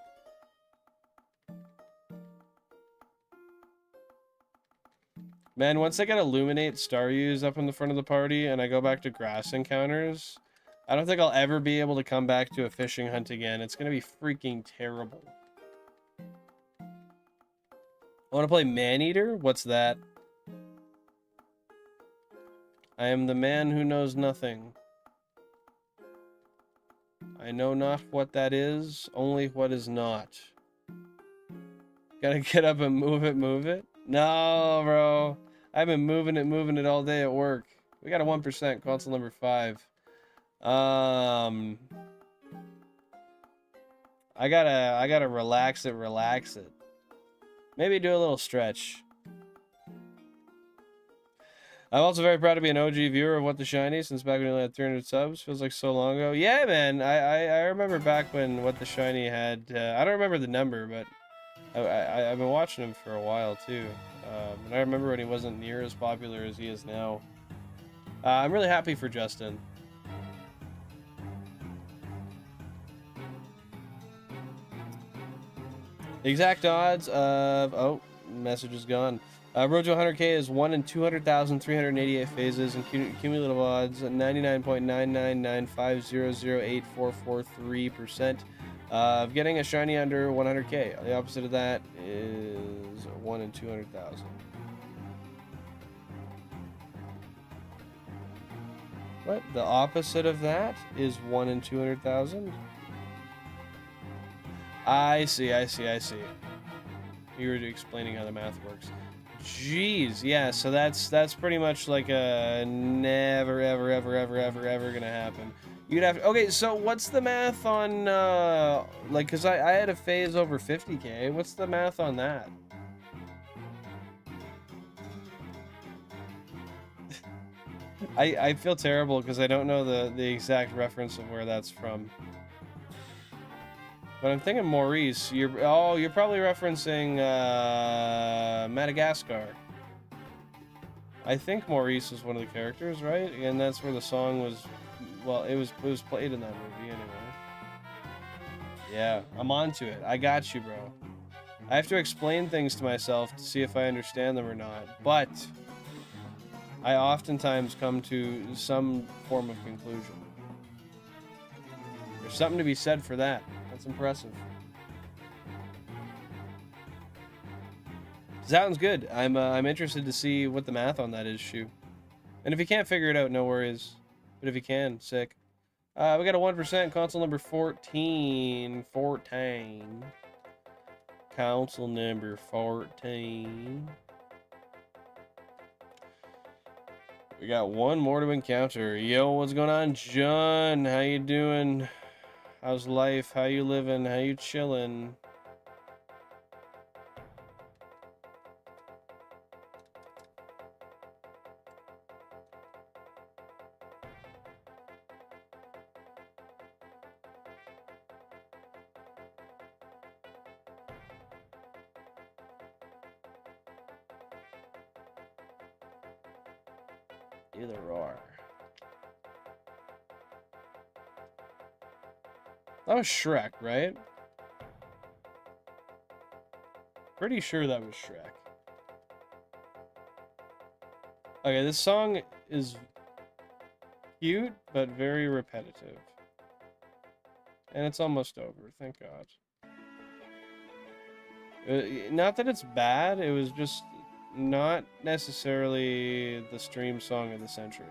Man, once I get Illuminate Staruse up in the front of the party and I go back to grass encounters, I don't think I'll ever be able to come back to a fishing hunt again. It's going to be freaking terrible. I want to play Maneater? What's that? I am the man who knows nothing. I know not what that is, only what is not. Gotta get up and move it, move it? No, bro. I've been moving it all day at work. We got a 1%. Console number 5. I gotta relax it. Maybe do a little stretch. I'm also very proud to be an OG viewer of What the Shiny since back when we only had 300 subs. Feels like so long ago. Yeah, man. I remember back when What the Shiny had. I don't remember the number, but I've been watching him for a while too. And I remember when he wasn't near as popular as he is now. I'm really happy for Justin. The exact odds of... Oh, message is gone. Road to 100k is 1 in 200,388 phases, and cumulative odds 99.99950084443% of getting a shiny under 100k. The opposite of that is 1 in 200,000. What? The opposite of that is 1 in 200,000? I see. You were explaining how the math works. Jeez, yeah, so that's pretty much like a never ever gonna happen. You'd have to, okay, so what's the math on like, cause I had a phase over 50k. What's the math on that? I feel terrible because I don't know the exact reference of where that's from. But I'm thinking Maurice. You're probably referencing Madagascar. I think Maurice was one of the characters, right? And that's where the song was. Well, it was played in that movie anyway. Yeah, I'm onto it. I got you, bro. I have to explain things to myself to see if I understand them or not. But I oftentimes come to some form of conclusion. There's something to be said for that. That's impressive. Sounds good. I'm interested to see what the math on that is, Shu. And if you can't figure it out, no worries. But if you can, sick. We got a 1%. Console number 14. Console number 14. We got one more to encounter. Yo, what's going on, John? How you doing? How's life? How you living? How you chilling? Either or. That was Shrek, right? Pretty sure that was Shrek. Okay, this song is cute, but very repetitive. And it's almost over, thank God. Not that it's bad, it was just not necessarily the stream song of the century.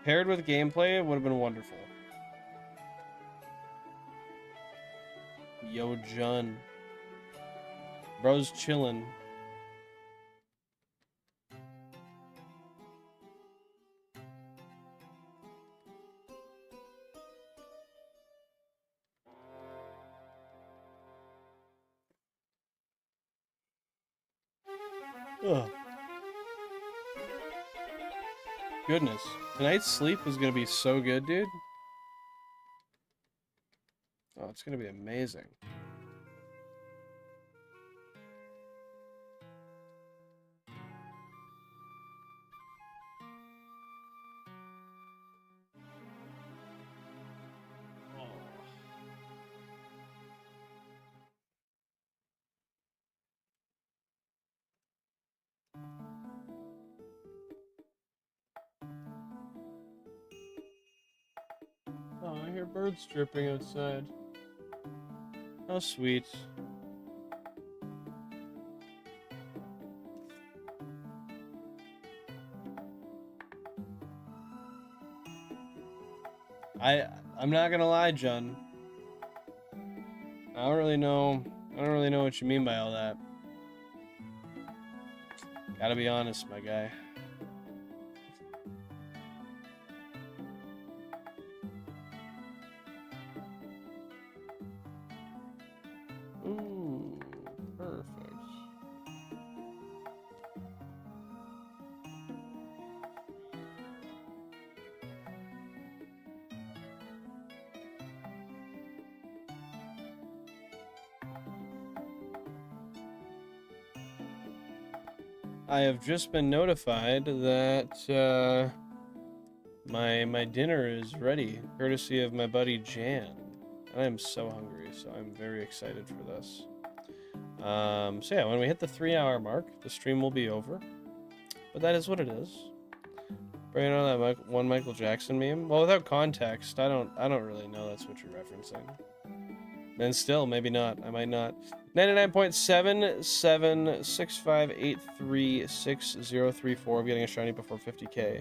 Paired with gameplay, it would have been wonderful. Yo, John. Bro's chillin'. Ugh. Goodness. Tonight's sleep is gonna be so good, dude. Oh, it's gonna be amazing. Oh, I hear birds chirping outside. How sweet. I'm not gonna lie, John. I don't really know what you mean by all that. Gotta be honest, my guy. I have just been notified that my dinner is ready, courtesy of my buddy Jan. I am so hungry, so I'm very excited for this. So yeah, when we hit the 3-hour mark, the stream will be over. But that is what it is. Bringing on that one Michael Jackson meme. Well, without context, I don't really know that's what you're referencing. And still, maybe not. I might not. 99.7765836034. I'm getting a shiny before 50k.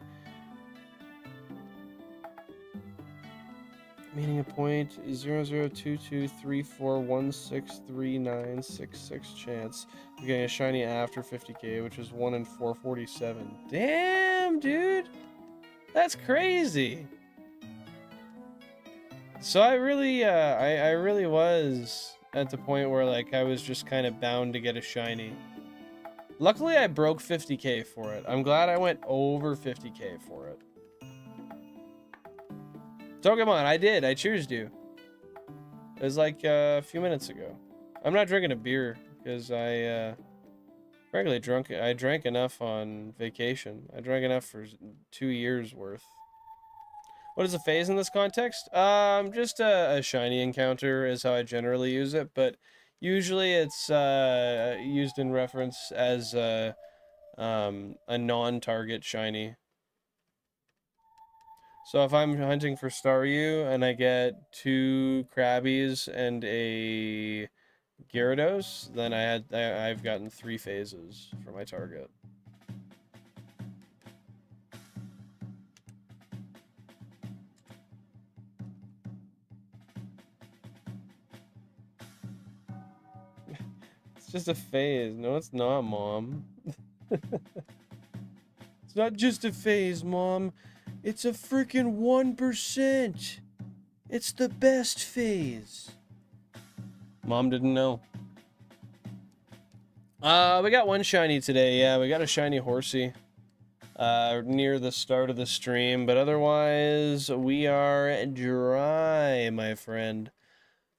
Meaning a point 002234163966 chance of getting a shiny after 50k, which is 1 in 447. Damn, dude, that's crazy. So I really, I really was at the point where like I was just kind of bound to get a shiny. Luckily, I broke 50k for it. I'm glad I went over 50k for it. Pokemon, I did. I choosed you. It was like a few minutes ago. I'm not drinking a beer because I frankly I drank enough on vacation. I drank enough for 2 years worth. What is a phase in this context? Just a shiny encounter is how I generally use it, but usually it's used in reference as a non-target shiny. So if I'm hunting for Staryu and I get 2 Krabbies and a Gyarados, then I've gotten 3 phases for my target. It's just a phase. No, it's not, Mom. It's not just a phase, Mom. It's a freaking 1%. It's the best phase. Mom didn't know. We got one shiny today. Yeah, we got a shiny Horsey near the start of the stream, but otherwise we are dry, my friend.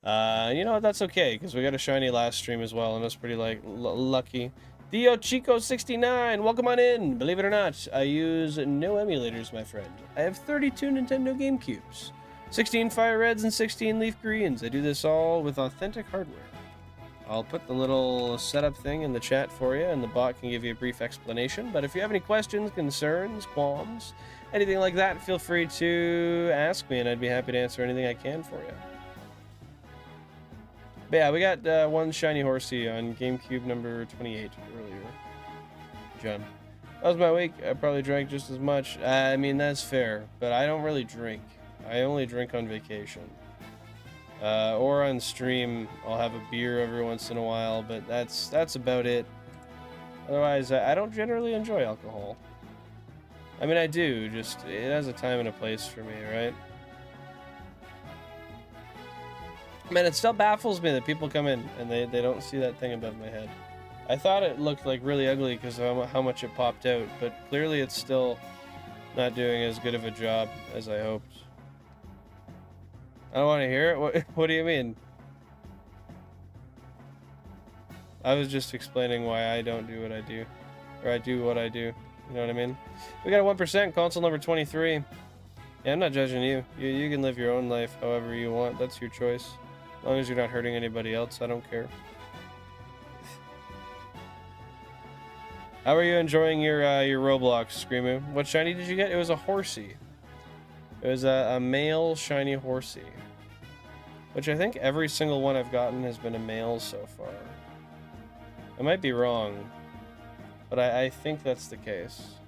You know what? That's okay because we got a shiny last stream as well, and that's pretty like lucky. Theo Chico 69, welcome on in. Believe it or not, I use no emulators, my friend. I have 32 Nintendo GameCubes, 16 FireReds, and 16 LeafGreens. I do this all with authentic hardware. I'll put the little setup thing in the chat for you, and the bot can give you a brief explanation. But if you have any questions, concerns, qualms, anything like that, feel free to ask me, and I'd be happy to answer anything I can for you. But yeah, we got one shiny Horsey on GameCube number 28 earlier. John. That was my week. I probably drank just as much. I mean, that's fair, but I don't really drink. I only drink on vacation. Or on stream, I'll have a beer every once in a while, but that's about it. Otherwise, I don't generally enjoy alcohol. I mean, I do, just it has a time and a place for me, right? Man, it still baffles me that people come in and they don't see that thing above my head. I thought it looked like really ugly because of how much it popped out, but clearly it's still not doing as good of a job as I hoped. I don't want to hear it. What do you mean? I was just explaining why I don't do what I do, or I do what I do. You know what I mean? We got a 1% console number 23. Yeah, I'm not judging you. You can live your own life however you want. That's your choice. As long as you're not hurting anybody else, I don't care. How are you enjoying your Roblox, Screamu? What shiny did you get? It was a Horsey. It was a male shiny Horsey. Which I think every single one I've gotten has been a male so far. I might be wrong, but I think that's the case.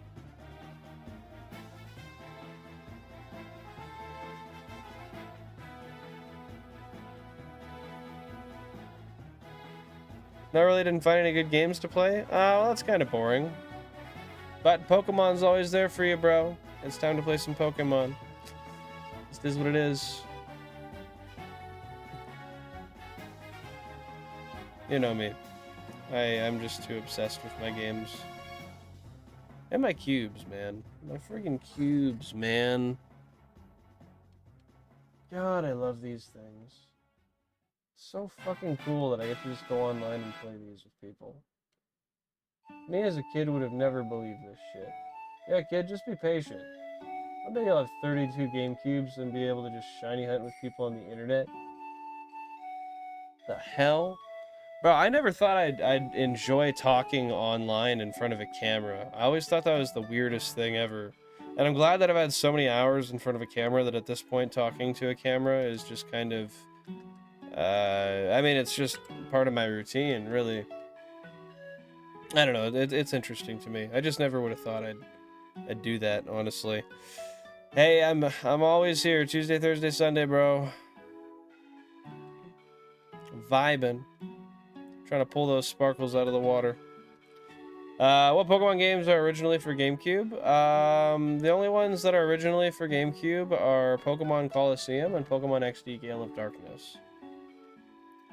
No, really didn't find any good games to play? Well, that's kind of boring. But Pokemon's always there for you, bro. It's time to play some Pokemon. This is what it is. You know me. I'm just too obsessed with my games. And my cubes, man. My friggin' cubes, man. God, I love these things. So fucking cool that I get to just go online and play these with people. Me as a kid would have never believed this shit. Yeah, kid, just be patient. I bet you'll have 32 GameCubes and be able to just shiny hunt with people on the internet. The hell? Bro, I never thought I'd enjoy talking online in front of a camera. I always thought that was the weirdest thing ever. And I'm glad that I've had so many hours in front of a camera that at this point talking to a camera is just kind of... I mean, it's just part of my routine, really. I don't know, it's interesting to me. I just never would have thought I'd do that, honestly. Hey, I'm always here, Tuesday, Thursday, Sunday, bro. Vibing. Trying to pull those sparkles out of the water. What Pokemon games are originally for GameCube? The only ones that are originally for GameCube are Pokemon Colosseum and Pokemon XD Gale of Darkness.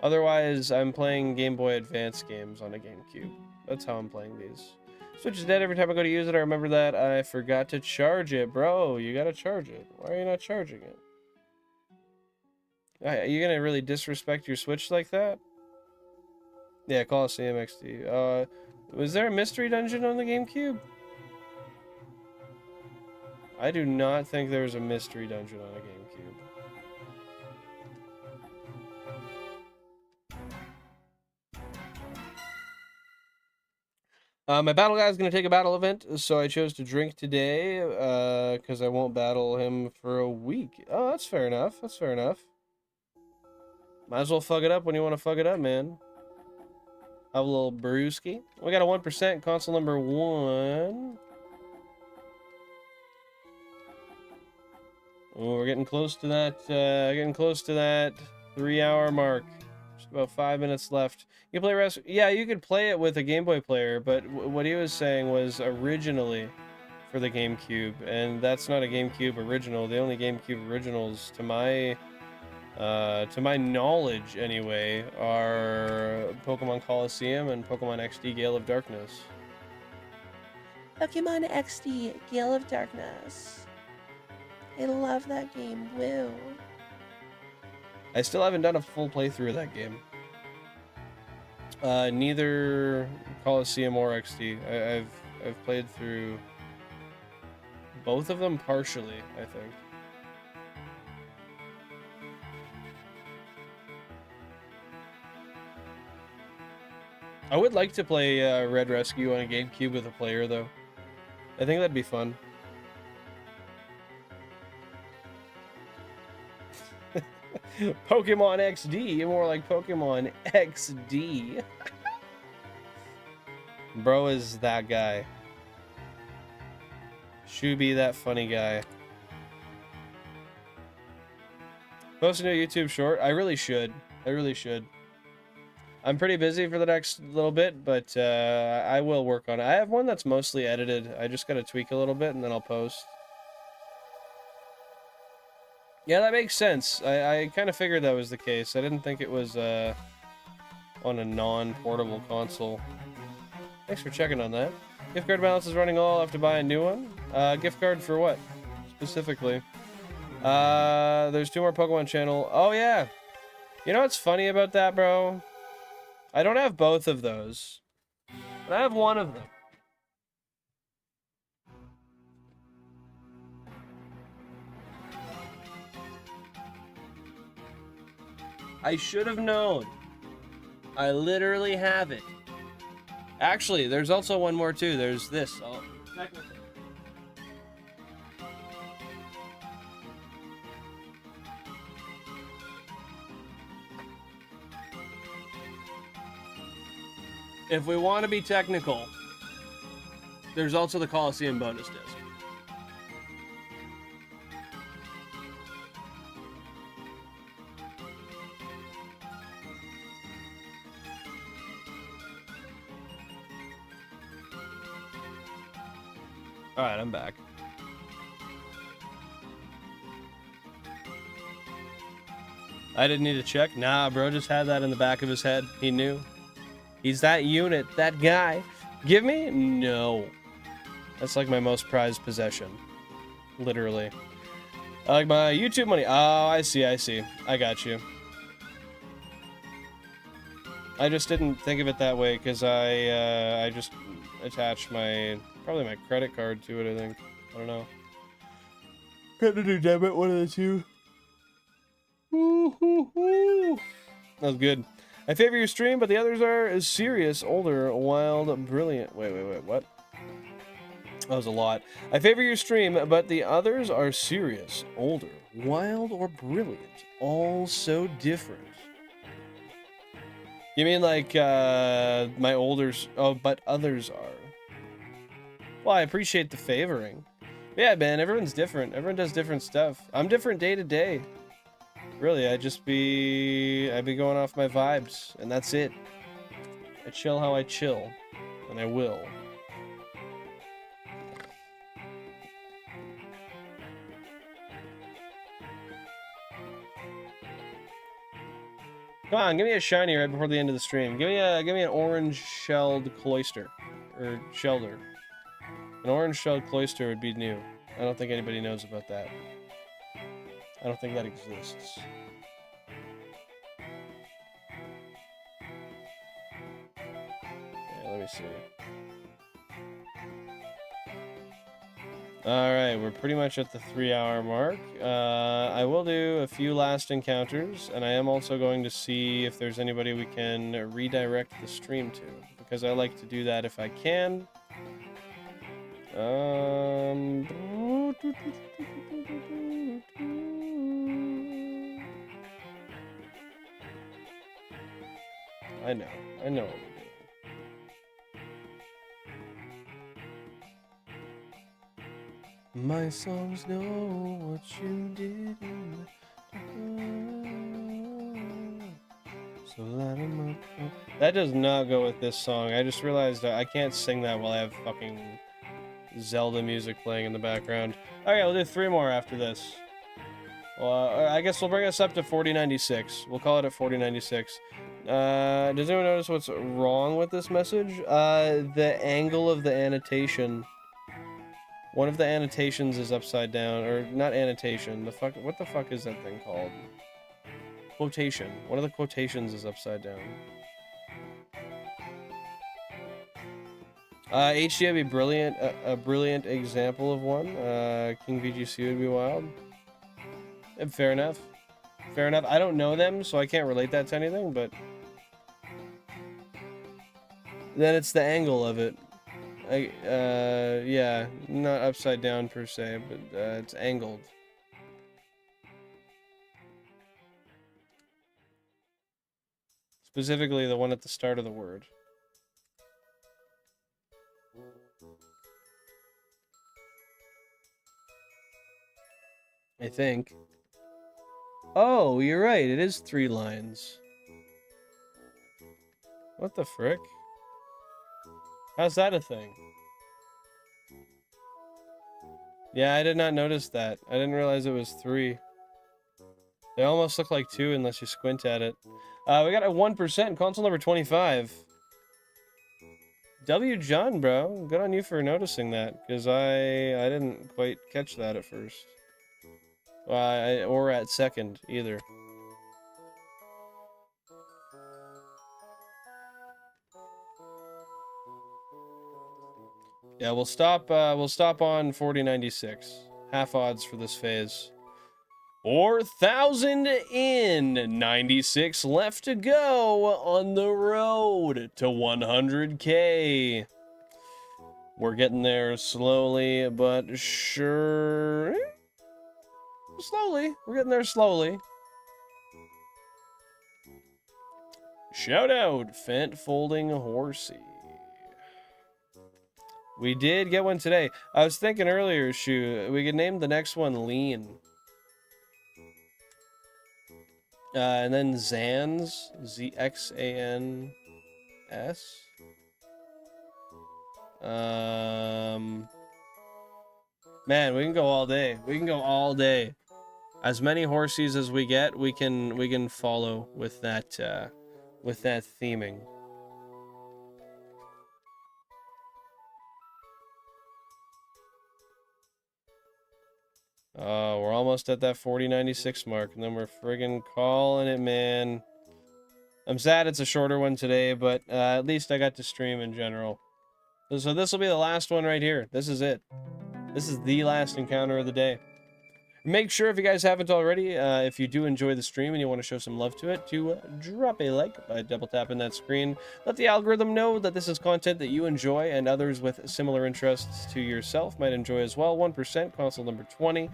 Otherwise, I'm playing Game Boy Advance games on a GameCube. That's how I'm playing these. Switch is dead every time I go to use it. I remember that I forgot to charge it. Bro, you gotta charge it. Why are you not charging it? Are you gonna really disrespect your Switch like that? Yeah, Colosseum XD. Was there a mystery dungeon on the GameCube? I do not think there was a mystery dungeon on a GameCube. My battle guy is going to take a battle event, so I chose to drink today, because I won't battle him for a week. Oh, that's fair enough. That's fair enough. Might as well fuck it up when you want to fuck it up, man. Have a little brewski. We got a 1%, console number 1. Oh, we're getting close to that, 3-hour mark. Just about 5 minutes left. You can play yeah, you could play it with a Game Boy player, but what he was saying was originally for the GameCube, and that's not a GameCube original. The only GameCube originals, to my knowledge anyway, are Pokemon Colosseum and Pokemon XD Gale of Darkness. Pokemon XD Gale of Darkness. I love that game. Woo. I still haven't done a full playthrough of that game. Neither Colosseum or XD. I've played through both of them partially, I think. I would like to play Red Rescue on a GameCube with a player, though. I think that'd be fun. Pokemon XD, more like Pokemon XD. Bro is that guy. Should be that funny guy. Post a new YouTube short. I really should. I really should. I'm pretty busy for the next little bit, but I will work on it. I have one that's mostly edited. I just gotta tweak a little bit and then I'll post. Yeah, that makes sense. I kind of figured that was the case. I didn't think it was on a non-portable console. Thanks for checking on that. Gift card balance is running low. I'll have to buy a new one. Gift card for what? Specifically. There's 2 more Pokemon channel. Oh, yeah. You know what's funny about that, bro? I don't have both of those. But I have one of them. I should have known. I literally have it. Actually, there's also one more too. There's this. Technically. If we want to be technical, there's also the Colosseum bonus disc. Alright, I'm back. I didn't need to check. Nah, bro just had that in the back of his head. He knew. He's that unit, that guy. Give me? No. That's like my most prized possession. Literally. I like my YouTube money. Oh, I see. I got you. I just didn't think of it that way because I just attached probably my credit card to it, I think. I don't know. Credit or debit, one of the two. That was good. I favor your stream, but the others are serious, older, wild, brilliant. Wait, what? That was a lot. I favor your stream, but the others are serious, older, wild, or brilliant. All so different. You mean like, my older... Oh, but others are. Well, I appreciate the favoring. Yeah, man, everyone's different. Everyone does different stuff. I'm different day to day. Really, I'd be going off my vibes, and that's it. I chill how I chill, and I will. Come on, give me a shiny right before the end of the stream. Give me an orange shelled cloister, or shelder. An orange shelled cloister would be new. I don't think anybody knows about that. I don't think that exists. Yeah, let me see. Alright, we're pretty much at the 3-hour mark. I will do a few last encounters, and I am also going to see if there's anybody we can redirect the stream to, because I like to do that if I can. I know what we're doing. My songs know what you did in the... So light 'em up. That does not go with this song. I just realized I can't sing that while I have fucking Zelda music playing in the background. Okay, we'll do 3 more after this. Well, I guess we'll bring us up to 4096. We'll call it at 4096. Does anyone notice what's wrong with this message? The angle of the annotation. One of the annotations is upside down, or not annotation. What the fuck is that thing called? Quotation. One of the quotations is upside down. HD would be brilliant. A brilliant example of one. King VGC would be wild. Fair enough. Fair enough. I don't know them, so I can't relate that to anything, but... Then it's the angle of it. Yeah, not upside down per se, but it's angled. Specifically, the one at the start of the word. I think. Oh, you're right. It is 3 lines. What the frick? How's that a thing? Yeah, I did not notice that. I didn't realize it was 3. They almost look like 2 unless you squint at it. We got a 1%, console number 25. W. John, bro. Good on you for noticing that, because I didn't quite catch that at first. Or at second, either. Yeah, we'll stop on 4096. Half odds for this phase. 4,096 left to go on the road to 100K. We're getting there slowly, but sure. Slowly. We're getting there slowly. Shout out, Fent Folding Horsey. We did get one today. I was thinking earlier, shoot, we could name the next one Lean. And then Zans, Z-X-A-N-S. Man, we can go all day. We can go all day. As many horsies as we get, we can follow with that theming. Oh, we're almost at that 4096 mark, and then we're friggin' calling it, man. I'm sad it's a shorter one today, but at least I got to stream in general. So this will be the last one right here. This is it. This is the last encounter of the day. Make sure, if you guys haven't already, if you do enjoy the stream and you want to show some love to it, to drop a like by double tapping that screen. Let the algorithm know that this is content that you enjoy and others with similar interests to yourself might enjoy as well. 1%, console number 20.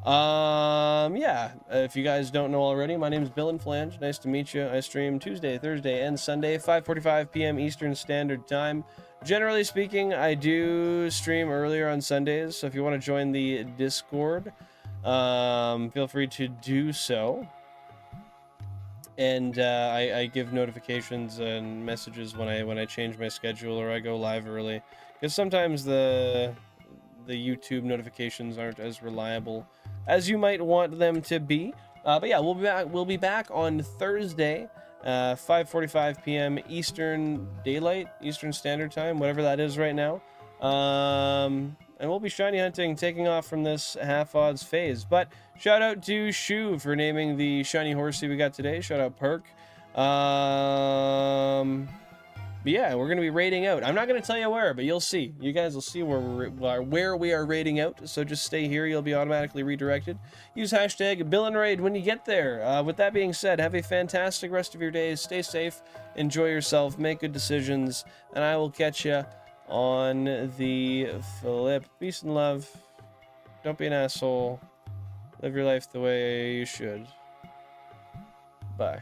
Yeah, if you guys don't know already, my name is Bill and Flange. Nice to meet you. I stream Tuesday, Thursday, and Sunday, 5:45 p.m. Eastern Standard Time. Generally speaking, I do stream earlier on Sundays, so if you want to join the Discord, feel free to do so. And I give notifications and messages when I change my schedule or I go live early, because sometimes the YouTube notifications aren't as reliable as you might want them to be. But yeah, we'll be back on Thursday, 5:45 p.m. Eastern Standard Time, whatever that is right now. And we'll be shiny hunting, taking off from this half odds phase. But shout out to Shu for naming the shiny horsey we got today. Shout out Perk. But yeah, we're gonna be raiding out. I'm not gonna tell you where, but you'll see. You guys will see where we are raiding out. So just stay here. You'll be automatically redirected. Use hashtag BillAndRaid when you get there. With that being said, have a fantastic rest of your days. Stay safe. Enjoy yourself. Make good decisions. And I will catch you on the flip. Peace and love. Don't be an asshole. Live your life the way you should. Bye.